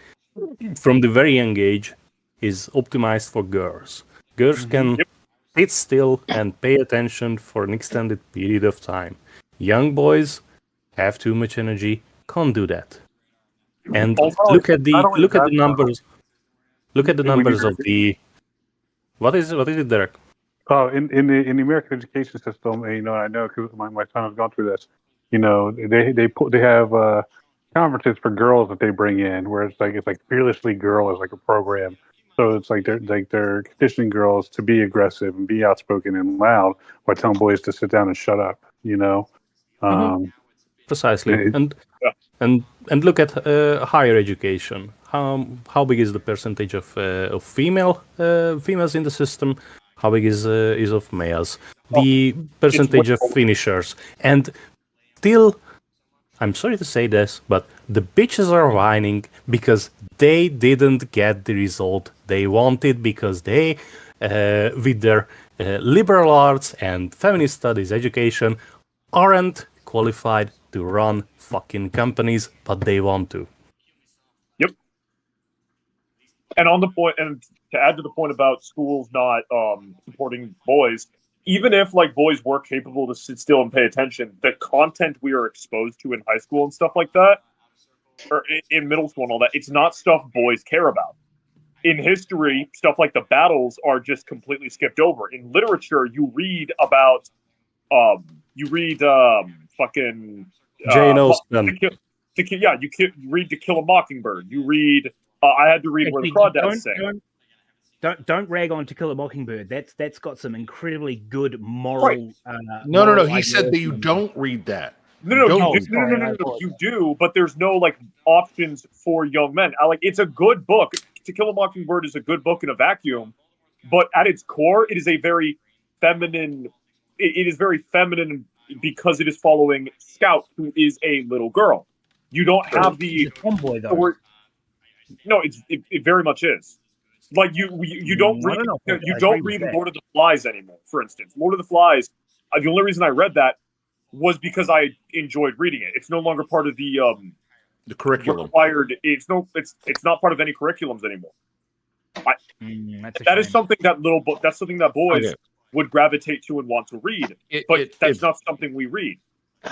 very young age is optimized for girls. Girls can sit still and pay attention for an extended period of time. Young boys have too much energy, can't do that. And look at the numbers. Look at the numbers of the. What is it, Derek? Oh, in the American education system, and, I know because my son has gone through this. They have conferences for girls that they bring in, where it's like Fearlessly Girl is like a program. So it's like they're conditioning girls to be aggressive and be outspoken and loud, while telling boys to sit down and shut up. Precisely. And look at higher education. How big is the percentage of females in the system? How big is of males? The percentage of finishers. And still, I'm sorry to say this, but the bitches are whining because they didn't get the result they wanted, because they, with their liberal arts and feminist studies education, aren't qualified to run fucking companies, but they want to. Yep. And on the point, and to add to the point about schools not supporting boys, even if like boys were capable to sit still and pay attention, the content we are exposed to in high school and stuff like that, or in middle school and all that, it's not stuff boys care about. in history, stuff like the battles are just completely skipped over. In literature, you read about, fucking Jane uh, Austen. you read To Kill a Mockingbird. You read. I had to read Where the Actually, Crawdads Sing. Don't rag on To Kill a Mockingbird. That's got some incredibly good moral. No. He said that you don't read that. No, you do, but there's no like options for young men. It's a good book. To Kill a Mockingbird is a good book in a vacuum, but at its core, it is a very feminine. It is very feminine because it is following Scout, who is a little girl. You don't have the tomboy though. No, it very much is. Like you don't read Lord of the Flies anymore. For instance, Lord of the Flies. The only reason I read that was because I enjoyed reading it. It's no longer part of the curriculum. Required. It's not part of any curriculums anymore. That is something that That's something that boys would gravitate to and want to read. But that's not something we read.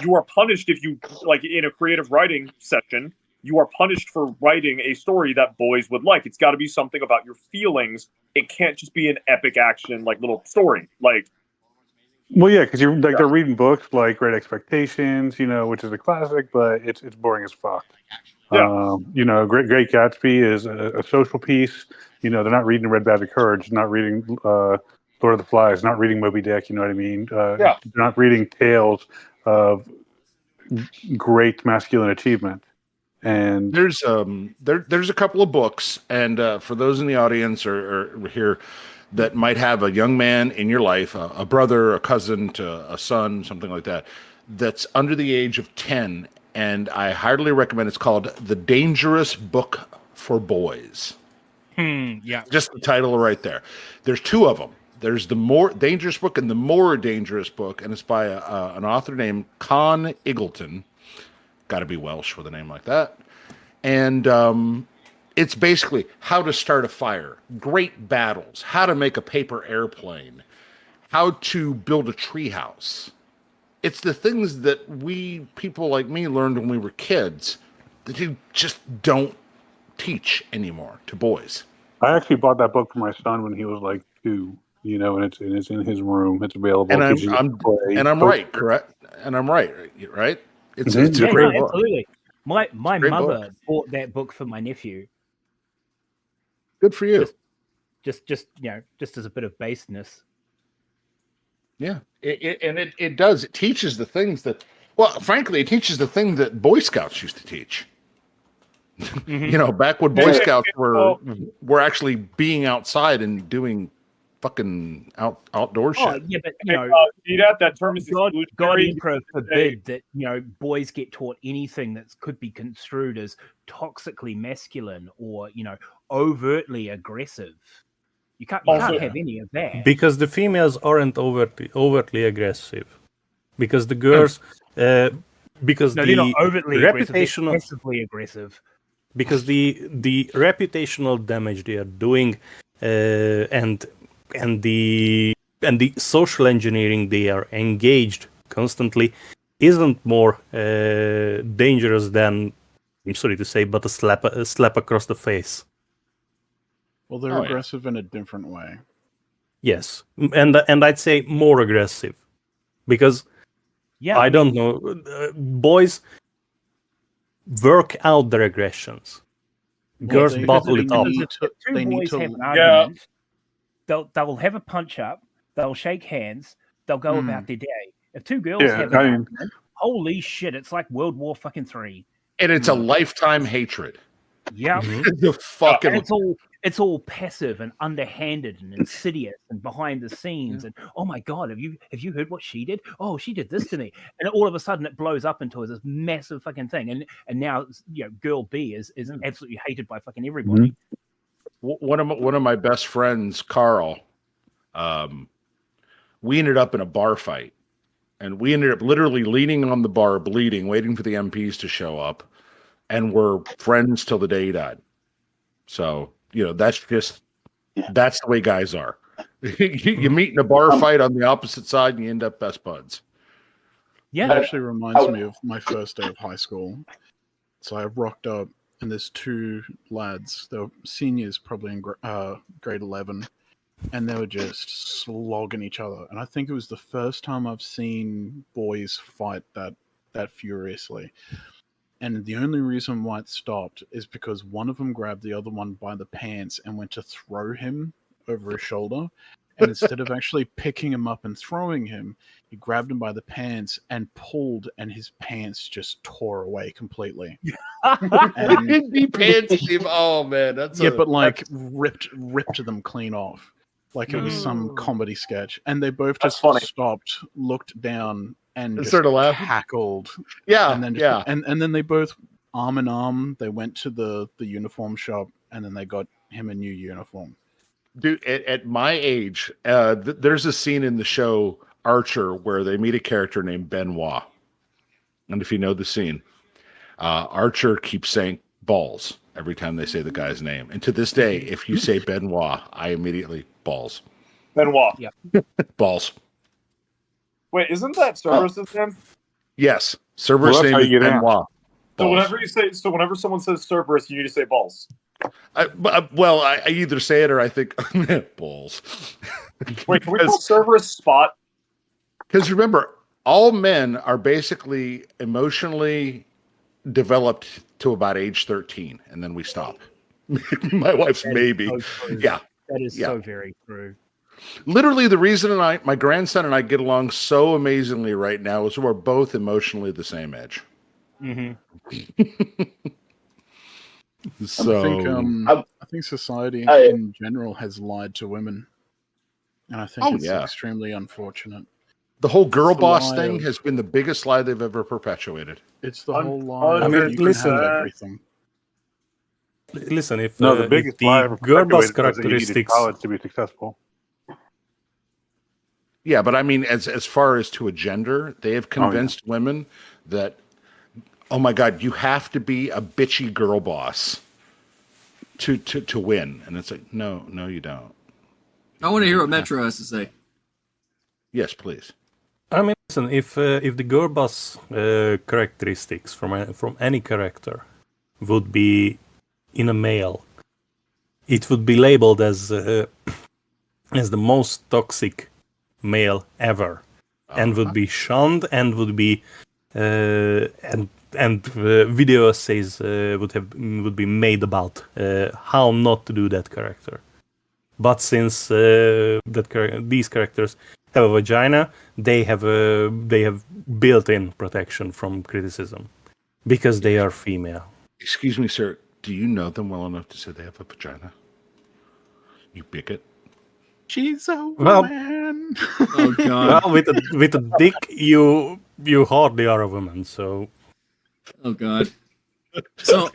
You are punished if you in a creative writing session. You are punished for writing a story that boys would like. It's got to be something about your feelings. It can't just be an epic action little story. Well, yeah, because they're reading books like Great Expectations, which is a classic, but it's boring as fuck. Yeah. Great Gatsby is a social piece. They're not reading Red Badge of Courage, not reading Lord of the Flies, not reading Moby Dick. You know what I mean? They're not reading tales of great masculine achievement. And there's a couple of books, and for those in the audience or here that might have a young man in your life, a brother, a cousin to a son, something like that, that's under the age of 10, and I highly recommend. It's called The Dangerous Book for Boys. Yeah. Just the title right there. There's two of them. There's the More Dangerous Book and the More Dangerous Book, and it's by an author named Con Eagleton. Got to be Welsh with a name like that. And it's basically how to start a fire, great battles, how to make a paper airplane, how to build a treehouse. It's the things that people like me learned when we were kids that you just don't teach anymore to boys. I actually bought that book for my son when he was 2, and it's in his room. It's available. And I'm right, correct? And I'm right? It's a great book. Absolutely. My Great mother book. bought that book for my nephew. Good for you. Just as a bit of baseness. Yeah, it does. It teaches the things that, frankly, it teaches the thing that Boy Scouts used to teach. Mm-hmm. Back when Boy Scouts were actually being outside and doing fucking outdoor shit. Yeah, but that term is God Emperor forbid that boys get taught anything that could be construed as toxically masculine or overtly aggressive. You can't have any of that because the females aren't overtly aggressive. Because the girls, they're not overtly reputational, aggressive, passively aggressive. Because the reputational damage they are doing, and the social engineering they are engaged constantly isn't more dangerous than, I'm sorry to say, but a slap across the face. Well, they're aggressive in a different way. Yes, and I'd say more aggressive, because I don't know, boys work out their aggressions. Girls bottle it up. They need to have an argument. They'll have a punch up. They'll shake hands. They'll go about their day. If two girls have an argument, holy shit, it's like World War fucking 3. And it's a lifetime hatred. Yeah. The fucking it's all passive and underhanded and insidious and behind the scenes and oh my god, have you heard what she did? Oh, she did this to me. And all of a sudden it blows up into this massive fucking thing. And now girl B is absolutely hated by fucking everybody. One of my best friends, Carl, we ended up in a bar fight. And we ended up literally leaning on the bar, bleeding, waiting for the MPs to show up. And we're friends till the day he died. So, that's the way guys are. You meet in a bar fight on the opposite side and you end up best buds. Yeah. It actually reminds me of my first day of high school. So I rocked up and there's two lads. They were seniors, probably in grade 11, and they were just slogging each other. And I think it was the first time I've seen boys fight that furiously. And the only reason why it stopped is because one of them grabbed the other one by the pants and went to throw him over his shoulder. And instead of actually picking him up and throwing him, he grabbed him by the pants and pulled, and his pants just tore away completely. And, The pants team. Oh man, but like ripped them clean off, like it was some comedy sketch. And they both just stopped, looked down, and just started laughing, cackled. Yeah, and then and then they both arm in arm. They went to the uniform shop, and then they got him a new uniform. Dude, at my age, there's a scene in the show Archer where they meet a character named Benoit. And if you know the scene, Archer keeps saying balls every time they say the guy's name. And to this day, if you say Benoit, I immediately balls. Benoit. Yeah. Balls. Wait, isn't that Cerberus's name? Yes. Cerberus' name is Benoit. So whenever someone says Cerberus, you need to say balls. I either say it or I think balls. Wait, can we call Cerberus Spot? Because remember, all men are basically emotionally developed to about age 13, and then we stop. My wife's maybe. That is so very true. Literally, the reason my grandson and I get along so amazingly right now is we're both emotionally the same age. Mm-hmm. So I think society in general has lied to women, and I think it's extremely unfortunate. The whole girl boss thing has been the biggest lie they've ever perpetuated. It's the whole lie. I mean, listen, everything. Listen, if the biggest lie ever girl boss perpetuated was that you needed characteristics college to be successful. Yeah, but I mean, as far as to a gender, they have convinced women that, oh my God, you have to be a bitchy girl boss to win, and it's like, no, you don't. I want to hear what Metro has to say. Yes, please. I mean, listen, if the girl boss characteristics from any character would be in a male, it would be labeled as the most toxic male ever, and would be shunned, and would be video essays would be made about how not to do that character. But since these characters have a vagina, they have built-in protection from criticism because they are female. Excuse me, sir. Do you know them well enough to say they have a vagina? You bigot. She's a woman. Oh God. Well, with a dick, you hardly are a woman. So. Oh God. So,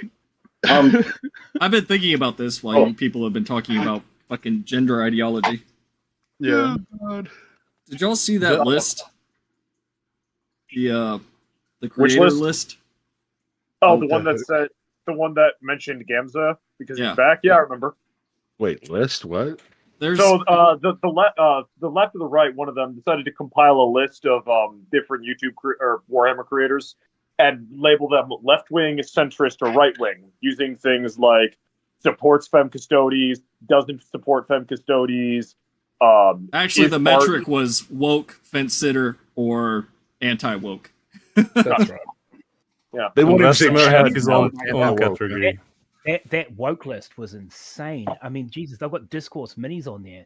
I've been thinking about this while you people have been talking about fucking gender ideology. Yeah. God. Did y'all see that list? The creator list? Oh, the one that mentioned Gamza because he's back. Yeah, I remember. Wait, list what? There's the left or the right, one of them decided to compile a list of different YouTube or Warhammer creators and label them left-wing, centrist, or right-wing, using things like supports femme custodies, doesn't support femme custodies. Actually, the metric was woke, fence sitter, or anti-woke. That's right. Yeah, they wanted to have his own category. That woke list was insane. I mean, Jesus, they've got discourse minis on there.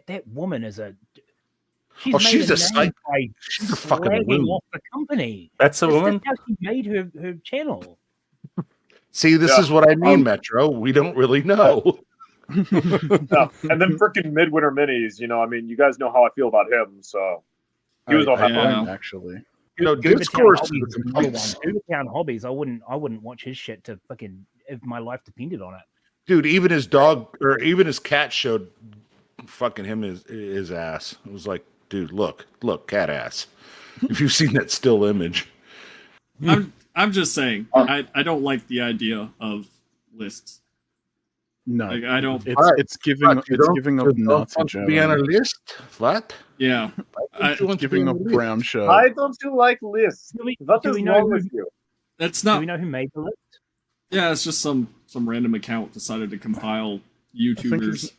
That woman is a. She's a fucking woman. Off the company. That's a woman. That's how she made her channel. See, this is what I mean, Metro. We don't really know. And then freaking Midwinter Minis. You know, I mean, you guys know how I feel about him. So he was on that actually. Discourse. Town hobbies. I wouldn't watch his shit to fucking if my life depended on it. Dude, even his dog or even his cat showed fucking him his ass. It was like, dude, look, cat ass. If you've seen that still image. I'm just saying, I don't like the idea of lists. No, like, I don't. It's giving up Nazi Germany. Be on a list? What? Yeah, it's giving up brown shirt. Why don't you like lists? What is wrong with you? That's not. Do we know who made the list? Yeah, it's just some random account decided to compile YouTubers.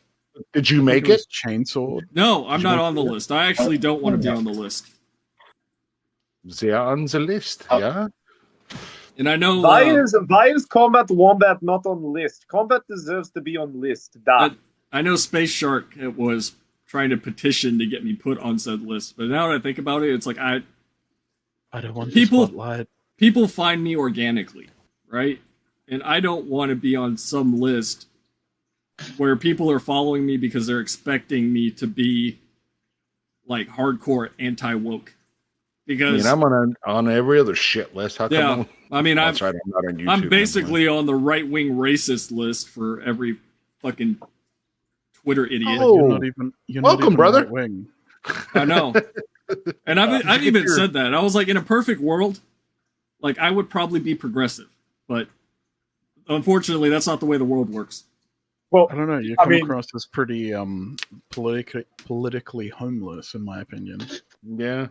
Did you make it? Chainsaw. No, I'm Did you not make on the it? list. I actually don't want to be on the list. They are on the list, yeah. And I know Why is Combat Wombat not on the list? Combat deserves to be on the list. I know Space Shark was trying to petition to get me put on said list, but now that I think about it, it's like I don't want people the spotlight. People find me organically, right? And I don't want to be on some list where people are following me because they're expecting me to be like hardcore anti-woke. Because I'm on every other shit list. How come? I mean, that's right. I'm not on YouTube. I'm basically on the right-wing racist list for every fucking Twitter idiot. Oh, you're welcome, not even brother. Right-wing. I know. And I've even said that. I was like, in a perfect world, like I would probably be progressive, but unfortunately, that's not the way the world works. Well, I don't know. You come across as pretty politically homeless, in my opinion. Yeah.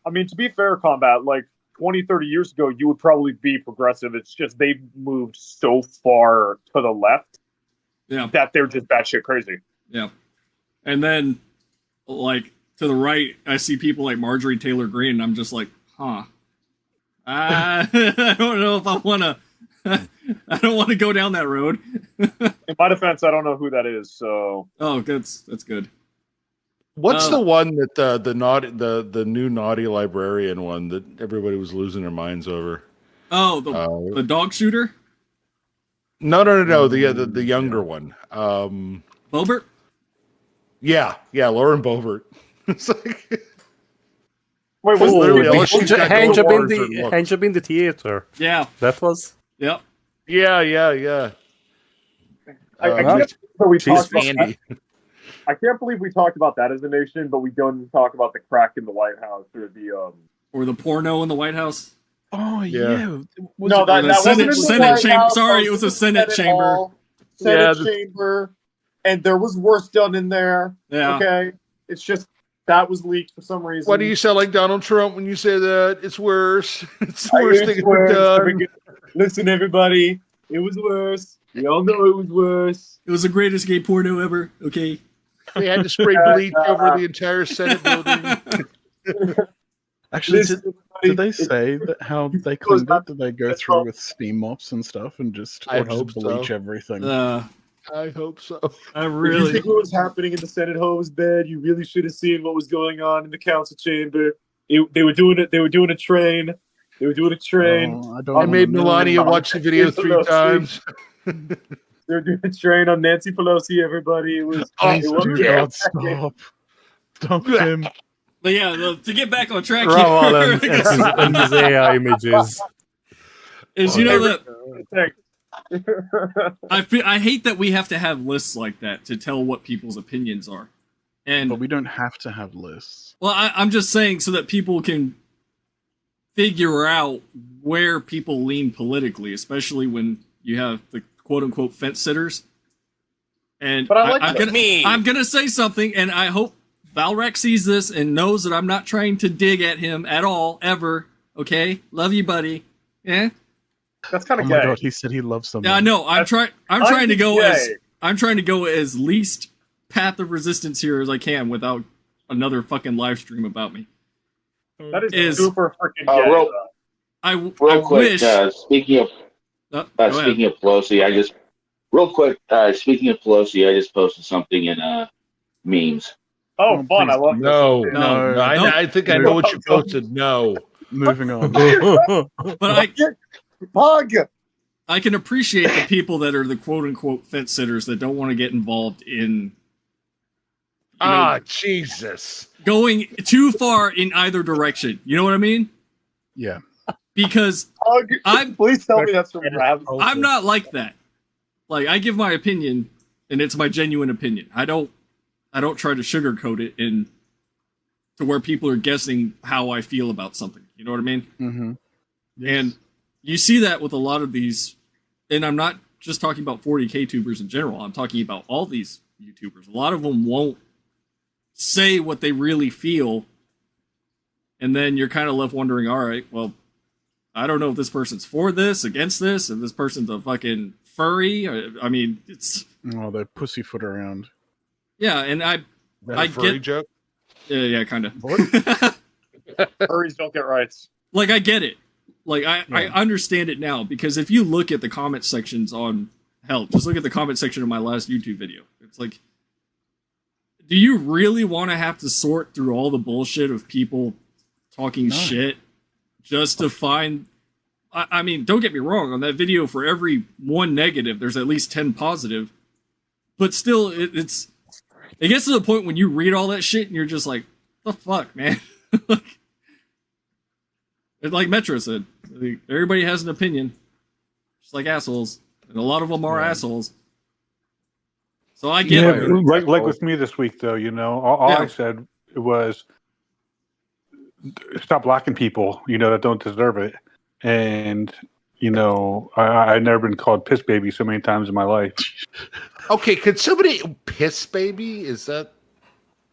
I mean, to be fair, Combat, like 20, 30 years ago, you would probably be progressive. It's just they've moved so far to the left that they're just batshit crazy. Yeah. And then, like, to the right, I see people like Marjorie Taylor Greene, and I'm just like, huh. I don't know if I want to... I don't want to go down that road. In my defense, I don't know who that is, so... Oh, that's good. What's the one that the new naughty librarian one that everybody was losing their minds over? Oh, the dog shooter? No. The younger one. Bobert? Yeah, Lauren Bobert. It's like wait, was literally hand job in the theater. Yeah, that was. Yep. Yeah. I can't believe we talked about that as a nation, but we don't talk about the crack in the White House or the porno in the White House. Oh yeah. No, that wasn't Senate chamber. Sorry, it was a Senate chamber. Senate chamber, and there was worse done in there. Yeah. Okay, it's just that was leaked for some reason. Why do you sound like Donald Trump when you say that? It's worse. It's the worst thing ever done. Listen, everybody, it was worse. We all know it was worse. It was the greatest gay porno ever. Okay. They had to spray bleach over the entire Senate building. Actually, did they say that how they cleaned it? Did they go through with steam mops and stuff and just bleach everything? I hope so. I really. If you think what was happening in the Senate hose bed, you really should have seen what was going on in the council chamber. They were doing it. They were doing a train. They were doing a train. I made Melania watch the video 3 times. They were doing a train on Nancy Pelosi. Everybody, it was. God, stop him. But yeah, to get back on track here, and his AI images. Is you know that. I hate that we have to have lists like that to tell what people's opinions are, but we don't have to have lists. Well, I'm just saying so that people can figure out where people lean politically, especially when you have the quote-unquote fence sitters. And but I'm gonna say something, and I hope Valrak sees this and knows that I'm not trying to dig at him at all, ever. Okay, love you, buddy. Yeah. That's kind of gay. Oh my god, he said he loves someone. Yeah, I know. I'm trying to go as least path of resistance here as I can without another fucking live stream about me. That is super freaking gay. Real quick, speaking of Pelosi, speaking of Pelosi, I just posted something in memes. Oh, fun! I love no. I think I know what you posted. No, moving on. But I can appreciate the people that are the quote-unquote fence sitters that don't want to get involved in Jesus, going too far in either direction. You know what I mean? Yeah. Because please tell me that's from Rav. I'm not like that. Like, I give my opinion, and it's my genuine opinion. I don't try to sugarcoat it to where people are guessing how I feel about something. You know what I mean? Mm-hmm. Yes. And you see that with a lot of these, and I'm not just talking about 40K tubers in general. I'm talking about all these YouTubers. A lot of them won't say what they really feel, and then you're kind of left wondering, all right, well, I don't know if this person's for this, against this, if this person's a fucking furry. I mean, it's Oh, they pussyfoot around. yeah, and That I a furry get joke. yeah, kind of. Furries don't get rights. Like I get it. Like I understand it now because if you look at the comment sections on hell, just look at the comment section of my last YouTube video. It's like, do you really want to have to sort through all the bullshit of people talking shit just to find? I mean, don't get me wrong. On that video, for every one negative, there's at least 10 positive. But still, it gets to the point when you read all that shit and you're just like, the fuck, man. Like Metro said, everybody has an opinion, just like assholes, and a lot of them are assholes. So I get it. Like with me this week, though, all I said was stop blocking people, that don't deserve it. And, I've never been called piss baby so many times in my life. Okay, could somebody piss baby? Is that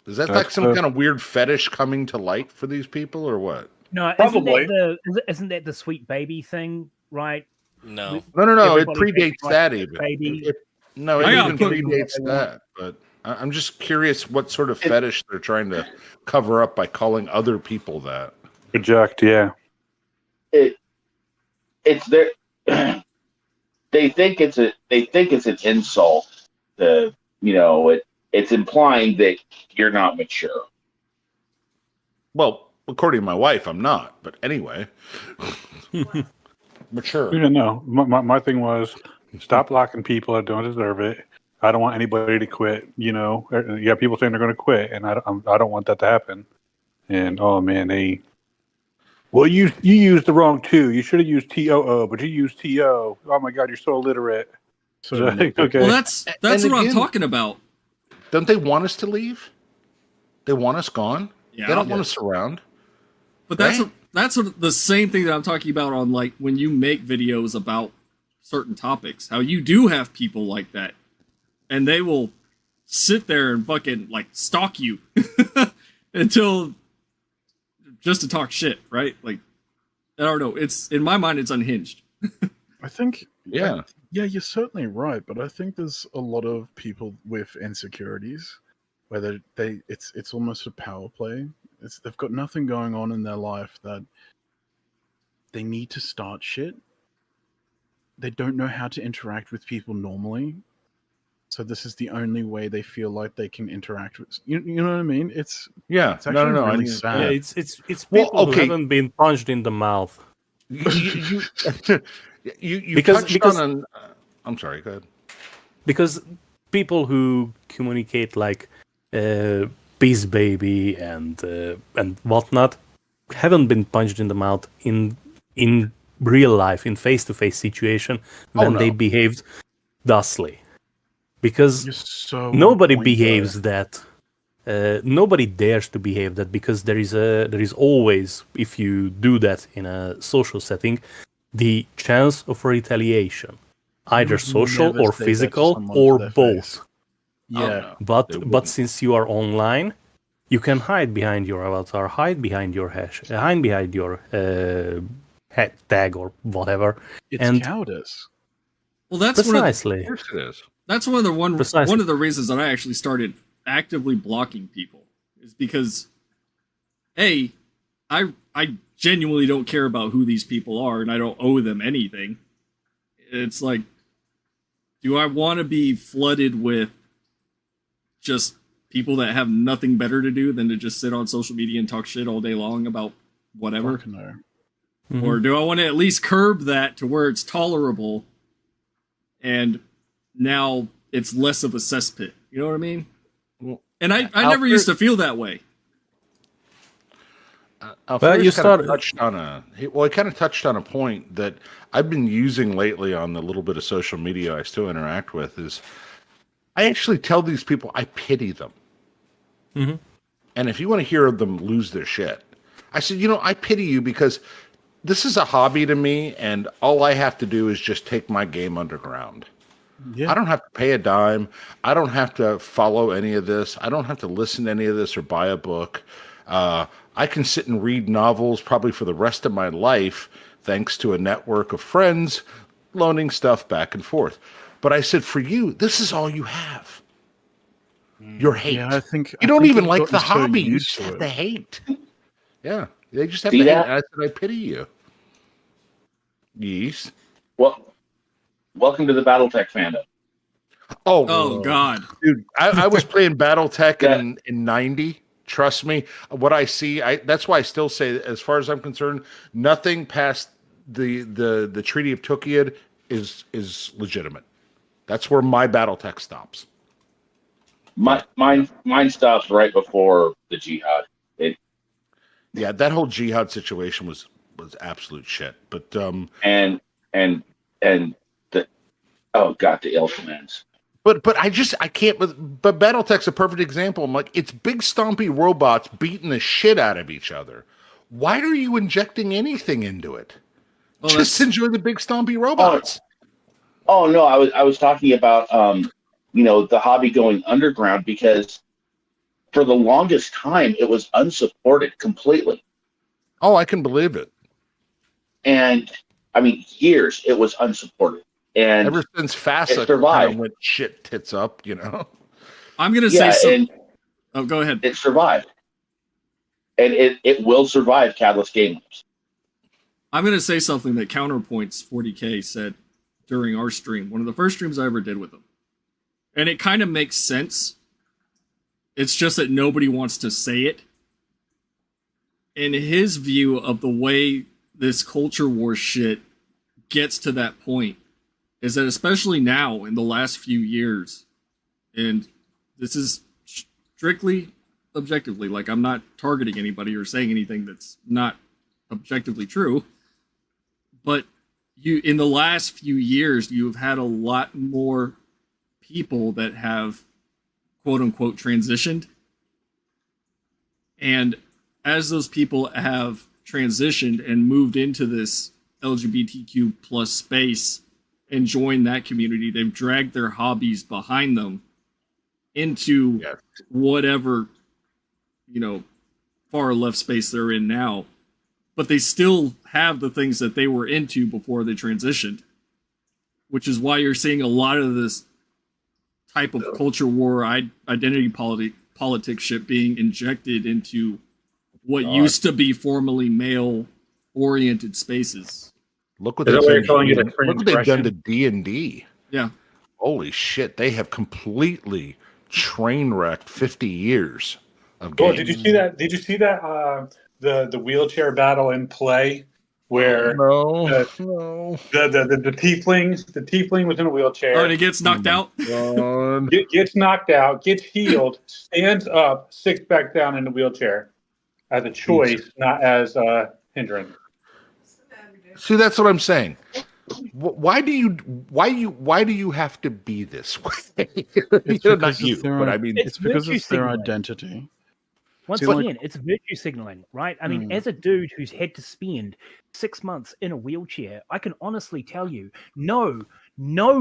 like some kind of weird fetish coming to light for these people, or what? No, Probably. Isn't that the sweet baby thing, right? No. No. It Everybody predates thinks that like even. baby. It I even got predates that. But I'm just curious what sort of fetish they're trying to cover up by calling other people that. Project, yeah. It's their they think it's an insult. It's implying that you're not mature. Well, according to my wife, I'm not. But anyway, mature. No. My thing was stop blocking people that don't deserve it. I don't want anybody to quit. You got people saying they're going to quit, and I don't want that to happen. And oh man, well, you used the wrong two. You should have used TOO, but you used TO. Oh my God, you're so illiterate. So Okay. Well, that's what again, I'm talking about. Don't they want us to leave? They want us gone. Yeah, they don't want us around. But Right? that's the same thing that I'm talking about on like when you make videos about certain topics. How you do have people like that, and they will sit there and fucking like stalk you until just to talk shit, right? Like I don't know. It's in my mind, it's unhinged. I think, Yeah. yeah, you're certainly right, but I think there's a lot of people with insecurities, where it's almost a power play. They've got nothing going on in their life that they need to start shit. They don't know how to interact with people normally, so this is the only way they feel like they can interact with. You know what I mean? It's actually No. really I mean, sad. Yeah, it's people Well, who okay. haven't been punched in the mouth. you Because- touched because- on an. I'm sorry. Go ahead. Because people who communicate like peace baby and whatnot haven't been punched in the mouth in real life, in face-to-face situation, when they no. behaved thusly. Because You're so nobody on point behaves that. Nobody dares to behave that, because there is always, if you do that in a social setting, the chance of retaliation, either would social never or say that to physical someone to or their both. face. Oh, Yeah, no. They But wouldn't. since you are online, you can hide behind your avatar, hide behind your hide behind your head tag or whatever. it's And cowardice. Well, that's precisely. Of course it is. that's one of the Precisely. one of the reasons that I actually started actively blocking people is because I genuinely don't care about who these people are, and I don't owe them anything. It's like, do I want to be flooded with just people that have nothing better to do than to just sit on social media and talk shit all day long about whatever? Fuck no. Mhm. Or do I want to at least curb that to where it's tolerable and now it's less of a cesspit? You know what I mean? Well, And I never used to feel that way. Alfredo you kind of touched on he kind of touched on a point that I've been using lately on the little bit of social media I still interact with. Is I actually tell these people I pity them, and if you want to hear them lose their shit, I said, I pity you, because this is a hobby to me, and all I have to do is just take my game underground. Yeah. I don't have to pay a dime. I don't have to follow any of this. I don't have to listen to any of this or buy a book. I can sit and read novels probably for the rest of my life thanks to a network of friends loaning stuff back and forth. But I said, for you, this is all you have. Your hate. Yeah, I think you don't think even I've like gotten the so hobby. You used just to have it. the hate. Yeah, they just have See the hate. that? And I said, I pity you. Yes. Well, welcome to the BattleTech fandom. Oh God. Dude, I was playing BattleTech That- in '90. Trust me, what I see, that's why I still say, as far as I'm concerned, nothing past the Treaty of Tukiad is legitimate. That's where my BattleTech stops. Mine stops right before the jihad. Yeah, that whole jihad situation was absolute shit. But and the oh god, the ill commands. But I can't. But BattleTech's a perfect example. I'm like, it's big stompy robots beating the shit out of each other. Why are you injecting anything into it? Well, Just enjoy the big stompy robots. Oh no, I was talking about the hobby going underground because for the longest time it was unsupported completely. Oh, I can believe it. And I mean, years it was unsupported. And ever since FASA survived. kind of went shit tits up, I'm gonna say something. Oh, go ahead. It survived. And it will survive Catalyst Game Labs. I'm gonna say something that Counterpoints 40K said during our stream, one of the first streams I ever did with him. And it kind of makes sense. It's just that nobody wants to say it. In his view of the way this culture war shit gets to that point, is that especially now in the last few years, and this is strictly objectively, like I'm not targeting anybody or saying anything that's not objectively true, but in the last few years, you've had a lot more people that have quote unquote transitioned. And as those people have transitioned and moved into this LGBTQ plus space and joined that community, they've dragged their hobbies behind them into whatever, far left space they're in now. But they still have the things that they were into before they transitioned, which is why you're seeing a lot of this type of culture war, identity politics shit being injected into what used to be formerly male-oriented spaces. Look what Is that why you're calling it a look what they've done to transgression? D&D. Yeah. Holy shit, they have completely train wrecked 50 years of Oh, games. did you see that? Did you see that? The wheelchair battle in play where the tiefling was in a wheelchair. Oh, and he gets knocked out? Gets knocked out, gets healed, stands up, sits back down in the wheelchair as a choice, not as a hindrance. See, that's what I'm saying. Why do you have to be this way? Not you, but I mean, it's because virtue it's their signaling. identity. Once again, it's virtue signaling, right? I mean, as a dude who's had to spend 6 months in a wheelchair, I can honestly tell you, no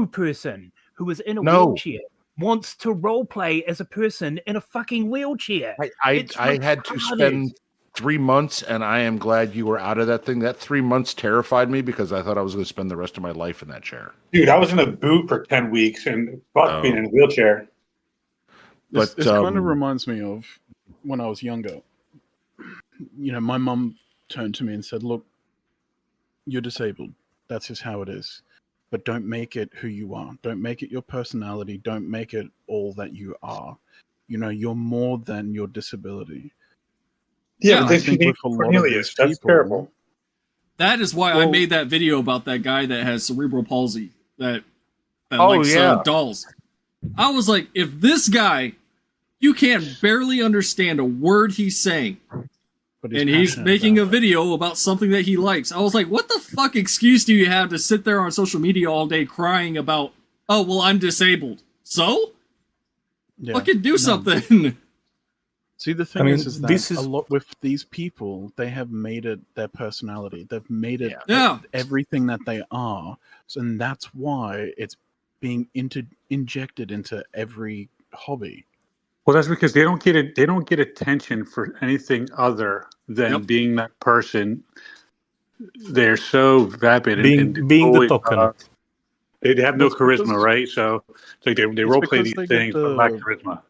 person who is in a wheelchair wants to roleplay as a person in a fucking wheelchair. I had to spend 3 months, and I am glad you were out of that thing. That 3 months terrified me because I thought I was going to spend the rest of my life in that chair. Dude, I was in a boot for 10 weeks and fuck being in a wheelchair. This kind of reminds me of when I was younger. My mum turned to me and said, "Look, you're disabled. That's just how it is. But don't make it who you are. Don't make it your personality. Don't make it all that you are. You're more than your disability." Yeah, and but I think with a lot of these that's people, terrible. That is why I made that video about that guy that has cerebral palsy that likes dolls. I was like, if this guy, you can't barely understand a word he's saying, and he's making a video about something that he likes. I was like, what the fuck excuse do you have to sit there on social media all day crying about, oh, well, I'm disabled. So? Fucking do something. See, the thing is that a lot with these people, they have made it their personality. They've made it everything that they are. So, and that's why it's being injected into every hobby. Well, that's because they don't get it. They don't get attention for anything other than being that person. they're so vapid being and being the totally, token. they have no That's because- charisma, right? So it's like they It's role play because these they get things but lack charisma.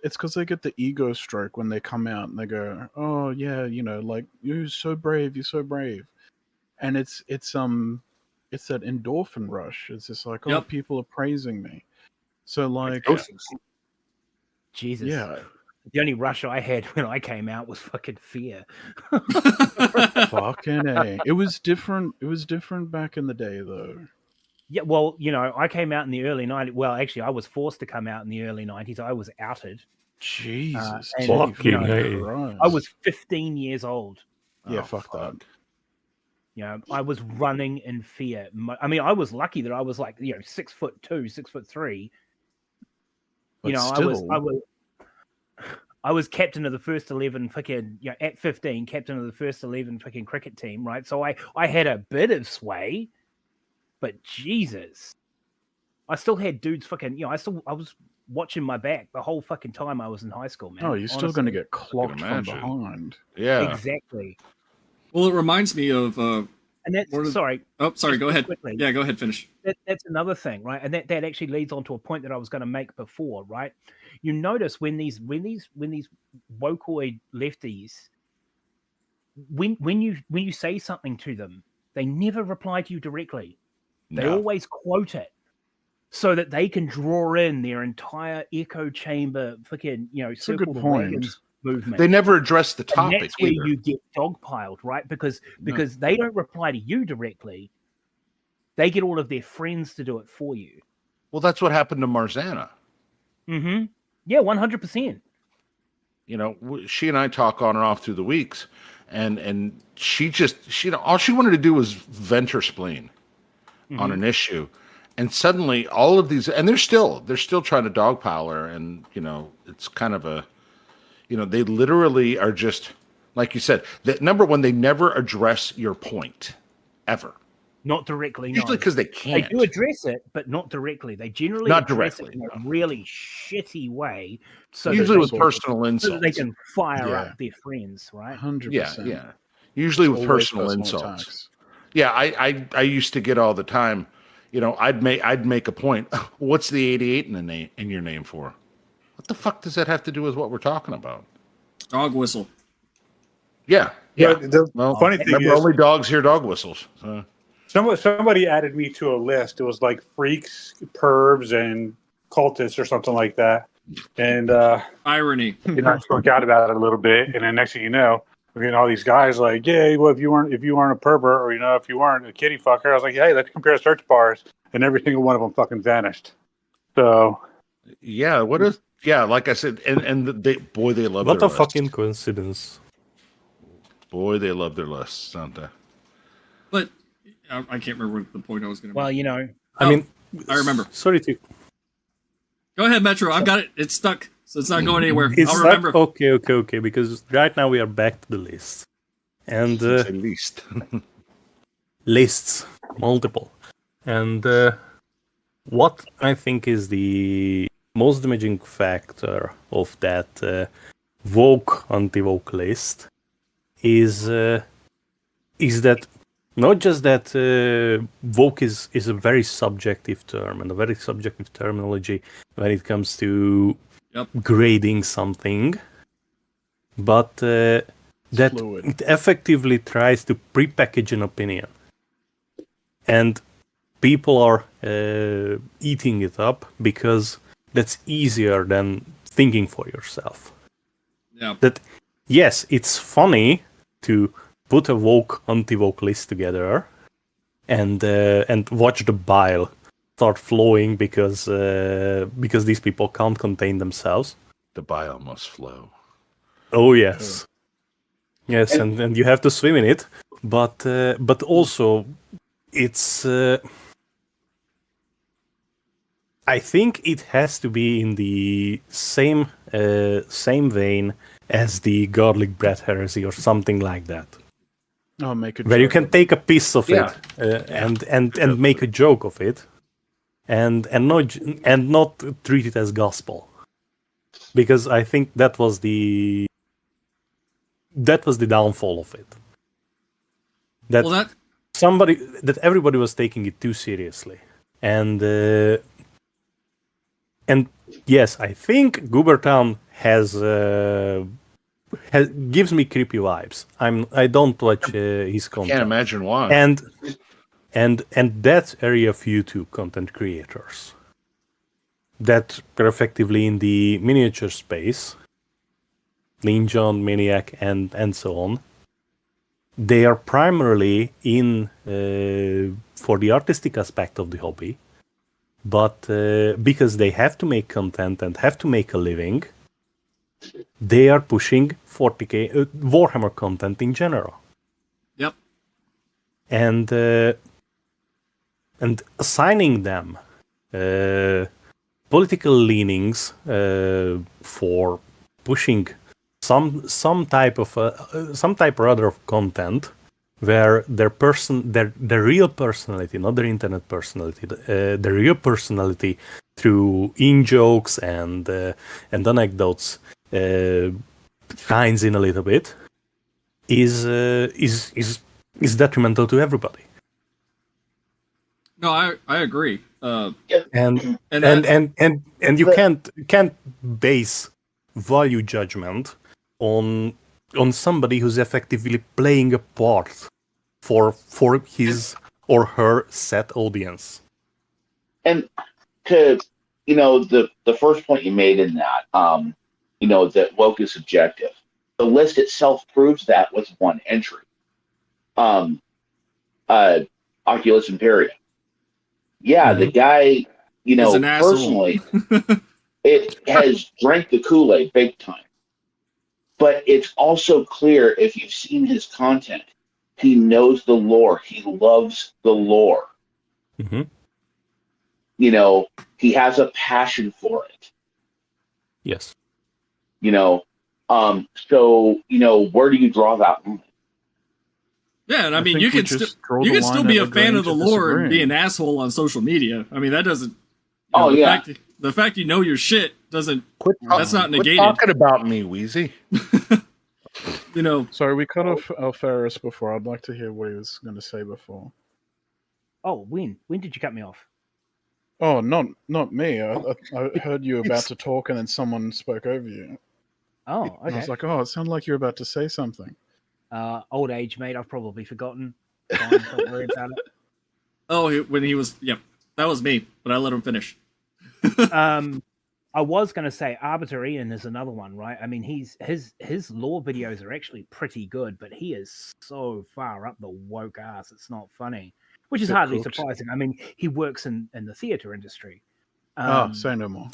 It's because they get the ego stroke when they come out and they go, "Oh yeah, you know, like you're so brave, you're so brave," and it's that endorphin rush. It's just like, oh, Yep. people are praising me. So like, Jesus. yeah, The only rush I had when I came out was fucking fear. fucking a. It was different. It was different back in the day, though. Yeah, well, you know, I came out in the early 90s. Well, actually, I was forced to come out in the early 90s. I was outed. Jesus, and, Fucking you know, hey. Christ. I was 15 years old. Yeah, Oh, fuck that. You know, I was running in fear. I mean, I was lucky that I was like, 6'2", 6'3". But You know, still, I was captain of the first 11 fucking, at 15, captain of the first 11 fucking cricket team, right? So I had a bit of sway, but Jesus, I still had dudes fucking, I was watching my back the whole fucking time I was in high school, man. oh, you're still going to honestly. get clocked from imagine. behind. Yeah. Exactly. Well, it reminds me of. And that's, sorry. Oh, sorry. just Go ahead. quickly. Yeah, go ahead. Finish. That's another thing, right? And that actually leads on to a point that I was going to make before, right? You notice when these wokeoid lefties, when you say something to them, they never reply to you directly. They No. always quote it so that they can draw in their entire echo chamber, fucking It's a circle good the point. wagons movement. They never address the And topic that's where either. you get dogpiled, right? Because No. they don't reply to you directly. They get all of their friends to do it for you. Well, that's what happened to Marzana. Mm-hmm. Yeah, 100%. You know, she and I talk on and off through the weeks, and she all she wanted to do was vent her spleen on an issue, and suddenly all of these, and they're still trying to dogpile her, and it's kind of a, they literally are just like you said. That number one, they never address your point ever. Not directly, Usually no. because they They can't. do address it, but not directly. They generally Not address directly, it in a no. really shitty way. So Usually that with they personal so insults. that they can fire Yeah. up their friends, right? 100%. Yeah. Usually with Always personal insults. attacks. Yeah, I used to get all the time. I'd make a point. What's the 88 in your name for? What the fuck does that have to do with what we're talking about? Dog whistle. Yeah. The Well, funny thing remember, is, only dogs hear dog whistles. somebody added me to a list. It was like freaks, pervs, and cultists or something like that. And Irony. I spoke out about it a little bit. And then next thing you know, we're getting all these guys like, yeah, well, if you weren't a pervert, or if you weren't a kitty fucker, I was like, hey, let's compare search bars, and every single one of them fucking vanished. So Yeah, like I said, and they love What their a lists. fucking coincidence. Boy, they love their lists, don't they? But I can't remember what the point I was going to Well, make. I mean, I remember. Sorry to. Go ahead, Metro. I've got it. It's stuck, so it's not going anywhere. It's I'll not remember. okay. Because right now we are back to the list, and At least. lists multiple, and what I think is the most damaging factor of that woke anti-woke list is that not just that woke is a very subjective term and a very subjective terminology when it comes to grading something, but that fluid. it effectively tries to prepackage an opinion, and people are eating it up because that's easier than thinking for yourself. Yeah. That yes, it's funny to put a woke anti-woke list together and watch the bile start flowing because these people can't contain themselves. The bile must flow. Oh yes, yes, and you have to swim in it. But also, it's. I think it has to be in the same vein as the garlic bread heresy or something like that. Oh, make a where you joke can of take a piece of Yeah. it and make a joke of it, and not treat it as gospel, because I think that was the downfall of it. that Well, that that everybody was taking it too seriously, and yes, I think Goobertown gives me creepy vibes. I don't watch his Can't content, imagine why. and that's area of YouTube content creators that are effectively in the miniature space, Ninja, Maniac, and so on. They are primarily in for the artistic aspect of the hobby, but because they have to make content and have to make a living, they are pushing 40k Warhammer content in general. Yep. And assigning them political leanings for pushing some type or other of content where their real personality, not their internet personality, their real personality through in jokes and anecdotes shines in a little bit is detrimental to everybody. No, I agree. And you can't base value judgment on somebody who's effectively playing a part for his or her set audience. And to the first point you made in that, that woke is subjective. The list itself proves that with one entry. Oculus Imperium. Yeah, the guy, Is an asshole. personally, it has drank the Kool-Aid big time. But it's also clear, if you've seen his content, he knows the lore. He loves the lore. Mm-hmm. He has a passion for it. Yes. So, where do you draw that line? Yeah, and I mean, you can still be a fan of the lore and be an asshole on social media. I mean, that doesn't. The fact you know your shit doesn't. That's not negated. Quit talking about me, Wheezy. Sorry, we cut off Alferis before. I'd like to hear what he was going to say before. Oh, when did you cut me off? Oh, not me. I heard you about to talk, and then someone spoke over you. Oh, okay. And I was like, it sounded like you were about to say something. Old age, mate. I've probably forgotten. Fine, don't worry about it. Oh, when he was, that was me, but I let him finish. I was going to say Arbitarian is another one, right? I mean, his lore videos are actually pretty good, but he is so far up the woke ass. It's not funny, which is hardly surprising. I mean, he works in the theater industry. Say no more.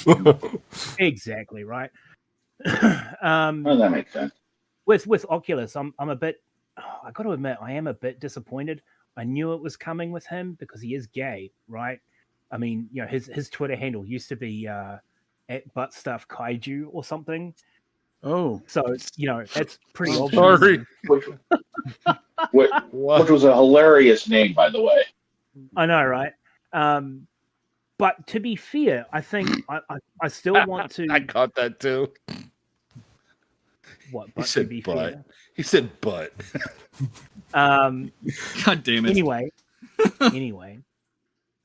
Exactly right. Well, that makes sense. With Oculus, I'm a bit. I got to admit, I am a bit disappointed. I knew it was coming with him because he is gay, right? I mean, his Twitter handle used to be at butt stuff kaiju or something. Oh, so that's pretty obvious. Sorry, which was a hilarious name, by the way. I know, right? But to be fair, I think I still want to. I caught that too. What? He said butt. He said butt. God damn it. Anyway,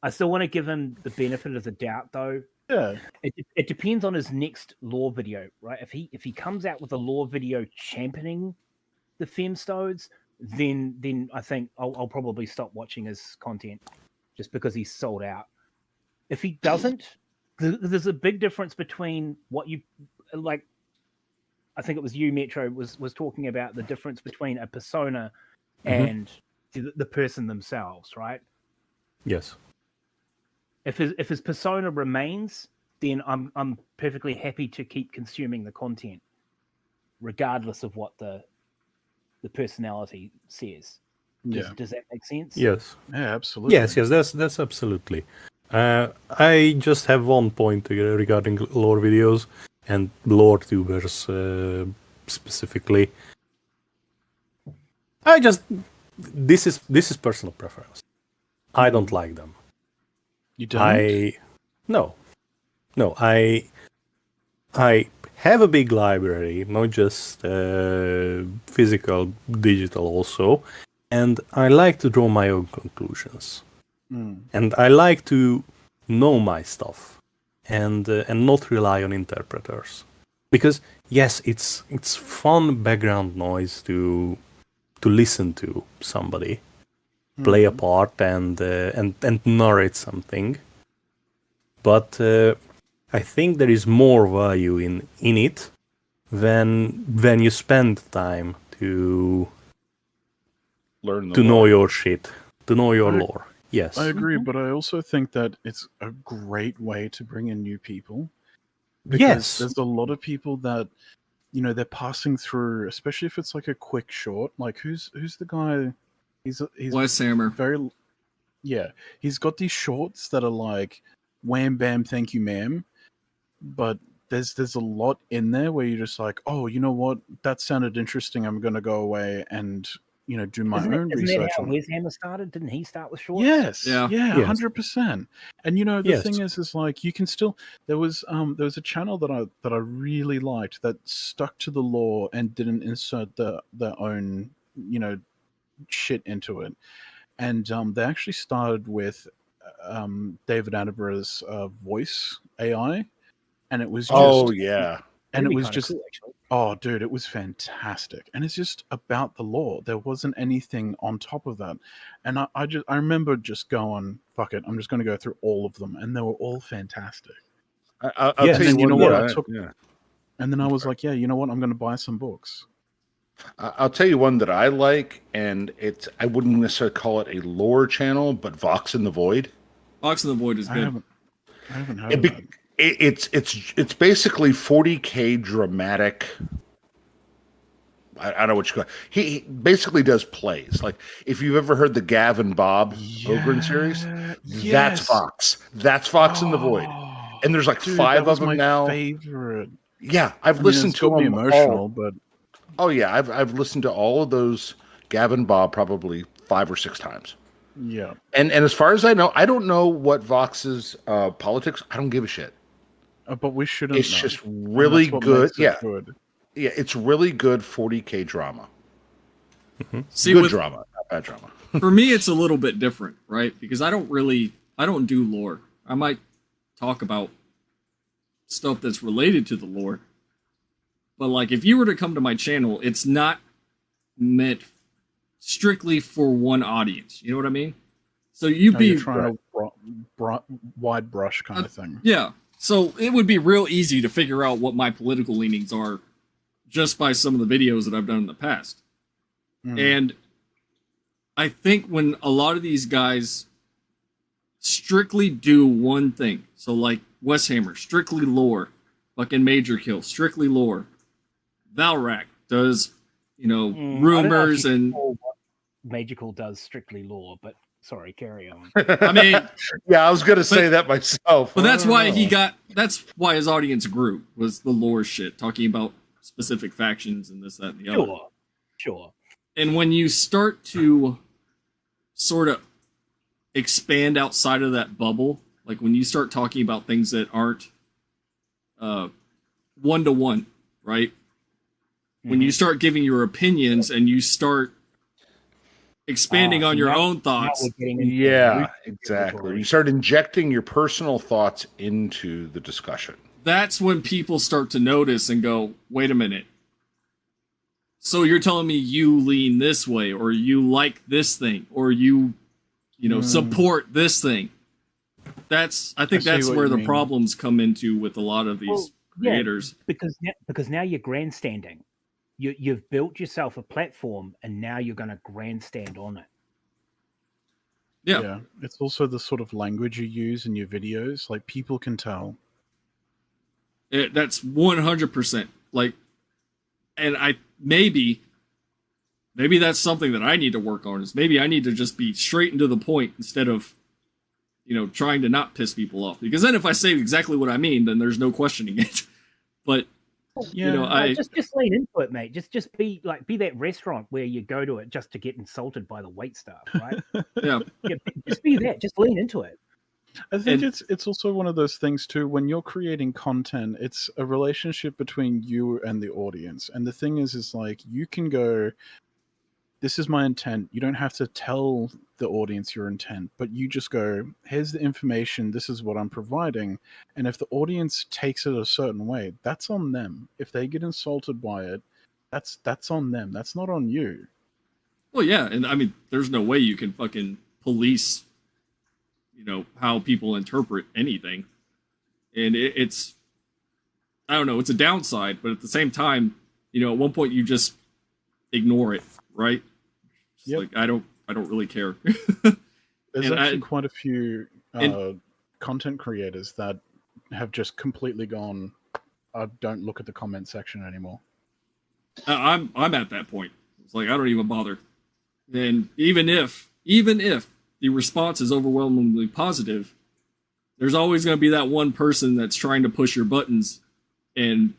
I still want to give him the benefit of the doubt, though. Yeah. It depends on his next lore video, right? If he comes out with a lore video championing the Femstodes, then I think I'll probably stop watching his content just because he's sold out. If he doesn't, there's a big difference between what you like. I think it was you, Metro, was talking about the difference between a persona and the person themselves, right? Yes. If his persona remains, then I'm perfectly happy to keep consuming the content, regardless of what the personality says. Does that make sense? Yes. Yeah, absolutely. Yes, that's absolutely. I just have one point regarding lore videos and lore tubers specifically. This is personal preference. I don't like them. You don't? No. I have a big library, not just physical, digital also, and I like to draw my own conclusions, Mm. and I like to know my stuff, and not rely on interpreters, because yes, it's fun background noise to listen to somebody play a part and narrate something, but I think there is more value in it when you spend time to Learn the know lore. your shit, to know your I- lore. Yes. I agree, but I also think that it's a great way to bring in new people, because Yes. there's a lot of people that, you know, they're passing through, especially if it's like a quick short. Like who's the guy? He's Wes Hammer. very, yeah. He's got these shorts that are like wham bam thank you ma'am, but there's a lot in there where you're just like, oh, you know what, that sounded interesting. I'm gonna go away and, you know, do my own Isn't research that how on it. Wes Hammer started? Didn't he start with shorts? Yes, Yeah. yeah, Yes. 100%. And you know, the Yes. thing is like you can still. There was a channel that I really liked that stuck to the lore and didn't insert their own, you know, shit into it. And they actually started with David Attenborough's voice AI, and it was just Oh yeah. and it That'd be was kinda just cool, actually. oh dude, it was fantastic. And it's just about the lore. There wasn't anything on top of that. And I remember just going, fuck it, I'm just gonna go through all of them, and they were all fantastic. I'll Yes. tell you And then you one. know what, that I took yeah. and then I was like, yeah, you know what, I'm gonna buy some books. I'll tell you one that I like, and I wouldn't necessarily call it a lore channel, but Vox in the Void. Fox in the Void is I good. haven't heard It of be- that. it's basically 40K dramatic. I don't know what you call it. He basically does plays. Like if you've ever heard the Gav and Bob Ogren series, that's yes. Fox. That's Fox in the Void. Oh, And there's like dude, 5 that of was them my now. favorite. Yeah, I've I mean, listened it's to got me them emotional, all. but Oh yeah, I've listened to all of those Gav and Bob probably 5 or 6 times. yeah. And as far as I know, I don't know what Vox's politics. I don't give a shit. But we shouldn't It's know. just And really that's what good. makes it Yeah, good. yeah, it's really good 40K drama. See, Good with, drama, not bad drama. for me, it's a little bit different, right? Because I don't do lore. I might talk about stuff that's related to the lore. But like, if you were to come to my channel, it's not meant strictly for one audience. You know what I mean? So you'd Oh, be you're trying to wide brush kind of thing. yeah. So it would be real easy to figure out what my political leanings are just by some of the videos that I've done in the past. And I think when a lot of these guys strictly do one thing, so like Wes Hammer, strictly lore, fucking Major Kill, strictly lore. Valrak does, you know, I don't know if rumors you and know what Magical does strictly lore, but sorry, carry on. I mean, Yeah, I was gonna say that myself. but that's I don't why know. that's why his audience grew, was the lore shit, talking about specific factions and this, that, and the other. Sure. And when you start to sort of expand outside of that bubble, like when you start talking about things that aren't one-to-one, right? When you start giving your opinions and you start expanding on your own thoughts, Yeah, exactly. You start injecting your personal thoughts into the discussion. that's when people start to notice and go, wait a minute. So you're telling me you lean this way, or you like this thing, or you know, support this thing. I think see that's what where you the mean. problems come into with a lot of these creators. Because now you're grandstanding. You've built yourself a platform, and now you're going to grandstand on it. Yeah. It's also the sort of language you use in your videos. Like people can tell. That's 100%. Like, and maybe that's something that I need to work on, is maybe I need to just be straight and to the point instead of, you know, trying to not piss people off. Because then if I say exactly what I mean, then there's no questioning it. But you know, just lean into it, mate. Just be that restaurant where you go to it just to get insulted by the wait staff, right? yeah, just be that. Just lean into it. I think it's also one of those things too. When you're creating content, it's a relationship between you and the audience. And the thing is like you can go this is my intent. You don't have to tell the audience your intent, but you just go, here's the information, this is what I'm providing. And if the audience takes it a certain way, that's on them. If they get insulted by it, that's on them. That's not on you. Well, yeah, and I mean, there's no way you can fucking police, how people interpret anything. And it's, I don't know, it's a downside, but at the same time, at one point you just ignore it, right? Yep. Like I don't really care. There's actually quite a few content creators that have just completely gone, I don't look at the comment section anymore. I'm at that point. It's like I don't even bother. And even if the response is overwhelmingly positive, there's always going to be that one person that's trying to push your buttons. And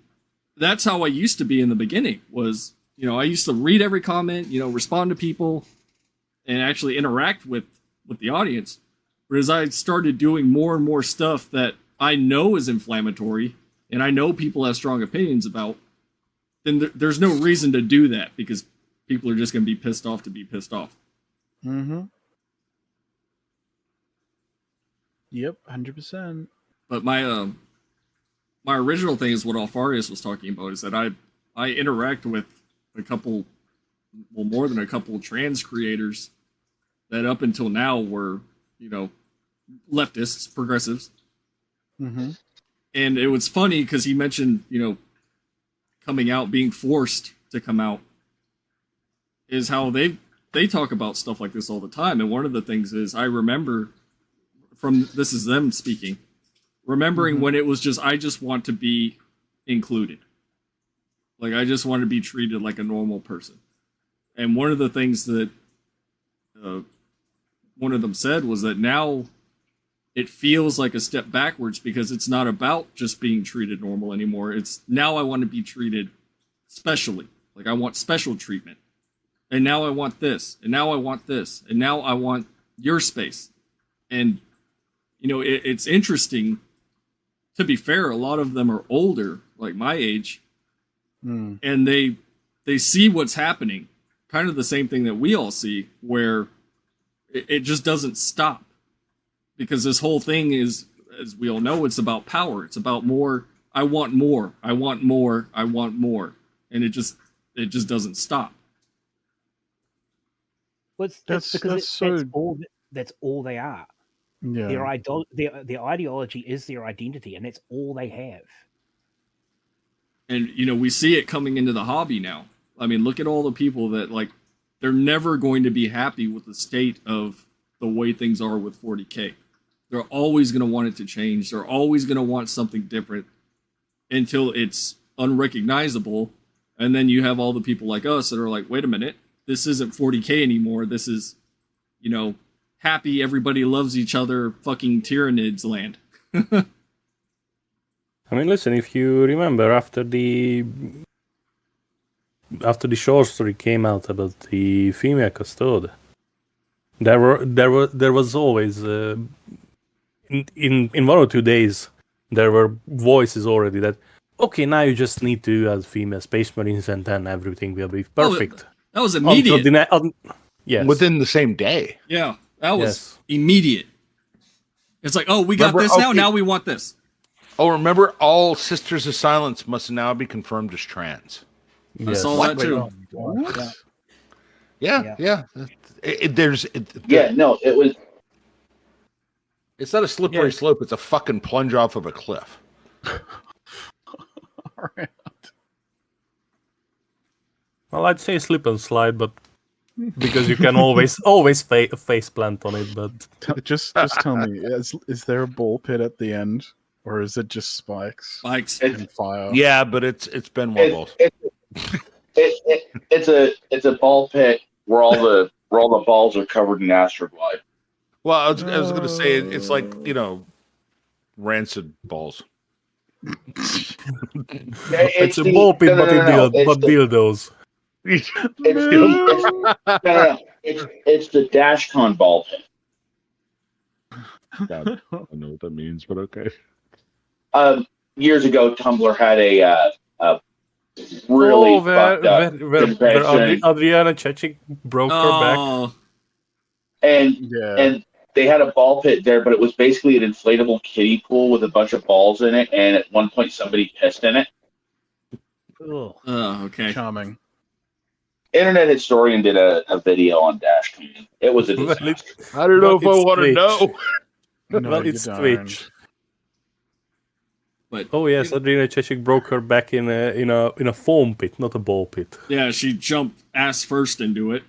that's how I used to be in the beginning was, I used to read every comment, respond to people and actually interact with the audience. But as I started doing more and more stuff that I know is inflammatory and I know people have strong opinions about, then there's no reason to do that because people are just going to be pissed off to be pissed off. Mm-hmm. Yep, 100%. But my original thing is what Alfarius was talking about is that I interact with more than a couple trans creators that up until now were, leftists, progressives. Mm-hmm. And it was funny because he mentioned, coming out, being forced to come out, is how they talk about stuff like this all the time. And one of the things is I remember this is them speaking, remembering when it was just, I just want to be included. Like, I just want to be treated like a normal person. And one of the things that one of them said was that now it feels like a step backwards because it's not about just being treated normal anymore. It's now I want to be treated specially. Like, I want special treatment. And now I want this. And now I want this. And now I want your space. And, it's interesting. To be fair, a lot of them are older, like my age. And they see what's happening. Kind of the same thing that we all see, where it just doesn't stop. Because this whole thing is, as we all know, it's about power. It's about more. I want more. I want more. I want more. And it just doesn't stop. Well, that's all they are. Yeah. Their ideology is their identity, and that's all they have. And, we see it coming into the hobby now. I mean, look at all the people that, like, they're never going to be happy with the state of the way things are with 40K. They're always going to want it to change. They're always going to want something different until it's unrecognizable. And then you have all the people like us that are like, wait a minute, this isn't 40K anymore. This is, happy, everybody loves each other, fucking Tyranids land. I mean, listen, if you remember after the short story came out about the female custode, there was always in 1 or 2 days there were voices already that, okay, now you just need to add female space marines and then everything will be perfect. That was immediate. Yes. Within the same day. Yeah, that was immediate. It's like, oh, we got this now. Now we want this. Oh, remember, all Sisters of Silence must now be confirmed as trans. I saw that too. Yeah. It was. It's not a slippery slope. It's a fucking plunge off of a cliff. All right. Well, I'd say slip and slide, but because you can always face plant on it. But just tell me, is there a ball pit at the end, or is it just spikes? Spikes and fire. Yeah, but it's been more balls. It's a ball pit where all the balls are covered in Astroglide. Well, I was going to say it's like, rancid balls. It's a ball pit, but dildos. It's the Dashcon ball pit. God, I don't know what that means, but okay. Years ago, Tumblr had really fucked up where confession. Adriana Chechik broke her back. Oh, And Yeah. and they had a ball pit there, but it was basically an inflatable kiddie pool with a bunch of balls in it, and at one point somebody pissed in it. Ugh. okay. Charming. Internet historian did a video on Dash Cam. It was a Well, disaster. I don't know if I It's want to Twitch. know. No, Well, you it's don't. Twitch. But Oh yes, Adriana Chechik broke her back in a foam pit, not a ball pit. yeah, she jumped ass first into it.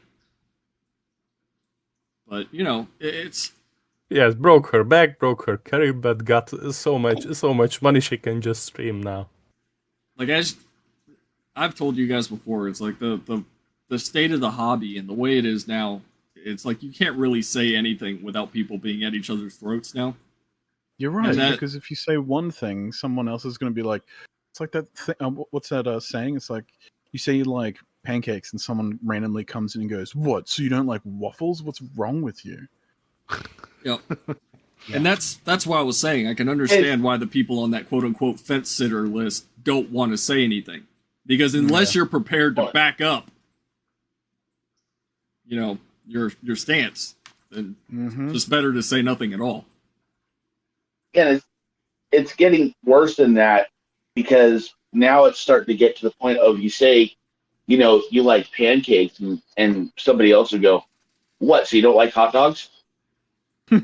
But it's Yes, broke her back, broke her career, but got so much money she can just stream now. like as I've told you guys before, it's like the state of the hobby and the way it is now. It's like you can't really say anything without people being at each other's throats now. You're right, that- because if you say one thing, someone else is going to be like, it's like that thing, what's that saying? It's like, you say you like pancakes and someone randomly comes in and goes, what, so you don't like waffles? What's wrong with you? Yep. And that's why I was saying I can understand why the people on that quote-unquote fence sitter list don't want to say anything. Because unless you're prepared to back up, your stance, then it's just better to say nothing at all. And it's getting worse than that because now it's starting to get to the point of you say, you like pancakes, and somebody else would go, what, so you don't like hot dogs? Yeah,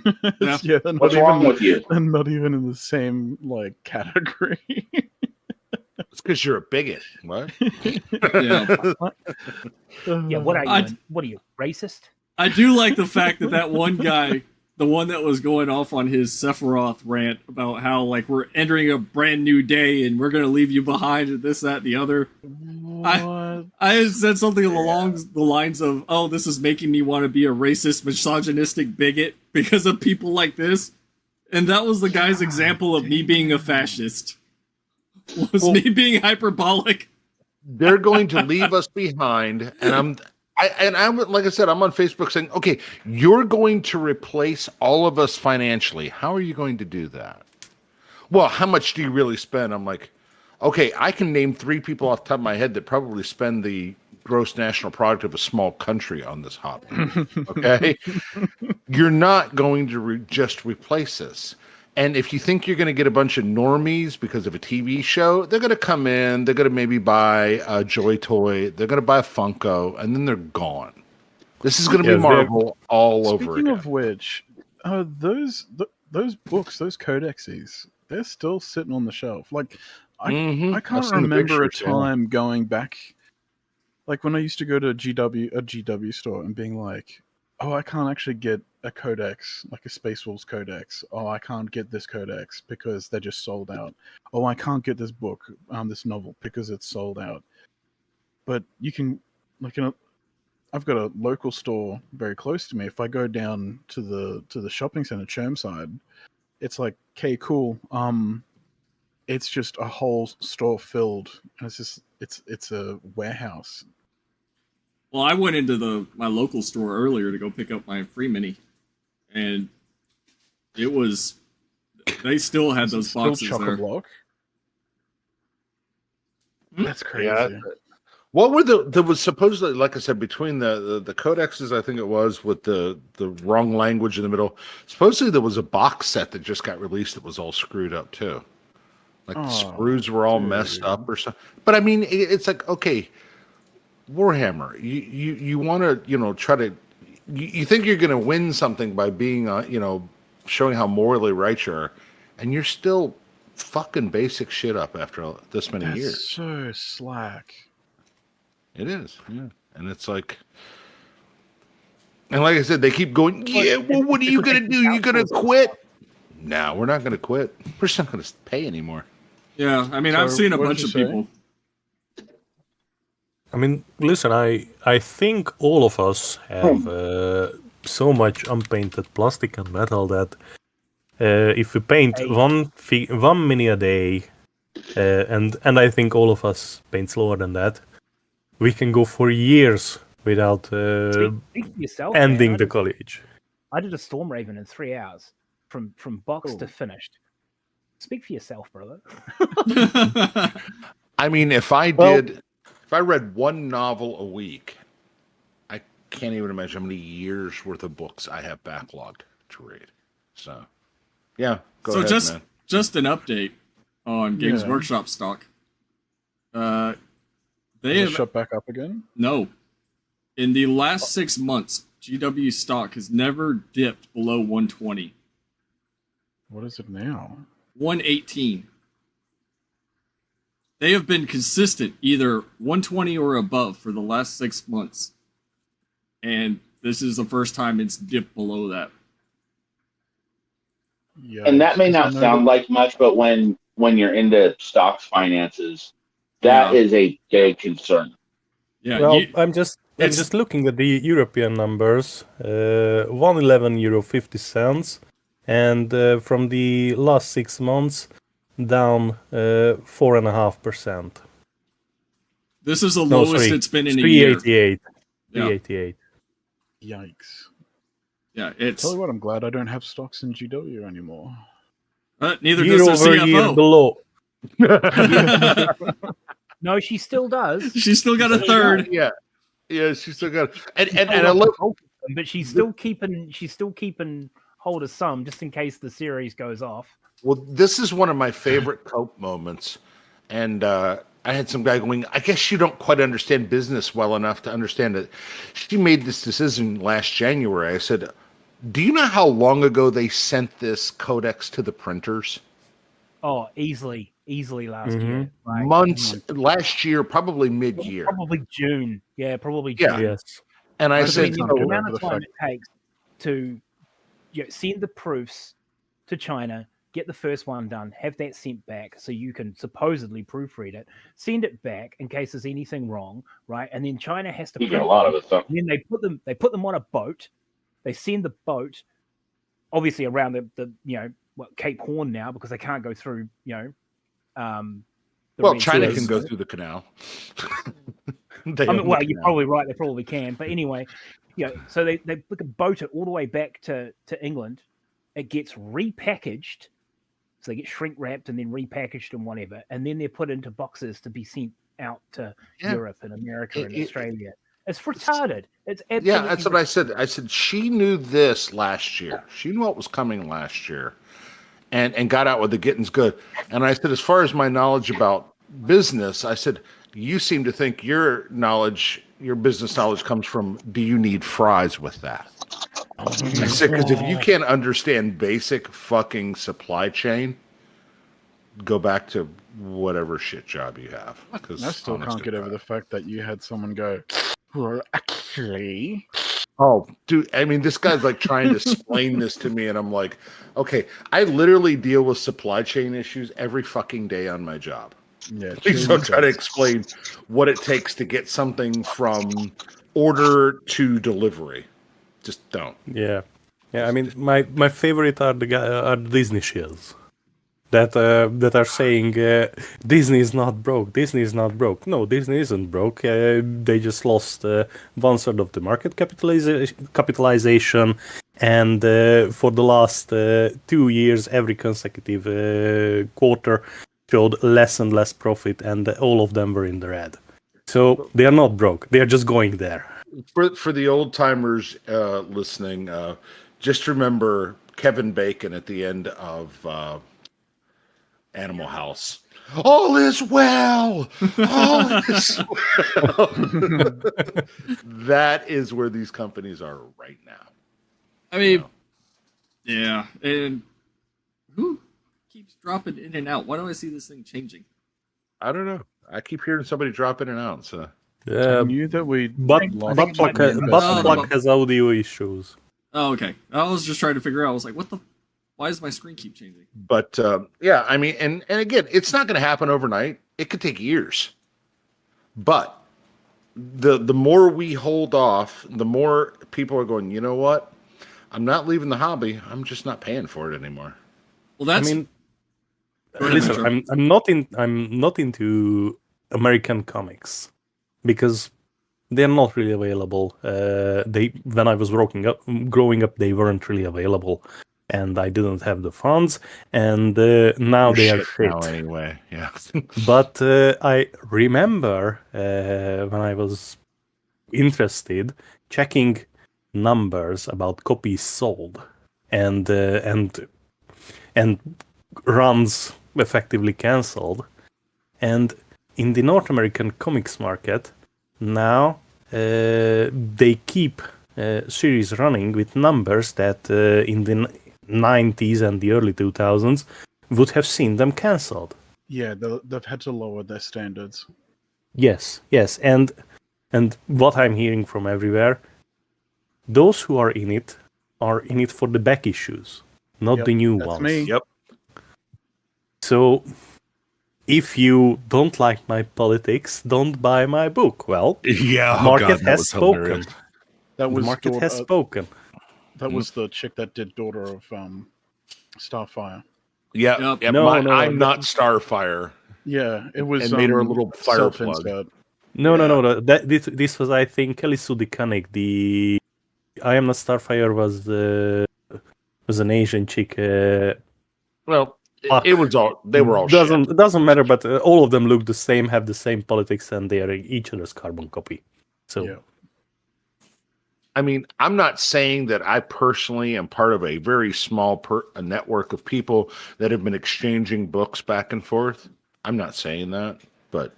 they're What's not wrong even, with you? they're not even in the same like category. It's because you're a bigot. What? Yeah. Yeah, what are you? What are you, racist? I do like the fact that one guy, the one that was going off on his Sephiroth rant about how like we're entering a brand new day and we're gonna leave you behind and this, that, and the other. I said something along the lines of, "Oh, this is making me want to be a racist, misogynistic bigot because of people like this," and that was the guy's example of me being a fascist. Me being hyperbolic. They're going to leave us behind, and I'm like I said, I'm on Facebook saying, okay, you're going to replace all of us financially. How are you going to do that? Well, how much do you really spend? I'm like, okay, I can name 3 people off the top of my head that probably spend the gross national product of a small country on this hobby. Okay? You're not going to just replace us. And if you think you're going to get a bunch of normies because of a TV show, they're going to come in, they're going to maybe buy a Joy Toy, they're going to buy a Funko, and then they're gone. This is going to be Marvel all over again. Speaking of which, those books, those codexes, they're still sitting on the shelf. Like, I can't remember a time going back, like when I used to go to a GW store and being like, oh, I can't actually get a codex, like a Space Wolves codex. Oh, I can't get this codex because they're just sold out. Oh, I can't get this book, this novel, because it's sold out. But you can, like, I've got a local store very close to me. If I go down to the shopping center, Chermside, it's like, okay, cool. It's just a whole store filled, and it's a warehouse. Well, I went into my local store earlier to go pick up my free mini, and they still had those boxes there. Chock-a-block? That's crazy. Yeah. What were there was supposedly, like I said, between the codexes, I think it was, with the wrong language in the middle. Supposedly there was a box set that just got released that was all screwed up too. Like the screws were all messed up or something. But I mean, it's like, okay, Warhammer, you want to, try to, you think you're going to win something by being, showing how morally right you are, and you're still fucking basic shit up after this many years. So slack. It is, yeah. And it's like, and like I said, they keep going, yeah, well, what are you going to do? You going to quit? No, we're not going to quit. We're just not going to pay anymore. Yeah, I mean, I've seen a bunch of people. I mean, listen, I think all of us have so much unpainted plastic and metal that if we paint one mini a day, and I think all of us paint slower than that, we can go for years without ending the college. I did a Storm Raven in 3 hours, from box to finished. Speak for yourself, brother. I mean, if I read one novel a week, I can't even imagine how many years worth of books I have backlogged to read. So, yeah, go ahead, man. Just an update on Games Yeah. Workshop stock. They They have shut back up again. no. In the last 6 months, GW stock has never dipped below 120. What is it now? 118. They have been consistent, either 120 or above, for the last 6 months. And this is the first time it's dipped below that. Yeah, And that may not sound like much, but when you're into stocks finances, that is a big concern. Yeah, Well, I'm just looking at the European numbers. 111 euro 50 cents, and from the last 6 months, down 4.5%. This is the lowest it's been in a year. 388. Yeah. 388. Yikes. Yeah, it's. Tell you what, I'm glad I don't have stocks in GW anymore. Neither Year does their over CFO. year below. No, she still does. She's still got a third. Yeah, she's still got. And I love, but she's still keeping hold of some just in case the series goes off. well, this is one of my favorite Cope moments, and I had some guy going, I guess you don't quite understand business well enough to understand it. She made this decision last January. I said, do you know how long ago they sent this codex to the printers? Oh, easily last year. Like, Months, last year, probably mid-year. Probably June. Yeah, probably June. Yeah. Yes. And I I said, mean, the amount of time it takes to send the proofs to China, get the first one done, have that sent back so you can supposedly proofread it, send it back in case there's anything wrong, right? And then China has to You print get a lot of it, though. and then they put them on a boat. They send the boat, obviously around the Cape Horn now because they can't go through well, Red China Sea. can go through the canal. Well, you're probably right. They probably can. But anyway, so they boat it all the way back to England. It gets repackaged. So they get shrink wrapped and then repackaged and whatever. And then they're put into boxes to be sent out to Europe and America and Australia. It's retarded. It's absolutely that's what I said. I said she knew this last year. She knew what was coming last year, and got out with the getting's good. And I said, as far as my knowledge about business, I said, you seem to think your business knowledge comes from, do you need fries with that? I said, because if you can't understand basic fucking supply chain, go back to whatever shit job you have. I still can't get over the fact that you had someone go, well, actually. Oh, dude, I mean, this guy's like trying to explain this to me, and I'm like, okay, I literally deal with supply chain issues every fucking day on my job. Yeah, Please don't try to explain what it takes to get something from order to delivery. Just don't. Yeah. I mean, my favorite are the Disney shields that are saying Disney is not broke. Disney is not broke. No, Disney isn't broke. They just lost 1/3 of the market capitalization, and for the last 2 years, every consecutive quarter showed less and less profit, and all of them were in the red. So they are not broke. They are just going there. For the old timers listening, just remember Kevin Bacon at the end of Animal House. All is well. All is well. That is where these companies are right now. I mean, yeah, and who keeps dropping in and out? Why do I see this thing changing? I don't know. I keep hearing somebody drop in and out. So I knew that we Buttplug has audio issues. Oh, okay. I was just trying to figure out. I was like, why does my screen keep changing? But I mean, and again, it's not going to happen overnight. It could take years. But the more we hold off, the more people are going, you know what? I'm not leaving the hobby. I'm just not paying for it anymore. Well, that's. I mean, listen, I'm not into American comics because they're not really available. When I was growing up, they weren't really available. and I didn't have the funds, and now they are shit. Now anyway, yeah. But I remember when I was interested, checking numbers about copies sold and runs effectively cancelled. And in the North American comics market, now they keep series running with numbers that in the 90s and the early 2000s would have seen them cancelled. Yeah, they've had to lower their standards. Yes, and what I'm hearing from everywhere, those who are in it for the back issues, not the new That's ones. me. Yep. So if you don't like my politics, don't buy my book. Well, Yeah, the market has spoken. That was The market daughter, has spoken. That was the chick that did Daughter of Starfire. Yeah, Yep. No, I'm not Starfire. Yeah, it was And made her a little fire plug. self-insert. No. This was, I think, Kelly Sue DeConnick. The I Am Not Starfire was an Asian chick. Well, Fuck. it was all they were all doesn't shit. doesn't matter, but all of them look the same, have the same politics, and they are each other's carbon copy. So. Yeah. I mean, I'm not saying that I personally am part of a very small a network of people that have been exchanging books back and forth. I'm not saying that, but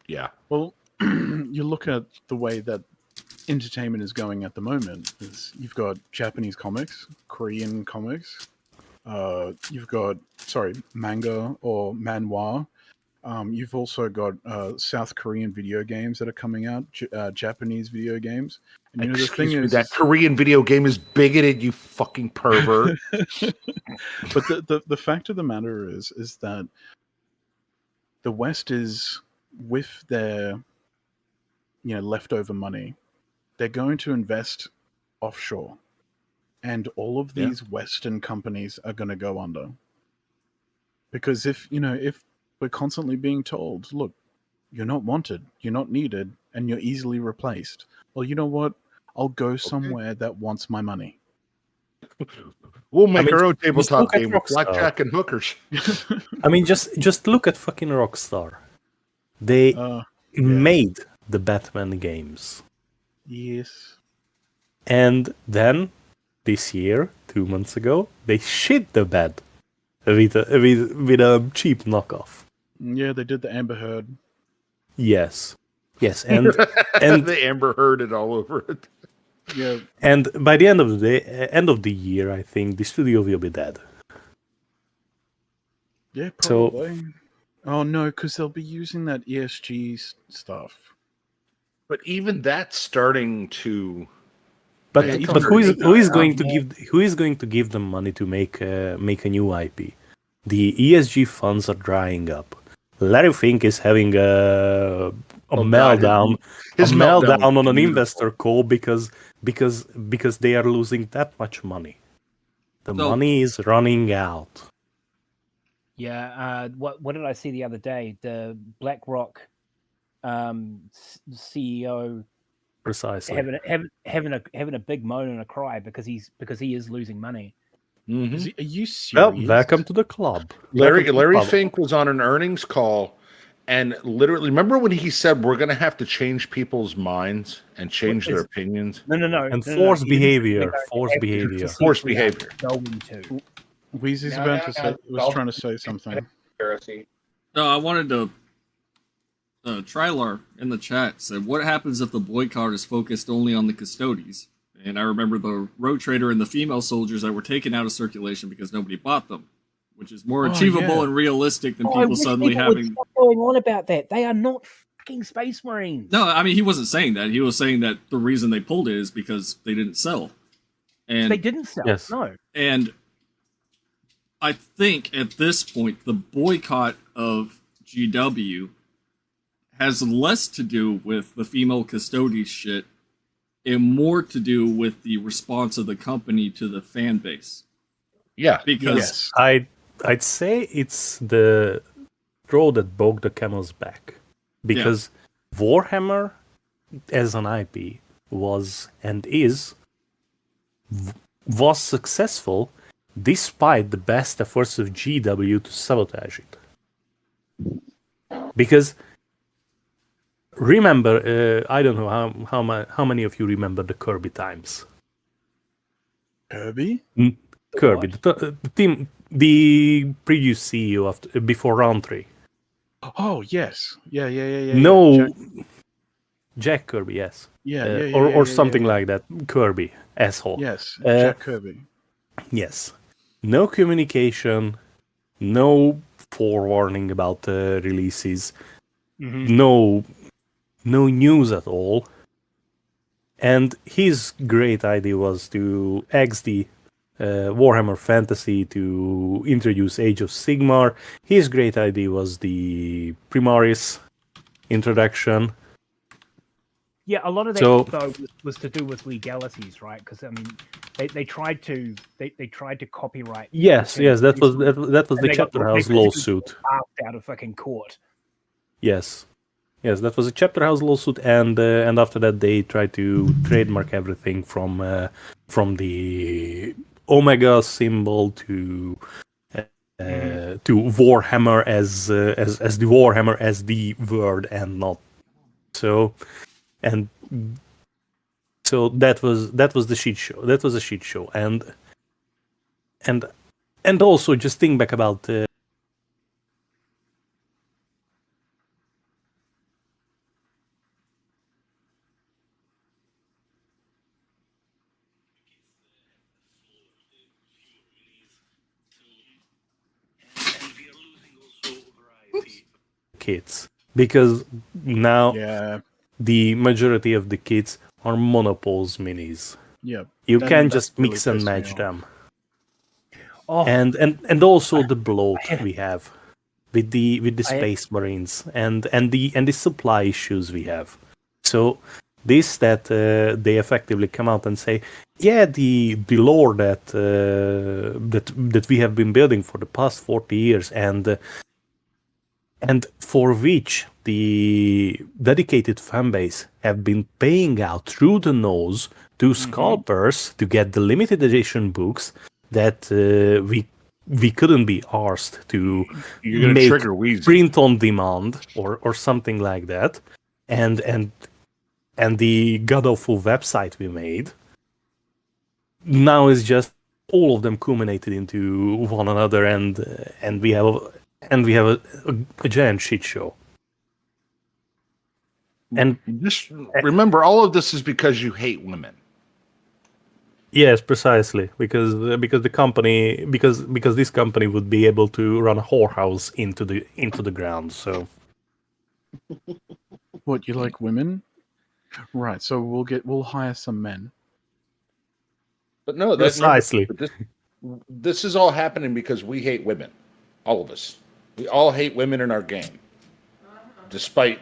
yeah. Well, you look at the way that entertainment is going at the moment. You've got Japanese comics, Korean comics. You've got manga or manhwa. You've also got South Korean video games that are coming out, Japanese video games. And Excuse the thing me, is, that Korean video game is bigoted, you fucking pervert. But the fact of the matter is that the West is, with their leftover money, they're going to invest offshore, and all of these Western companies are going to go under. Because if we're constantly being told, look, you're not wanted, you're not needed, and you're easily replaced. Well, you know what? I'll go somewhere that wants my money. We'll make our own tabletop game with Rockstar. blackjack and hookers. I mean, just look at fucking Rockstar. They made the Batman games. Yes. And then, this year, 2 months ago, they shit the bed with a cheap knockoff. Yeah, they did the Amber Heard. Yes, and the Amber Heard it all over it. Yeah. And by the end of the year, I think the studio will be dead. Yeah, probably. Oh no, because they'll be using that ESG stuff. But even that's starting to. But who is going to give them money to make a new IP? The ESG funds are drying up. Larry Fink is having a meltdown, his meltdown on an investor call because they are losing that much money. The money is running out. Yeah. What did I see the other day? The BlackRock CEO. Precisely. Having a big moan and a cry because he is losing money. Mm-hmm. Are you serious? Well, welcome to the club. Larry Fink was on an earnings call, and literally, remember when he said we're going to have to change people's minds and change their opinions? No. And force behavior. Force behavior. Wheezy's was trying to say something. No, I wanted to. Trilar in the chat said, "What happens if the boycott is focused only on the custodies?" And I remember the Road Trader and the female soldiers that were taken out of circulation because nobody bought them, which is more achievable and realistic than people suddenly having. What's going on about that? They are not fucking Space Marines. No, I mean he wasn't saying that. He was saying that the reason they pulled it is because they didn't sell. And they didn't sell. Yes. No. And I think at this point the boycott of GW has less to do with the female custodies shit and more to do with the response of the company to the fan base. Yeah, because I'd say it's the straw that broke the camel's back, because Warhammer as an IP was and is was successful despite the best efforts of GW to sabotage it. Because remember, I don't know how many of you remember the Kirby times. Kirby? Kirby, the previous CEO before round 3. Oh yes, yeah. No, Jack Kirby, yes. Yeah. Or something like that. Kirby, asshole. Yes, Jack Kirby. Yes. No communication, no forewarning about releases, no news at all. And his great idea was to axe the Warhammer Fantasy, to introduce Age of Sigmar. His great idea was the Primaris introduction. Yeah, a lot of that though was to do with legalities, right? Because I mean, they tried to copyright. Yes, that was the Chapter House lawsuit. Out of fucking court. Yes, that was a Chapter House lawsuit, and after that they tried to trademark everything from the Omega symbol to Warhammer as the Warhammer as the word and not so. And so that was the shit show. That was a shit show, and also just think back about kids, because now the majority of the kids are Monopoles minis. Yeah, you can't just mix and match them. Oh. And also the bloat we have with the Space Marines and the supply issues we have. So this that they effectively come out and say, yeah, the lore that we have been building for the past 40 years and for which the dedicated fanbase have been paying out through the nose to scalpers to get the limited edition books that we couldn't be arsed to make print on demand or something like that, and the god-awful website we made now is just all of them culminated into one another, and we have a giant shit show. And just remember, all of this is because you hate women. Yes, precisely, because the company because this company would be able to run a whorehouse into the ground. So, what, you like women? Right. So we'll hire some men. But no, precisely. This is all happening because we hate women. All of us. We all hate women in our game, despite.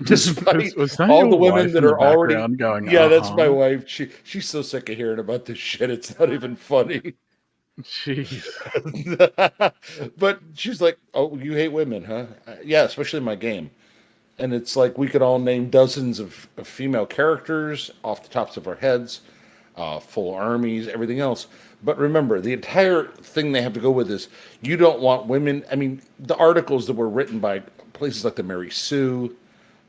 Despite all the women that are already going, that's my wife. She's so sick of hearing about this shit. It's not even funny. Jeez. But she's like, "Oh, you hate women, huh?" Yeah, especially in my game. And it's like we could all name dozens of female characters off the tops of our heads, full armies, everything else. But remember, the entire thing they have to go with is you don't want women. I mean, the articles that were written by places like the Mary Sue.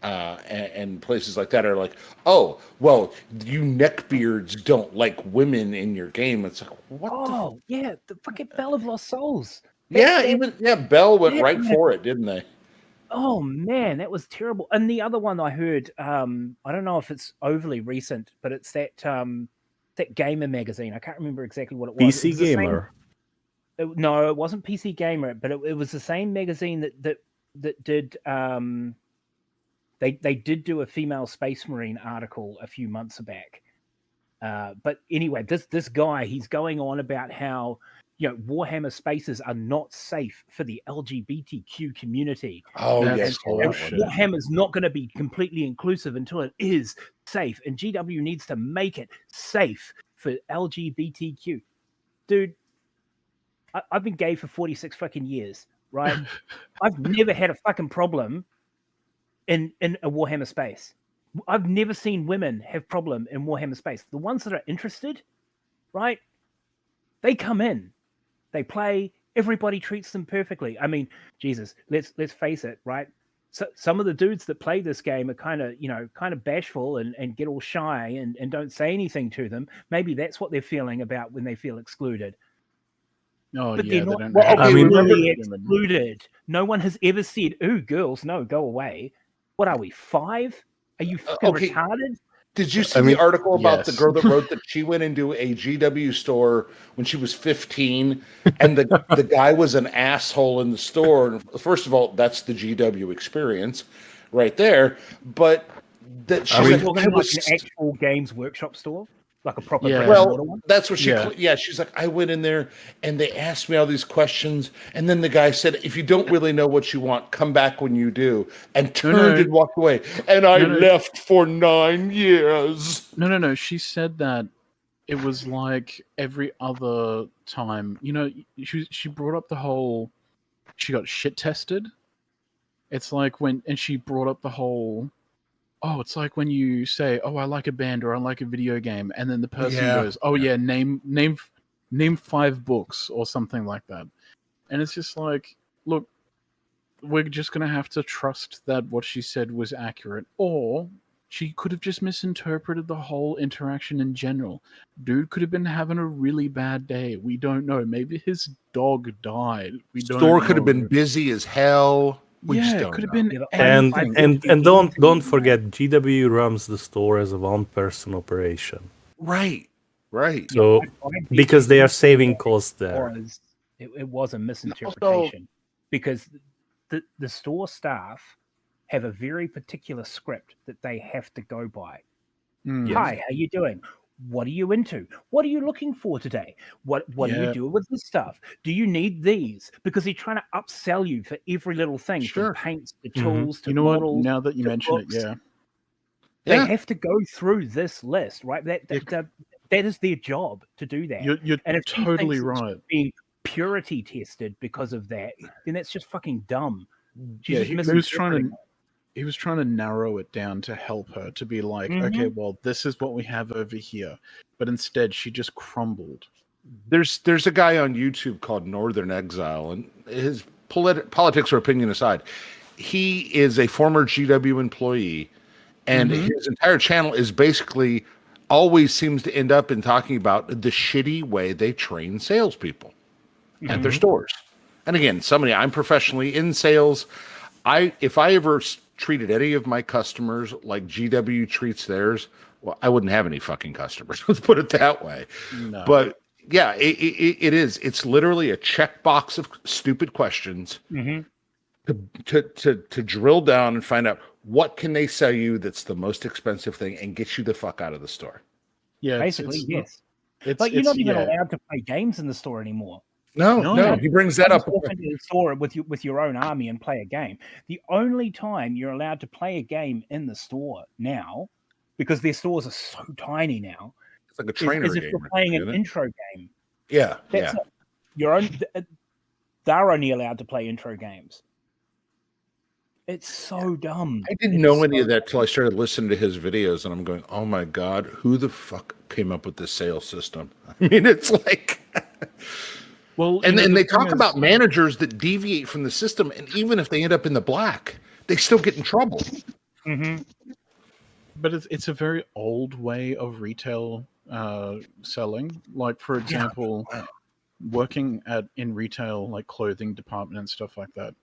And places like that are like, oh, well, you neckbeards don't like women in your game. It's like, what? Oh, yeah, the fucking Bell of Lost Souls. Bell went right for it, didn't they? Oh man, that was terrible. And the other one I heard, I don't know if it's overly recent, but it's that Gamer magazine. I can't remember exactly what it was. PC Gamer. No, it wasn't PC Gamer, but it was the same magazine that did. They did do a female Space Marine article a few months back. But anyway, this guy, he's going on about how, Warhammer spaces are not safe for the LGBTQ community. Oh, yes. Warhammer's not going to be completely inclusive until it is safe. And GW needs to make it safe for LGBTQ. Dude, I've been gay for 46 fucking years, right? I've never had a fucking problem in a Warhammer space. I've never seen women have problem in Warhammer space. The ones that are interested, right? They come in, they play, everybody treats them perfectly. I mean, Jesus, let's face it, right? So some of the dudes that play this game are kind of bashful and get all shy and don't say anything to them. Maybe that's what they're feeling about when they feel excluded. Oh But yeah, they're they not don't Well, have okay, remember- really excluded. No one has ever said, "Ooh, girls, no, go away." What are we, 5? Are you fucking okay. retarded? Did you see I the mean, article about the yes. girl that wrote that she went into a GW store when she was 15 and the guy was an asshole in the store? And first of all, that's the GW experience right there. But that Are she's we like, talking I like was an actual Games Workshop store? Like a proper Yeah. brick and mortar well, one? that's what she Yeah. yeah, she's like, I went in there and they asked me all these questions, and then the guy said, if you don't really know what you want, come back when you do, and turned no. and walked away. And I No, no. left for 9 years. No. She said that it was like every other time. She brought up the whole. She got shit tested. It's like and she brought up the whole. Oh, it's like when you say, "Oh, I like a band" or "I like a video game," and then the person Yeah. goes, "Oh yeah, name 5 books" or something like that. And it's just like, look, we're just gonna have to trust that what she said was accurate, or she could have just misinterpreted the whole interaction in general. Dude could have been having a really bad day. We don't know. Maybe his dog died. We Store don't could have been know. busy as hell. We just Yeah, it don't could have know. been Yeah, but and I anything. think and you don't need don't to- forget, GW runs the store as a one-person operation, Right. Right. so I bet because you they are anything saving that costs there. it was a misinterpretation because the store staff have a very particular script that they have to go by. Mm. Hi, how you doing? What are you into? What are you looking for today? What do you Yeah. do with this stuff? Do you need these? Because they're trying to upsell you for every little thing, Sure. from paints to Mhm. tools to You know what? models. Now that you to mention it, books. yeah. They Yeah. have to go through this list, right? That is their job to do that. You're And if she totally thinks it's right. being purity tested because of that, then that's just fucking dumb. She's Yeah, just he was trying misinterpreting to he was trying to narrow it down to help her to be like, Mhm. okay, well, this is what we have over here. But instead, she just crumbled. There's a guy on YouTube called Northern Exile, and his politics or opinion aside, he is a former GW employee, and Mhm. his entire channel is basically always seems to end up in talking about the shitty way they train salespeople at their Mhm. stores. And again, I'm professionally in sales. If I ever treated any of my customers like GW treats theirs, well, I wouldn't have any fucking customers. Let's put it that way. No. But yeah, it is. It's literally a checkbox of stupid questions Mhm. to drill down and find out what can they sell you that's the most expensive thing and get you the fuck out of the store. Yeah, Basically, yes. It's Like, you're not even yeah. allowed to play games in the store anymore. No, No. no, he brings that You up. just walk into the store with your own army and play a game. The only time you're allowed to play a game in the store now, because their stores are so tiny now, It's like a is trainer if game, you're playing an isn't it? intro game. Yeah, That's yeah. it. They're only allowed to play intro games. It's so dumb. I didn't It know is any so of that till I started listening to his videos, and I'm going, "Oh my god, who the fuck came up with this sales system?" I mean, it's like, Well, and then the they thing talk is- about managers that deviate from the system, and even if they end up in the black, they still get in trouble. Mhm. but it's a very old way of retail selling. Like, for example, working in retail, like clothing department and stuff like that.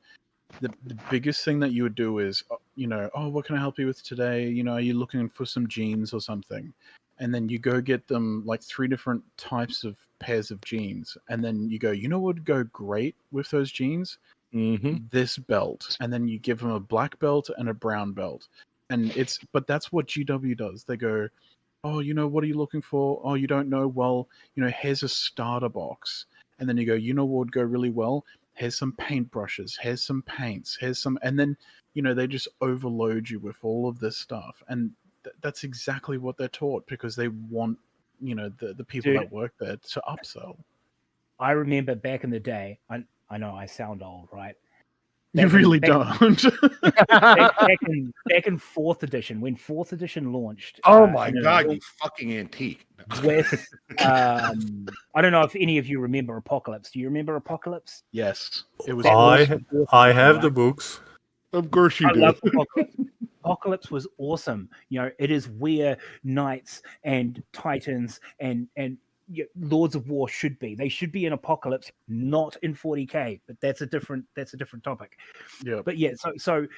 The biggest thing that you would do is, oh, what can I help you with today? Are you looking for some jeans or something? And then you go get them like 3 different types of pairs of jeans, and then you go, what would go great with those jeans? Mm-hmm. This belt. And then you give them a black belt and a brown belt. But that's what GW does. They go, oh, what are you looking for? Oh, you don't know? Well, here's a starter box. And then you go, what would go really well? Here's some paintbrushes. Here's some paints. Here's some, and then, they just overload you with all of this stuff. And that's exactly what they're taught, because they want, the people Dude. that work there to upsell. I remember back in the day, I know I sound old, right? You really don't. back in fourth edition, when fourth edition launched. Oh my and it god, was you fucking antique. with I don't know if any of you remember Apocalypse. Do you remember Apocalypse? Yes, it was. That was awesome. awesome, I have right? the books. Of course you I do. love Apocalypse. Apocalypse was awesome. You know, it is where knights and titans and Lords of War should be. They should be in Apocalypse, not in 40k. But that's a different topic. Yeah. But yeah, so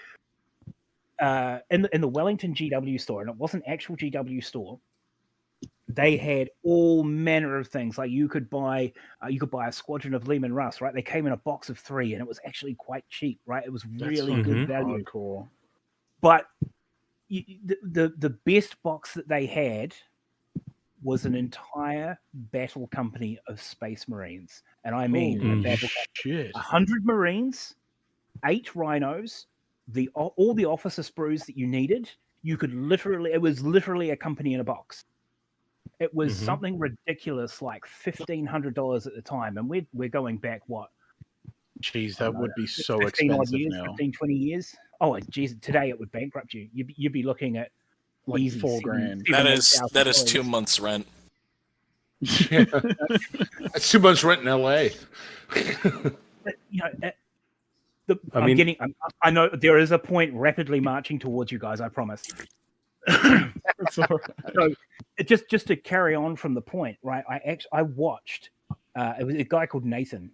in the Wellington GW store, and it wasn't actual GW store. They had all manner of things. Like you could buy a squadron of Lehman Russ, right? They came in a box of 3, and it was actually quite cheap, right? It was really good value. Hardcore. But the best box that they had was an entire battle company of Space Marines, and I mean a battle shit. 100 Marines, 8 Rhinos, all the officer sprues that you needed. You could it was literally a company in a box. It was something ridiculous, like $1,500 at the time, and we're going back what? Jeez, that would be so 15 odd expensive years, now. 15, 20 years. Oh, geez, today it would bankrupt you. You'd be looking at Like easy $4,000. That is 2 months rent. That's 2 months rent in LA. But, you know, I know there is a point rapidly marching towards you guys. I promise. All right. So, just to carry on from the point, right? I watched. It was a guy called Nathan.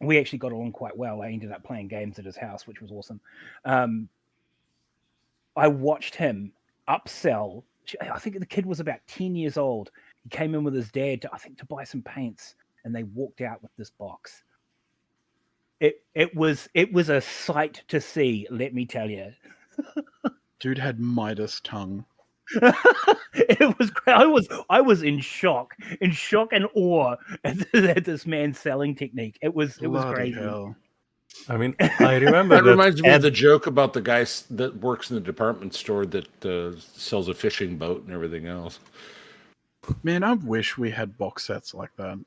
We actually got along quite well. I ended up playing games at his house, which was awesome. I watched him upsell. I think the kid was about 10 years old. He came in with his dad to buy some paints, and they walked out with this box. It was a sight to see. Let me tell you. Dude had Midas tongue. It was great. I was in shock and awe at this man's selling technique. It was Bloody crazy. hell. I mean, I remember That reminds me Ed- of the joke about the guy that works in the department store that sells a fishing boat and everything else. Man, I wish we had box sets like that.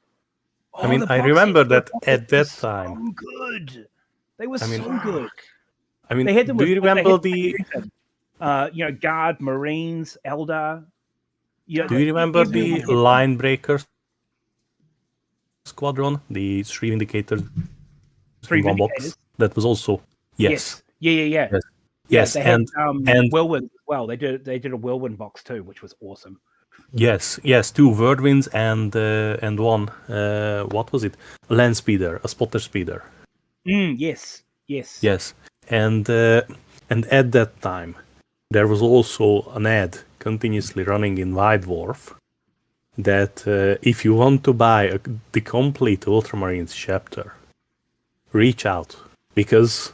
Oh, I mean, the I box remember sets that were at that so time. good. They were I mean, so good. I mean, They had them do with, you they remember had the? Guard, Marines, Eldar. Do you remember the line breakers squadron, the 3 indicators? 3 in one box? Vindicators? That was also yes. Yeah. Yes, they and had Whirlwind as well. They did a Whirlwind box too, which was awesome. yes, 2 Whirlwinds and one what was it? A land speeder, a spotter speeder. Yes. And at that time there was also an ad continuously running in White Dwarf that if you want to buy the complete Ultramarines chapter, reach out because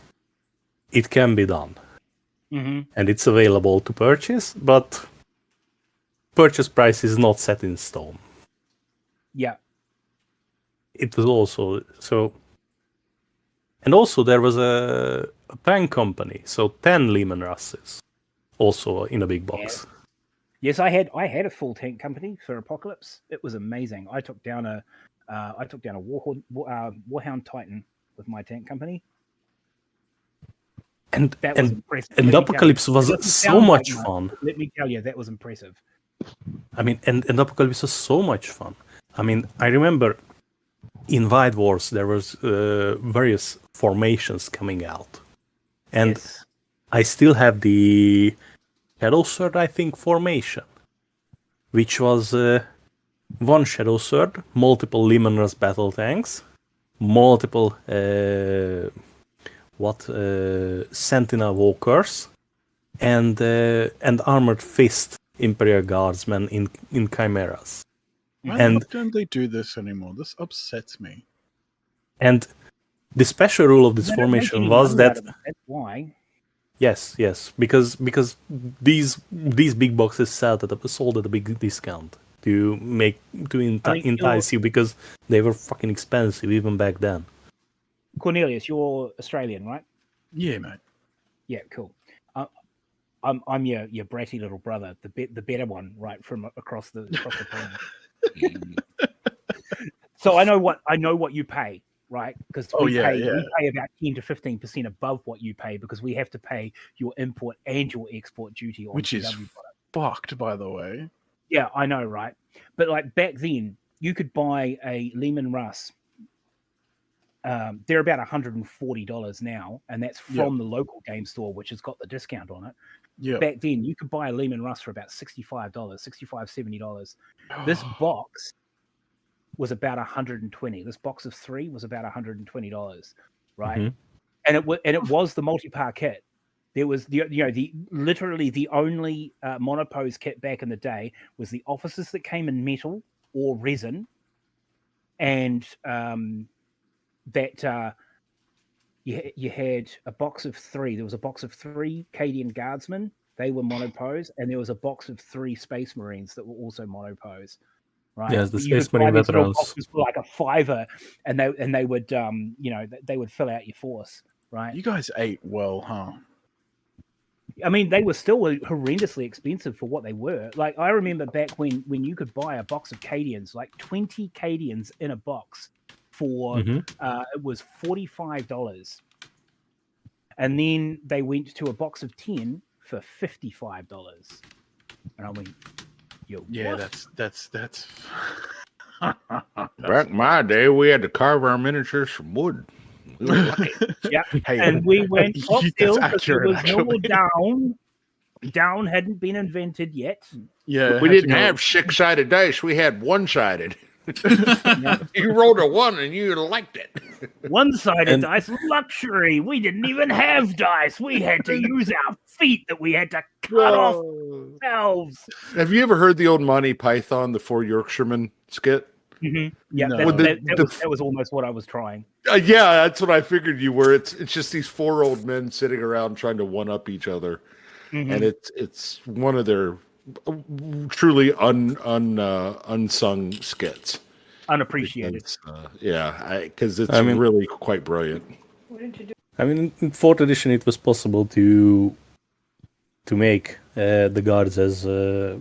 it can be done. And it's available to purchase, but purchase price is not set in stone. Yeah. It was also so. And also there was a tank company, so 10 Lehman Russes, also in a big box. Yes, I had a full tank company for Apocalypse. It was amazing. I took down a Warhound Titan with my tank company. And that was impressive. And Apocalypse was so much fun. Let me tell you, that was impressive. I mean, and Apocalypse was so much fun. I mean, I remember in White Wars there was various formations coming out, and I still have the Shadow Sword, I think, formation, which was one Shadow Sword, multiple Lehman Russ battle tanks, multiple Sentinel Walkers, and Armored Fist Imperial Guardsmen in Chimeras. Why don't they do this anymore? This upsets me. And the special rule of this formation was that that's why. Yes, because these big boxes sold at a big discount to entice you because they were fucking expensive even back then. Cornelius, you're Australian, right? Yeah, mate. Yeah, cool. I'm your bratty little brother, the better one, right from across the pond. So I know what you pay. right? Because Oh, we yeah, pay yeah. about 10 to 15% above what you pay because we have to pay your import and your export duty on Which CW is products. fucked, by the way. Yeah, I know, right? But like back then, you could buy a Lehman Russ. They're about $140 now, and that's from the local game store, which has got the discount on it. Yeah. Back then, you could buy a Lehman Russ for about $65, $70. This box was about $120. This box of 3 was about $120, right? Mhm. And it was the multi-par kit. There was literally the only monopose kit back in the day was the officers that came in metal or resin, and that you had a box of 3. There was a box of 3 Cadian Guardsmen. They were monopose, and there was a box of 3 Space Marines that were also monopose. Right. Yes, the But you could Space Marine buy these little veterans. boxes for like a $5, and they would they would fill out your force. Right. You guys ate well, huh? I mean, they were still horrendously expensive for what they were. Like, I remember back when you could buy a box of Cadians, like 20 Cadians in a box for it was $45, and then they went to a box of 10 for $55, and I went, "Yo, Yeah, what?" that's Back in my day, we had to carve our miniatures from wood. We were lucky. Yeah, Hey, and we went that's uphill because there accurate, was no actually. down. Down hadn't been invented yet. Yeah, We had to didn't go- have 6-sided dice. We had one-sided. You rolled a 1 and you liked it. One-sided And- dice, luxury. We didn't even have dice. We had to use our feet that we had to cut off ourselves. Have you ever heard the old Monty Python, the 4 Yorkshiremen skit? Mm-hmm. Yeah, No. that was almost what I was trying. Yeah, that's what I figured you were. It's just these 4 old men sitting around trying to one up each other, and it's one of their truly unsung skits. Unappreciated. Because it's I mean- really quite brilliant. I mean, in 4th edition, it was possible to make the guards as the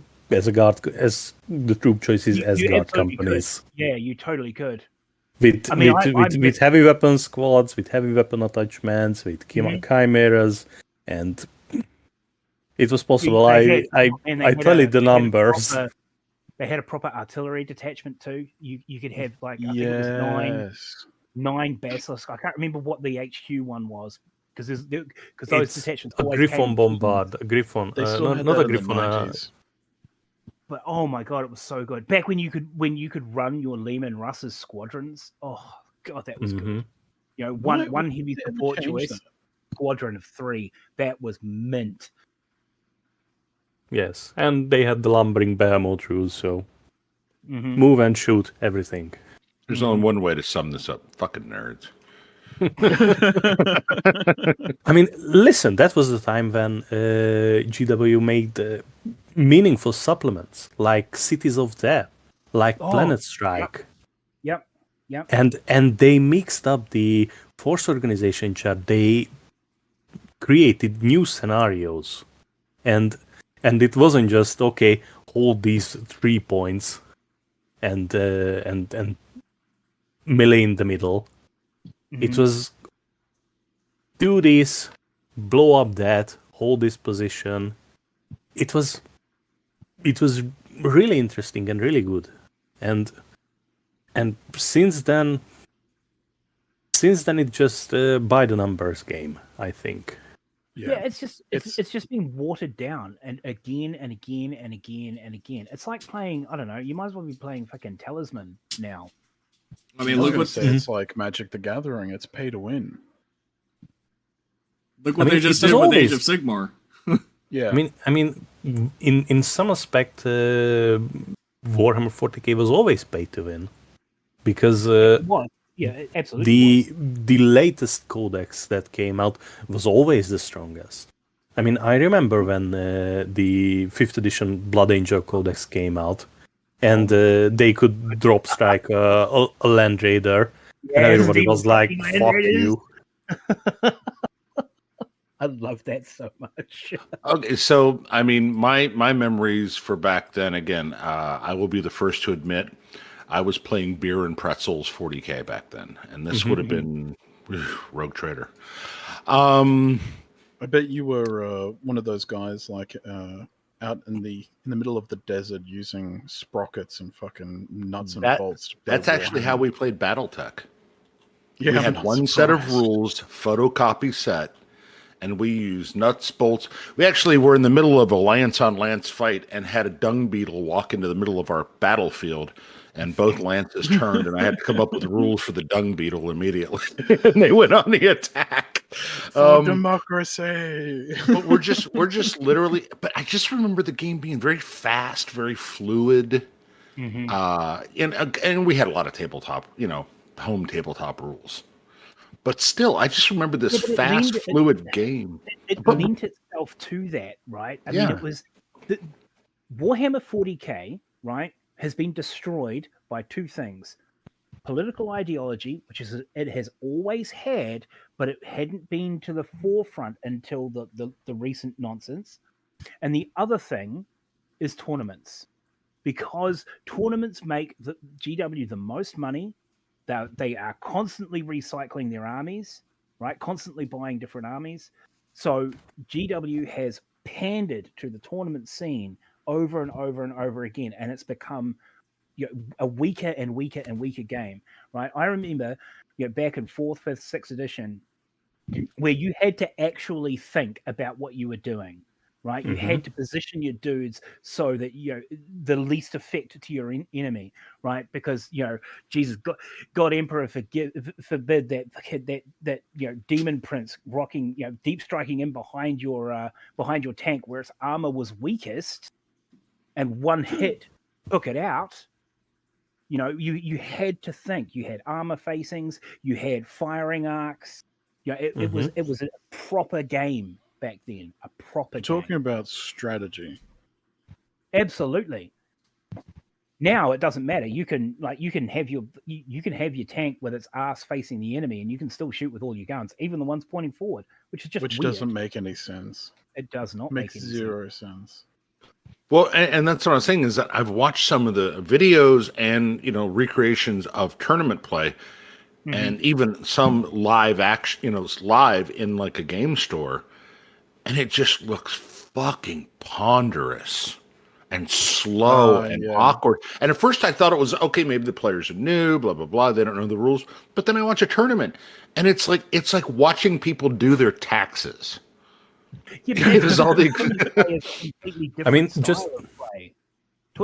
troop choices as You guard absolutely companies could. Yeah, you totally could. with I mean, with heavy weapon squads, with heavy weapon attachments, with chimeras, and it was possible. They I had tallied the numbers. They had a proper artillery detachment too. You could have like I think it was nine basilisks. I can't remember what the HQ one was because those It's detachments a always Griffon came in bombard, a Griffon, They still had not that a in the Griffon. 90s. But oh my god, it was so good. Back when you could run your Lehman Russ's squadrons. Oh god, that was good. You know, one heavy they ever support change choice, squadron of 3. That was mint. Yes, and they had the lumbering behemoth rules, so move and shoot everything. There's only one way to sum this up. Fucking nerds. I mean, listen, that was the time when GW made meaningful supplements like Cities of Death, like Planet Strike. Yep. And they mixed up the force organization chart. They created new scenarios, and it wasn't just okay, hold these 3 points and melee in the middle. It was do this, blow up that, hold this position. It was really interesting and really good, and since then it's just by the numbers game, I think. Yeah, it's just been watered down and again and again and again and again. It's like playing, I don't know, you might as well be playing fucking Talisman now. I mean, I was look gonna what say it's like Magic the Gathering. It's pay to win. look what I mean, they just it was did with always- Age of Sigmar. Yeah. I mean, in some aspect, Warhammer 40k was always pay to win, because What? Yeah, absolutely. the latest codex that came out was always the strongest. I mean, I remember when the 5th edition Blood Angel codex came out, and they could drop strike a Land Raider, and everybody was like, "Fuck you." I love that so much. Okay, so I mean, my memories for back then. Again, I will be the first to admit, I was playing Beer and Pretzels 40K back then, and this would have been Rogue Trader. I bet you were one of those guys like out in the middle of the desert using sprockets and fucking nuts and bolts. To play That's actually how Warhammer. we played BattleTech. Yeah, we I'm had not one set of surprised. rules, photocopy set, and we used nuts, bolts. We actually were in the middle of a lance on lance fight and had a dung beetle walk into the middle of our battlefield, and both lances turned, and I had to come up with rules for the dung beetle immediately, and they went on the attack. For democracy. But we're just literally. But I just remember the game being very fast, very fluid, and we had a lot of tabletop, home tabletop rules. But still, I just remember this fast, fluid game. It lent itself to that, right? I mean, it was Warhammer 40K, right, has been destroyed by two things: political ideology, which is it has always had, but it hadn't been to the forefront until the recent nonsense. And the other thing is tournaments, because tournaments make the GW the most money. They are constantly recycling their armies, right? Constantly buying different armies. So GW has pandered to the tournament scene over and over and over again, and it's become a weaker and weaker and weaker game, right? I remember, back in 4th, 5th, 6th edition, where you had to actually think about what you were doing, right? You had to position your dudes so that the least effect to your enemy, right? Because Jesus, God Emperor forbid that demon prince rocking, deep striking in behind your tank where its armor was weakest, and one hit took it out. You had to think. You had armor facings, you had firing arcs. It was a proper game back then. A proper Talking game. about strategy. Absolutely. Now it doesn't matter. You can have your tank with its ass facing the enemy, and you can still shoot with all your guns, even the ones pointing forward, which is just weird. Doesn't make any sense. It does not Makes make any zero sense. Well, and that's what I'm saying is that I've watched some of the videos and recreations of tournament play, and even some live action, live in like a game store, and it just looks fucking ponderous and slow and awkward. And at first I thought it was okay, maybe the players are new, blah blah blah, they don't know the rules. But then I watch a tournament, and it's like watching people do their taxes. Yeah, all the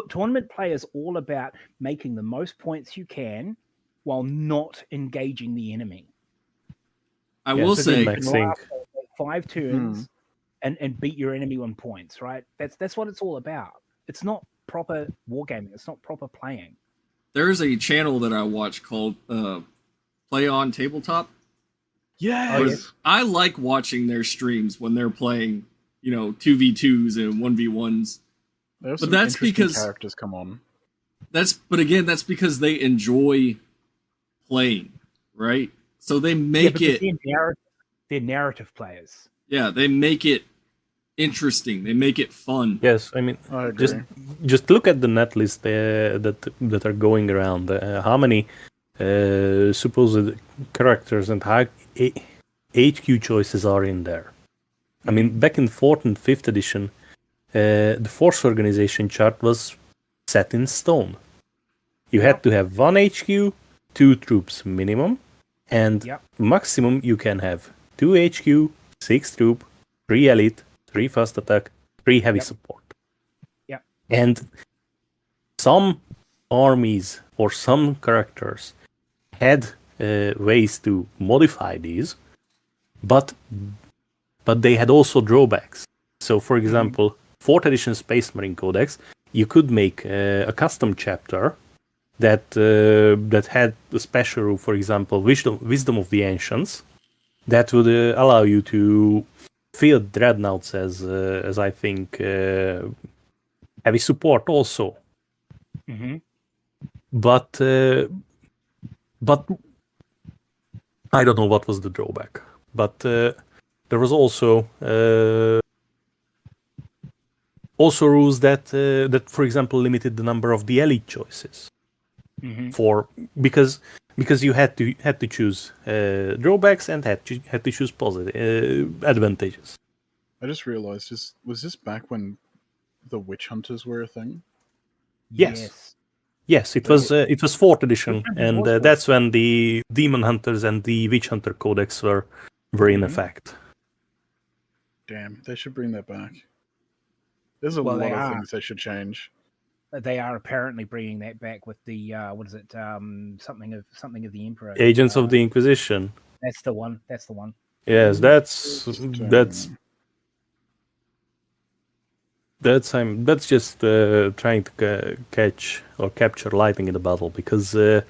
tournament play is all about making the most points you can while not engaging the enemy. I will say, 5 turns and beat your enemy on points, right? That's what it's all about. It's not proper wargaming. It's not proper playing. There's a channel that I watch called Play on Tabletop. Yes. I like watching their streams when they're playing, 2v2s and 1v1s. But that's because characters come on. That's because they enjoy playing, right? So they make it. They're narrative players. Yeah, they make it interesting. They make it fun. Yes, I mean, just look at the net list that are going around. How many supposed characters and HQ choices are in there? I mean, back in 4th and 5th edition, the force organization chart was set in stone. You had to have 1 HQ, 2 troops minimum, and maximum you can have 2 HQ, 6 troop, 3 elite, 3 fast attack, 3 heavy support. Yeah. And some armies or some characters had ways to modify these, but they had also drawbacks. So, for example, 4th edition Space Marine Codex, you could make a custom chapter that had a special rule, for example, Wisdom of the Ancients, that would allow you to field dreadnoughts as I think heavy support also. But I don't know what was the drawback. But there was also rules that for example limited the number of the elite choices. for because you had to choose drawbacks and had to choose positive advantages. I just realized was this back when the witch hunters were a thing? Yes. Yes, it was 4th edition, and that's when the Demon Hunters and the Witch Hunter Codex were in effect. Damn, they should bring that back. There's a lot of things they should change. They are apparently bringing that back with the what is it? Something of the Emperor. Agents of the Inquisition. That's the one. Yes, that's just trying to catch or capture lightning in the bottle, because the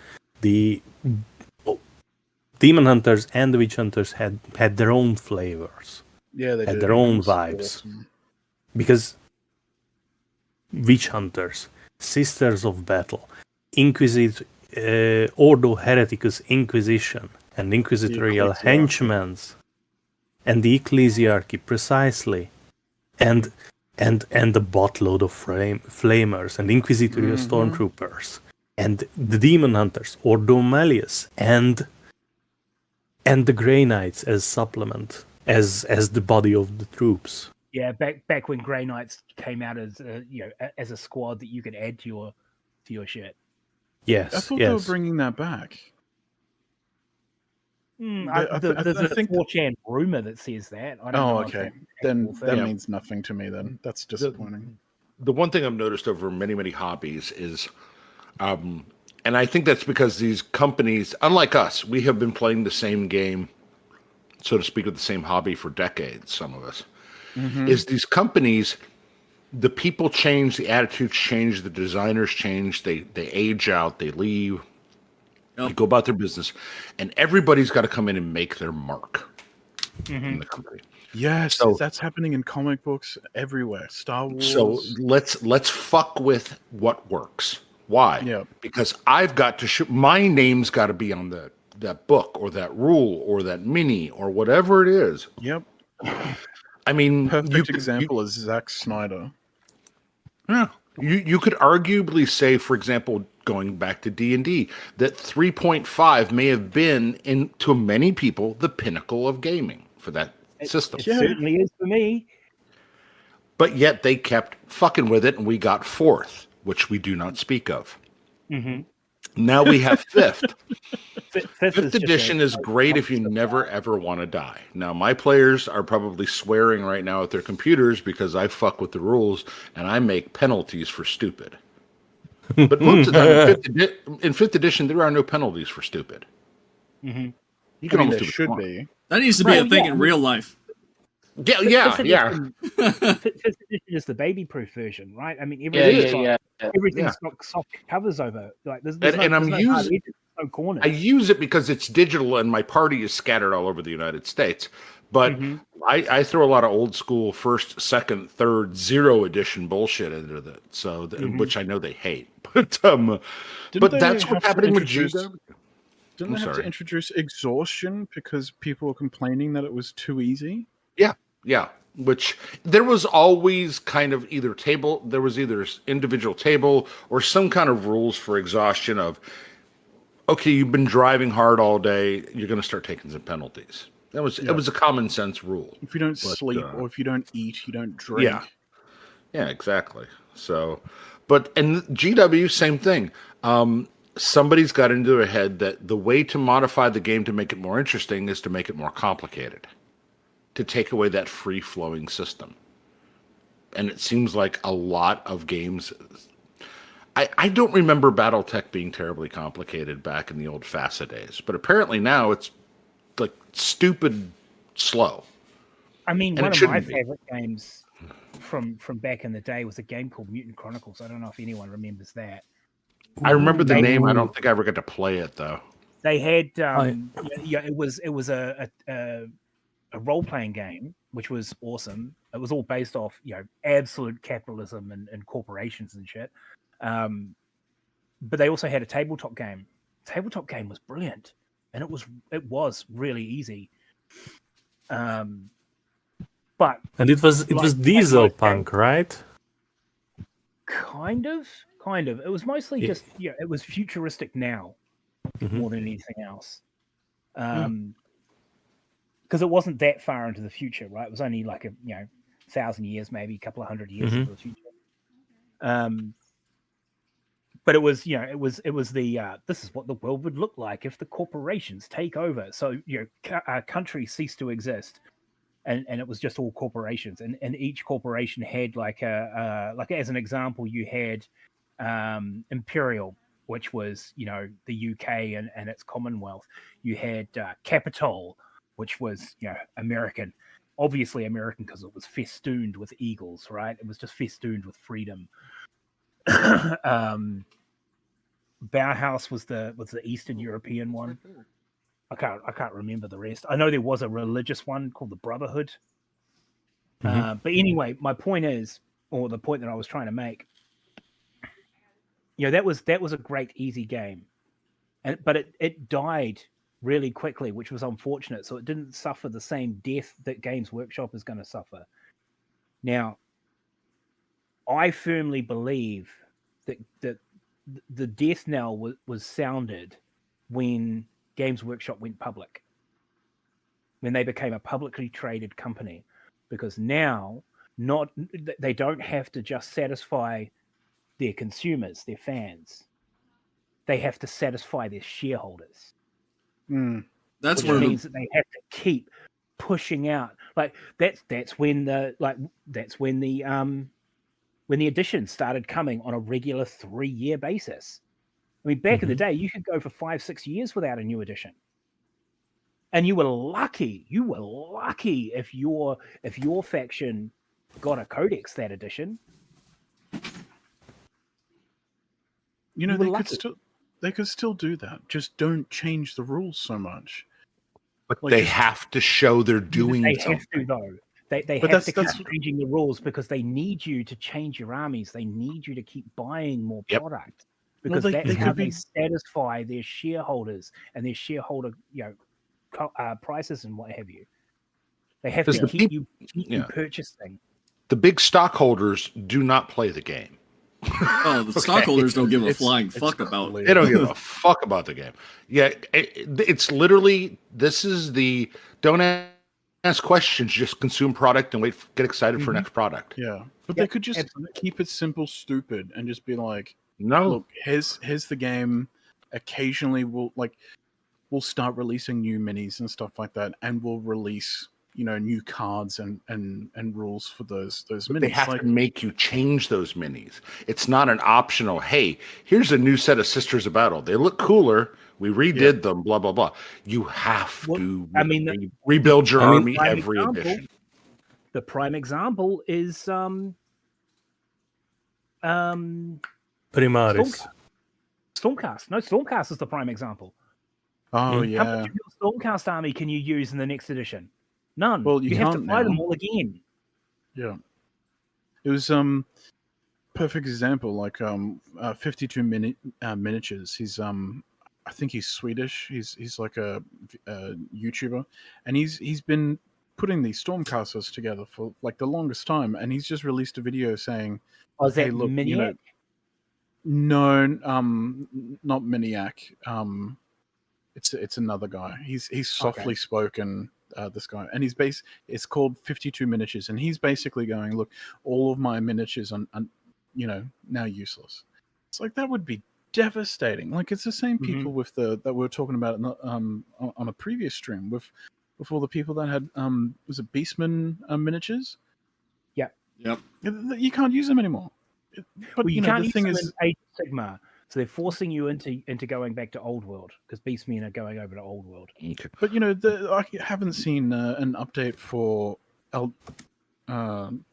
Demon Hunters and the Witch Hunters had their own flavors. Yeah, they had did. their own vibes. Awesome. Because Witch Hunters, Sisters of Battle, Ordo Hereticus Inquisition, and Inquisitorial Henchmen, and the Ecclesiarchy, precisely, and the boatload of flamers and Inquisitorial Stormtroopers, and the Demon Hunters, Ordo Malleus, and the Grey Knights as supplement, as the body of the troops. Yeah, back when Grey Knights came out as as a squad that you could add to your shit. Yes, I thought they were bringing that back. There's a 4chan rumor that says that. I don't know. Okay. Then that means nothing to me. Then that's disappointing. The one thing I've noticed over many hobbies is, and I think that's because these companies, unlike us, we have been playing the same game, so to speak, with the same hobby for decades. Some of us. Is these companies, the people change, the attitudes change, the designers change, they age out, they leave, they go about their business, and everybody's got to come in and make their mark in the company. Yes, so that's happening in comic books everywhere. Star Wars. So let's fuck with what works. Why? Yeah. Because I've got to my name's got to be on that book or that rule or that mini or whatever it is. Yep. I mean, perfect example is Zack Snyder. Yeah, you could arguably say, for example, going back to D&D, that 3.5 may have been, to many people, the pinnacle of gaming for that system. It certainly is for me. But yet they kept fucking with it, and we got 4th, which we do not speak of. Now we have 5th. Fifth edition is great if you never ever want to die. Now my players are probably swearing right now at their computers because I fuck with the rules and I make penalties for stupid. But most of the time in 5th edition there are no penalties for stupid. You can almost do it should be. That needs to be a thing in real life. Yeah. 5th edition is the baby-proof version, right? I mean, everything's got soft covers over. Like, no corners. I use it because it's digital and my party is scattered all over the United States. But I throw a lot of old school 1st, 2nd, 3rd, 0 edition bullshit into it, so which I know they hate. But that's what's happening with Judo. Didn't they have to introduce exhaustion because people were complaining that it was too easy? Yeah. Which there was always kind of either individual table or some kind of rules for exhaustion of, okay, you've been driving hard all day, you're going to start taking some penalties. It was a common sense rule. If you don't sleep or if you don't eat, you don't drink. Yeah, exactly. So, and GW, same thing. Somebody's got into their head that the way to modify the game to make it more interesting is to make it more complicated, to take away that free-flowing system. And it seems like a lot of games... I don't remember BattleTech being terribly complicated back in the old FASA days, but apparently now it's like stupid slow. I mean, one of my favorite games from back in the day was a game called Mutant Chronicles. I don't know if anyone remembers that. I remember the name. I don't think I ever got to play it though. They had it was a role-playing game, which was awesome. It was all based off absolute capitalism and corporations and shit. But they also had a tabletop game. Tabletop game was brilliant, and it was really easy. But it was diesel punk, right? Kind of. kind of. It was mostly Yeah. just it was futuristic now more than anything else. Because it wasn't that far into the future, right? It was only like 1,000 years, maybe a couple of hundred years into the future. But it was, it was the this is what the world would look like if the corporations take over. So countries cease to exist, and it was just all corporations, and each corporation had like as an example, you had Imperial, which was the UK and its Commonwealth. You had Capitol, which was American, obviously American because it was festooned with eagles, right? It was just festooned with freedom. Bauhaus was the Eastern European one. I can't remember the rest. I know there was a religious one called the Brotherhood. But anyway, my point is, or the point that I was trying to make, that was a great easy game, but it died really quickly, which was unfortunate. So it didn't suffer the same death that Games Workshop is going to suffer. Now, I firmly believe that the death knell was sounded when Games Workshop went public, when they became a publicly traded company, because now they don't have to just satisfy their consumers, their fans. They have to satisfy their shareholders. That's which means that they have to keep pushing out. Like that's when the editions started coming on a regular 3-year basis. I mean, back in the day, you could go for 5-6 years without a new edition, and you were lucky. You were lucky if your faction got a codex that edition. They could still do that. Just don't change the rules so much. But they have to show they're doing they something. Have to, though. They have to keep changing the rules because they need you to change your armies. They need you to keep buying more product because that's how they satisfy their shareholders and their shareholder prices and what have you. They have to keep you purchasing. The big stockholders do not play the game. Oh, the stockholders don't give a flying fuck about it. They don't give a fuck about the game. Yeah, it's literally, this is the don't ask questions, just consume product and get excited for next product. Yeah, but they could just keep it simple, stupid, and just be like, no, look, here's the game. Occasionally, we'll start releasing new minis and stuff like that, and we'll release new cards and rules for those minis. They have to make you change those minis. It's not an optional, hey, here's a new set of Sisters of Battle. They look cooler. We redid them, blah, blah, blah. You have to rebuild your army every edition. The prime example is Primaris. Stormcast. No, Stormcast is the prime example. Oh, yeah. How much of your Stormcast army can you use in the next edition? None. Well, you have to fly them all again. Yeah. It was perfect example, like 52 miniatures. He's I think he's Swedish. He's like a YouTuber, and he's been putting these Stormcasters together for like the longest time, and he's just released a video saying, "Oh, is that hey, look, Miniac?" No, not Miniac. It's another guy. He's softly spoken. This guy, and it's called 52 miniatures, and he's basically going, look, all of my miniatures are now useless. It's like, that would be devastating. Like, it's the same people with that we were talking about on a previous stream with all the people that had was it Beastman miniatures? Yep. You can't use them anymore. But you can't use them in Age of Sigmar. So they're forcing you into going back to Old World because Beastmen are going over to Old World. Okay. But I haven't seen an update for the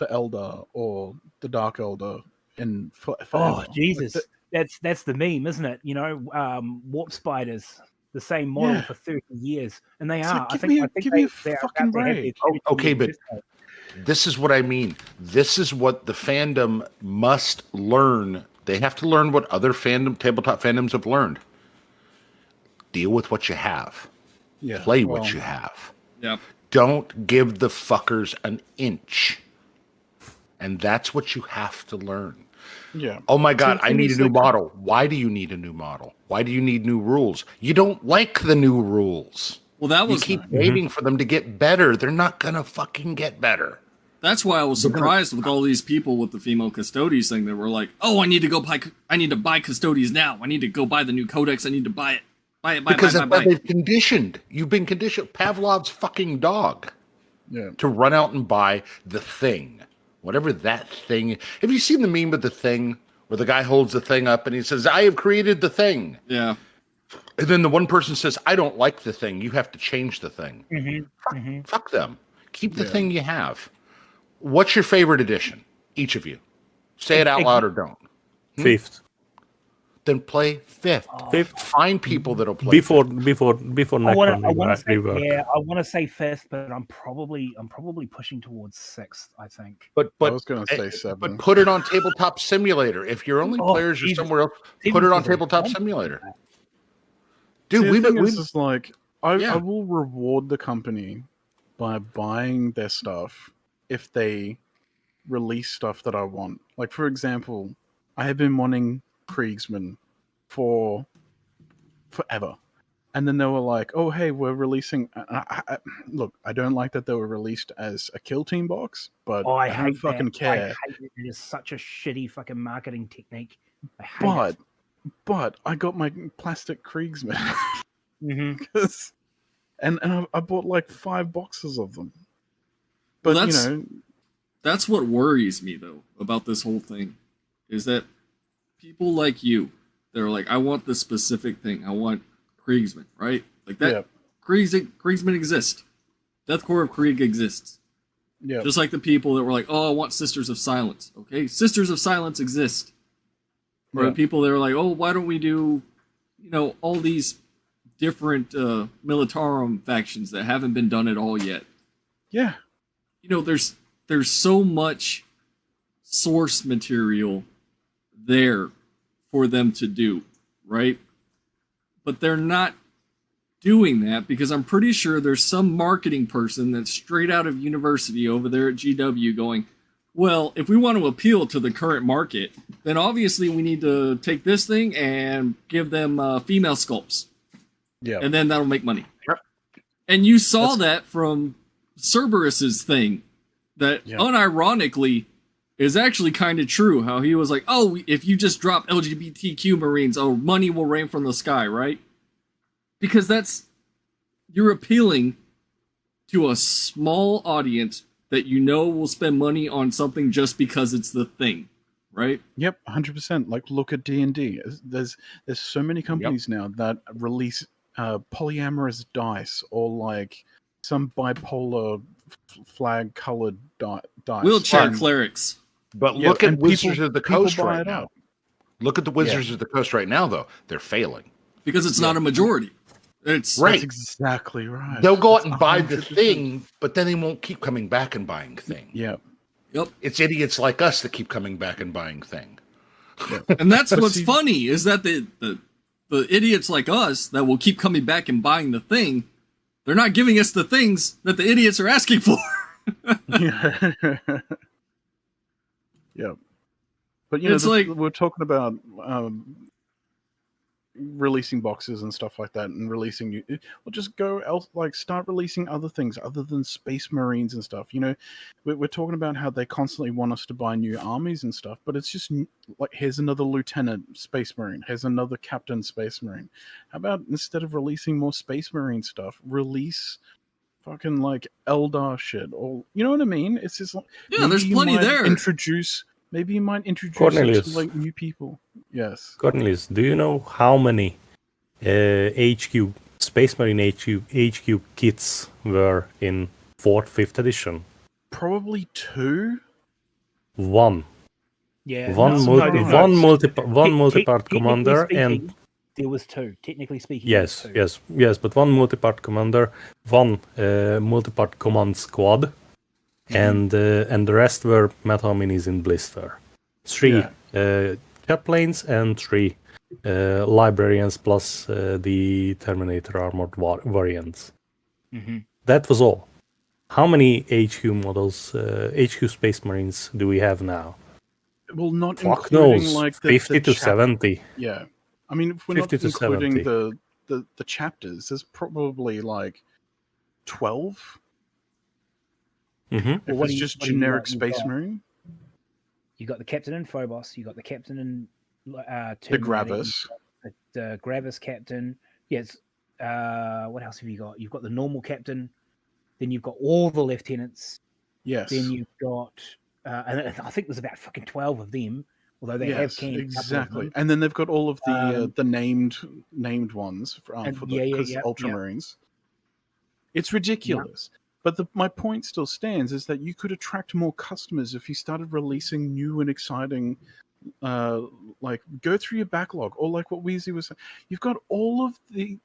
Elder or the Dark Elder in forever. Oh Jesus, that's the meme, isn't it? Warp Spiders, the same model for 30 years, and they are. Like, give me a fucking break. Okay, but this is what I mean. This is what the fandom must learn. They have to learn what other tabletop fandoms have learned. Deal with what you have. Yeah. Play what you have. Yep. Don't give the fuckers an inch. And that's what you have to learn. Yeah. Oh my God, So I need a things new like- model. Why do you need a new model? Why do you need new rules? You don't like the new rules. Well, that You was keep waiting for them to get better. They're not gonna fucking get better. that's why I was They're gonna- surprised with all these people with the female custodies thing that were like, "Oh, I need to buy custodies now. I need to go buy the new codex. I need to buy it. Buy Because buy." they've conditioned. You've been conditioned. Pavlov's fucking dog Yeah. to run out and buy the thing, whatever that thing. Have you seen the meme of the thing where the guy holds the thing up and he says, "I have created the thing," Yeah. and then the one person says, "I don't like the thing. You have to change the thing." Fuck them. Keep the Yeah. thing you have. What's your favorite edition? Each of you. Say it out loud or don't. Fifth. Then play fifth. Fifth. Find people that'll play Before fifth. Necron I want to say, rework. yeah, I want to say fifth, but I'm probably pushing towards sixth. I think. But I was going to say 7. But put it on Tabletop Simulator. If your only Oh, players are Jesus. somewhere else, put it on Seventh is Tabletop a- Simulator. See, Dude, the thing we is just like I Yeah. will reward the company by buying their stuff if they release stuff that I want. Like for example, I have been wanting Kriegsman for forever, and then they were like, "Oh, hey, we're releasing." Look, I don't like that they were released as a kill team box, but Oh, I I don't hate fucking that. care. I hate it. It is such a shitty fucking marketing technique. I hate it. But I got my plastic Kriegsman. Mm-hmm. and I bought like 5 boxes of them. Well, But that's- That's what worries me though about this whole thing, is that people like you, they're like, I want this specific thing. I want Kriegsman, right? Like that. Yeah. Kriegsman exist. Death Corps of Krieg exists. yeah, Just like the people that were like, oh, I want Sisters of Silence. Okay, Sisters of Silence exist. Or Yeah. the people that are like, oh, why don't we do, all these different Militarum factions that haven't been done at all yet. yeah, There's so much source material there for them to do, right? But they're not doing that because I'm pretty sure there's some marketing person that's straight out of university over there at GW going, well, if we want to appeal to the current market, then obviously we need to take this thing and give them female sculpts, yeah. and then that'll make money. Yep. And you saw that from Cerberus's thing, that Yeah. unironically is actually kind of true. How he was like, "Oh, if you just drop LGBTQ Marines, oh, money will rain from the sky," right? Because you're appealing to a small audience that will spend money on something just because it's the thing, right? Yep, 100%. Like, look at D&D. There's so many companies now that release polyamorous dice or like some bipolar flag colored dice. Wheelchair And- clerics. But Yeah, look at and Wizards people- of the people Coast buy right it now. up. Look at the Wizards of the Coast right now, though. They're failing. Because it's not a majority. It's Right. That's exactly right. They'll go out That's and buy the 100%. thing, but then they won't keep coming back and buying thing. Yeah. Yep. It's idiots like us that keep coming back and buying thing. And that's But what's see- funny is that the idiots like us that will keep coming back and buying the thing, they're not giving us the things that the idiots are asking for. Yeah. Yeah. But It's like- we're talking about releasing boxes and stuff like that, and releasing new. Well, just go else, like start releasing other things other than Space Marines and stuff. We're talking about how they constantly want us to buy new armies and stuff, but it's just like, here's another Lieutenant Space Marine, here's another Captain Space Marine. How about instead of releasing more Space Marine stuff, release fucking like Eldar shit, or you know what I mean? It's just like, Yeah, maybe there's you plenty might there. Maybe you might introduce it Cornelius. to like new people. Yes. Cornelius, do you know how many HQ Space Marine HQ kits were in 4th, 5th edition? Probably 2. One. Yeah. One multi-part Technically commander speaking, and there was 2. Technically speaking, there was yes, 2. yes, but one multi-part commander, one multi-part command squad, and the rest were metal minis in blister. 3 jet planes and 3 librarians plus the Terminator armored variants. Mm-hmm. That was all. How many HQ models, HQ Space Marines do we have now? Well, not Fuck including knows, like the 50 to 70. Yeah, I mean, if we're not 50 to including 70. the chapters, there's probably like 12. Mm-hmm. If Well, it's just what do you generic got? Space Marine, You got the captain in Phobos. You got the captain in the Terminator. Gravis. The Gravis captain. Yes. What else have you got? You've got the normal captain. Then you've got all the lieutenants. Yes. Then you've got, and I think there's about fucking 12 of them. Although they have Yes, canned exactly. And then they've got all of the named ones for the because Ultramarines. It's ridiculous. But my point still stands is that you could attract more customers if you started releasing new and exciting, like go through your backlog, or like what Wheezy was saying. You've got all of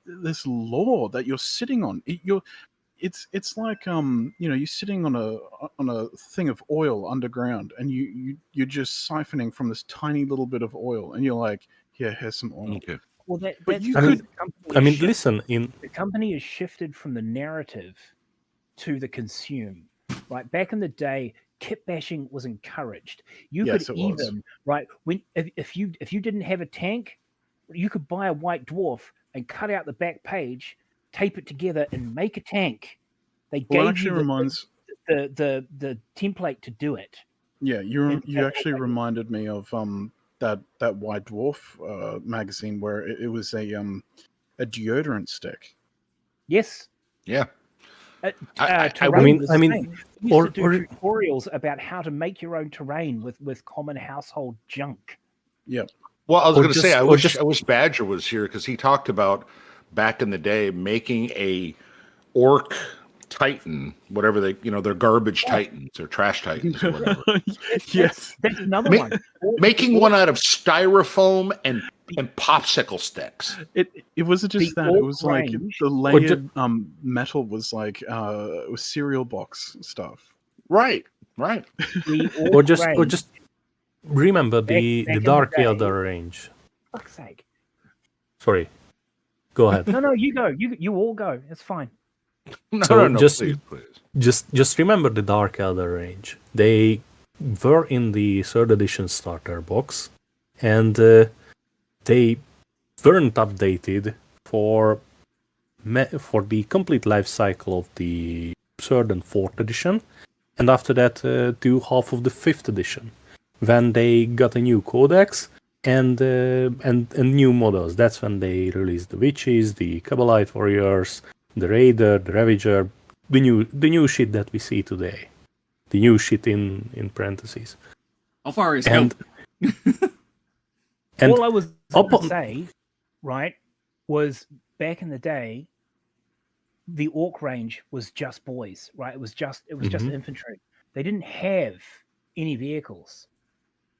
this lore that you're sitting on. It's like you're sitting on a thing of oil underground, and you're just siphoning from this tiny little bit of oil, and you're like, yeah, here's some oil. Okay. Well, but you could. Listen. The company has shifted from the narrative to the consume. Right back in the day, kit bashing was encouraged. You Yes, could it was. even if you didn't have a tank, you could buy a white dwarf and cut out the back page, tape it together, and make a tank. They gave you the template to do it. Yeah, you actually reminded me of that White Dwarf magazine where it was a deodorant stick. Yes. Yeah. I mean, we used to do tutorials about how to make your own terrain with common household junk. Yep. Well, I was going to say, I wish Badger was here because he talked about back in the day making a orc Titan, whatever they're garbage Titans or trash Titans or whatever. Yes, that's another one. Making one out of styrofoam and popsicle sticks. It wasn't just that; it was like the layered metal was like it was cereal box stuff. Right. or just remember the Dark Elder range. Fuck's sake! Sorry, go ahead. No, you go. You all go. It's fine. No, please. Just remember the Dark Elder range. They were in the 3rd edition starter box, and they weren't updated for the complete life cycle of the 3rd and 4th edition, and after that to half of the 5th edition, when they got a new codex and new models. That's when they released the Witches, the Kabbalite Warriors, the Raider, the Ravager, the new shit that we see today. The new shit in parentheses. How far is and all I was going to say, right, was back in the day, the orc range was just boys, right? It was just infantry. They didn't have any vehicles.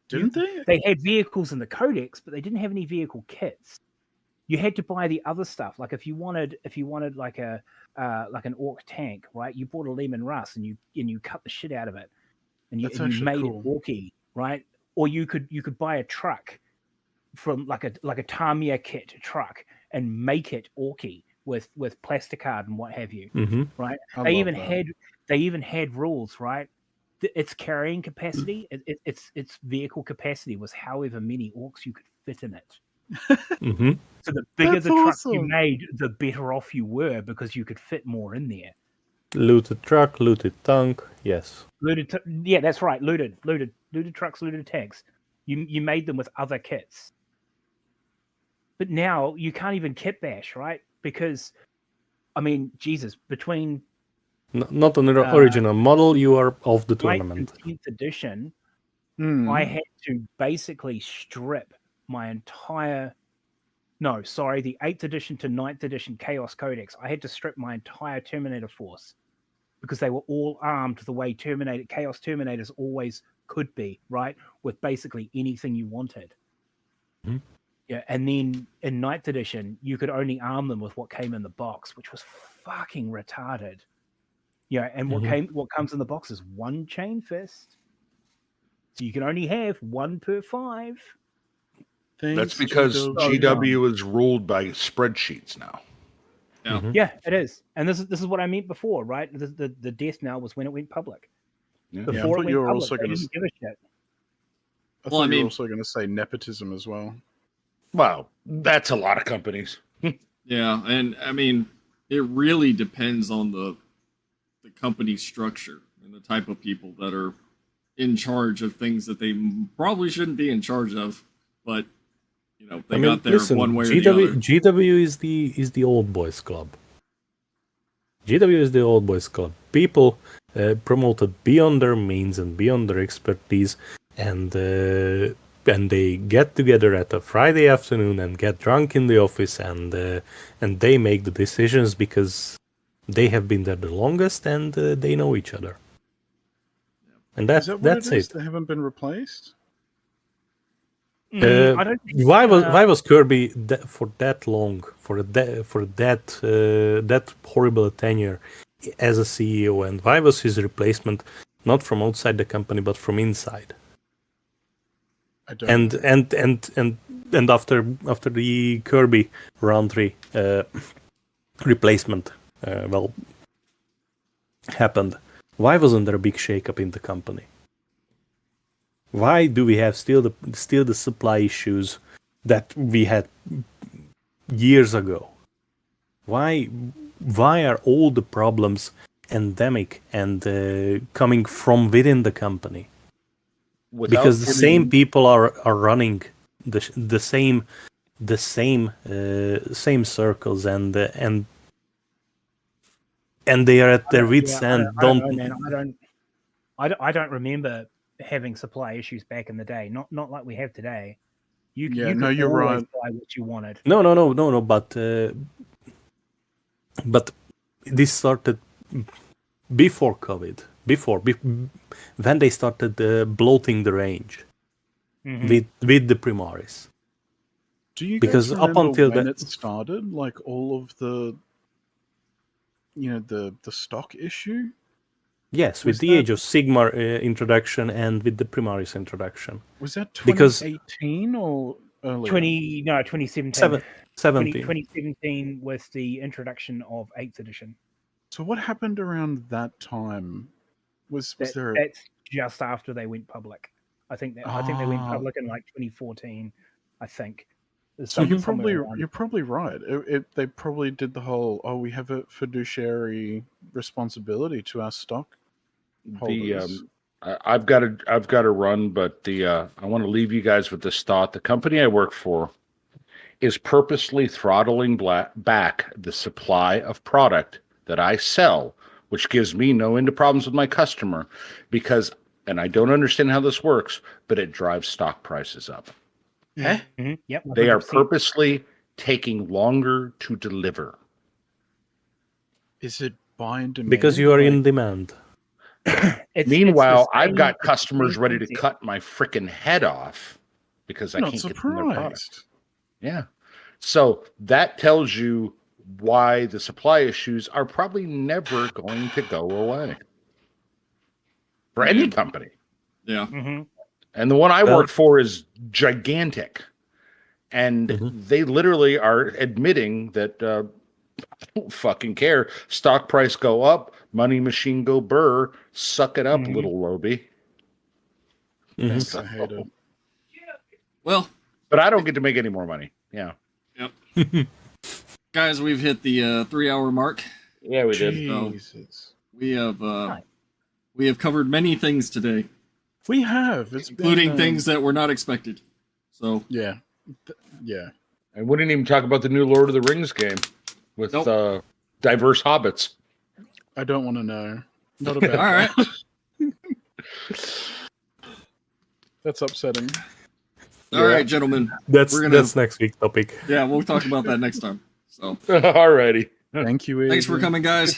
Didn't they? They had vehicles in the codex, but they didn't have any vehicle kits. You had to buy the other stuff. Like if you wanted like an orc tank, right? You bought a Lehman Russ and you cut the shit out of it, and you made it orky, right? Or you could buy a truck from like a Tamiya kit truck and make it orky with plasticard and what have you, right? They even had rules, right? Its carrying capacity, its vehicle capacity was however many orcs you could fit in it. So the bigger the truck you made, the better off you were because you could fit more in there. Looted truck, looted tank, yes. Yeah, that's right. Looted trucks, looted tanks. You made them with other kits. But now you can't even kit bash, right? Because, I mean, Jesus, between not an original model, you are off the tournament. 10th edition, I had to basically strip my entire. No, sorry, the 8th edition to 9th edition Chaos Codex. I had to strip my entire Terminator force because they were all armed the way Chaos Terminators always could be, right? With basically anything you wanted. Yeah, and then in 9th edition, you could only arm them with what came in the box, which was fucking retarded. Yeah, and what comes in the box is one chain fist. So you can only have one per 5. That's because GW is ruled by spreadsheets now. Yeah, it is. And this is what I meant before, right? The death knell was when it went public. Before it went public, they didn't give a shit. I Well, thought I you mean- were also going to say nepotism as well. Wow, that's a lot of companies. Yeah, and I mean, it really depends on the company structure and the type of people that are in charge of things that they probably shouldn't be in charge of, but you know they got there one way or the other. GW is the old boys club. GW is the old boys club. People promoted beyond their means and beyond their expertise, and they get together at a Friday afternoon and get drunk in the office, and they make the decisions because they have been there the longest and they know each other. And Is that what that's it is? it. They haven't been replaced? I don't think, Why was Kirby for that long, for that horrible tenure as a CEO, and why was his replacement not from outside the company but from inside? I don't know. And after the Kirby round 3 replacement happened, why wasn't there a big shakeup in the company? Why do we have still the supply issues that we had years ago? Why are all the problems endemic and coming from within the company? Because the same people are running the same circles and they are at their wits' end. I don't remember having supply issues back in the day. Not like we have today. You could you're always right. buy what you wanted. No. But this started before COVID. When they started bloating the range with the Primaris. Do you because guys up remember until when that, it started? Like all of the, the stock issue? yes, Was with the that- Age of Sigmar introduction and with the Primaris introduction. Was that Because- 2018 or earlier? 2017. 17. 2017 was the introduction of 8th edition. So what happened around that time? Was there? That's just after they went public. I think they went public in like 2014. I think. So you're probably right. They probably did the whole, we have a fiduciary responsibility to our stock holders. I've got to run, but I want to leave you guys with this thought. The company I work for is purposely throttling back the supply of product that I sell, which gives me no end of problems with my customer, because, and I don't understand how this works, but it drives stock prices up. Mm-hmm. Yep. They are 100%. purposely taking longer to deliver. Is it buy and demand? because you are in demand. Meanwhile, it's the I've same- got it's the customers same ready to concept. cut my freaking head off because I Not can't get them their product. surprised. Yeah. So that tells you why the supply issues are probably never going to go away for any company. Yeah. Mhm. And the one I work for is gigantic. And they literally are admitting that I don't fucking care. Stock price go up, money machine go burr. Suck it up, little Roby. Thanks, I hate it. Well, But I don't get to make any more money. Yeah. yep. Guys, we've hit the 3-hour mark. Yeah, we did. Jesus. We have covered many things today, We have. It's including been, things that were not expected. So Yeah. Yeah. And we didn't even talk about the new Lord of the Rings game with Nope. diverse hobbits. I don't want to know. Not about all right. That's upsetting. All right, gentlemen. That's We're gonna- that's next week's topic. Yeah, we'll talk about that next time. So Alrighty. Thank you, thanks for Adrian. coming, guys.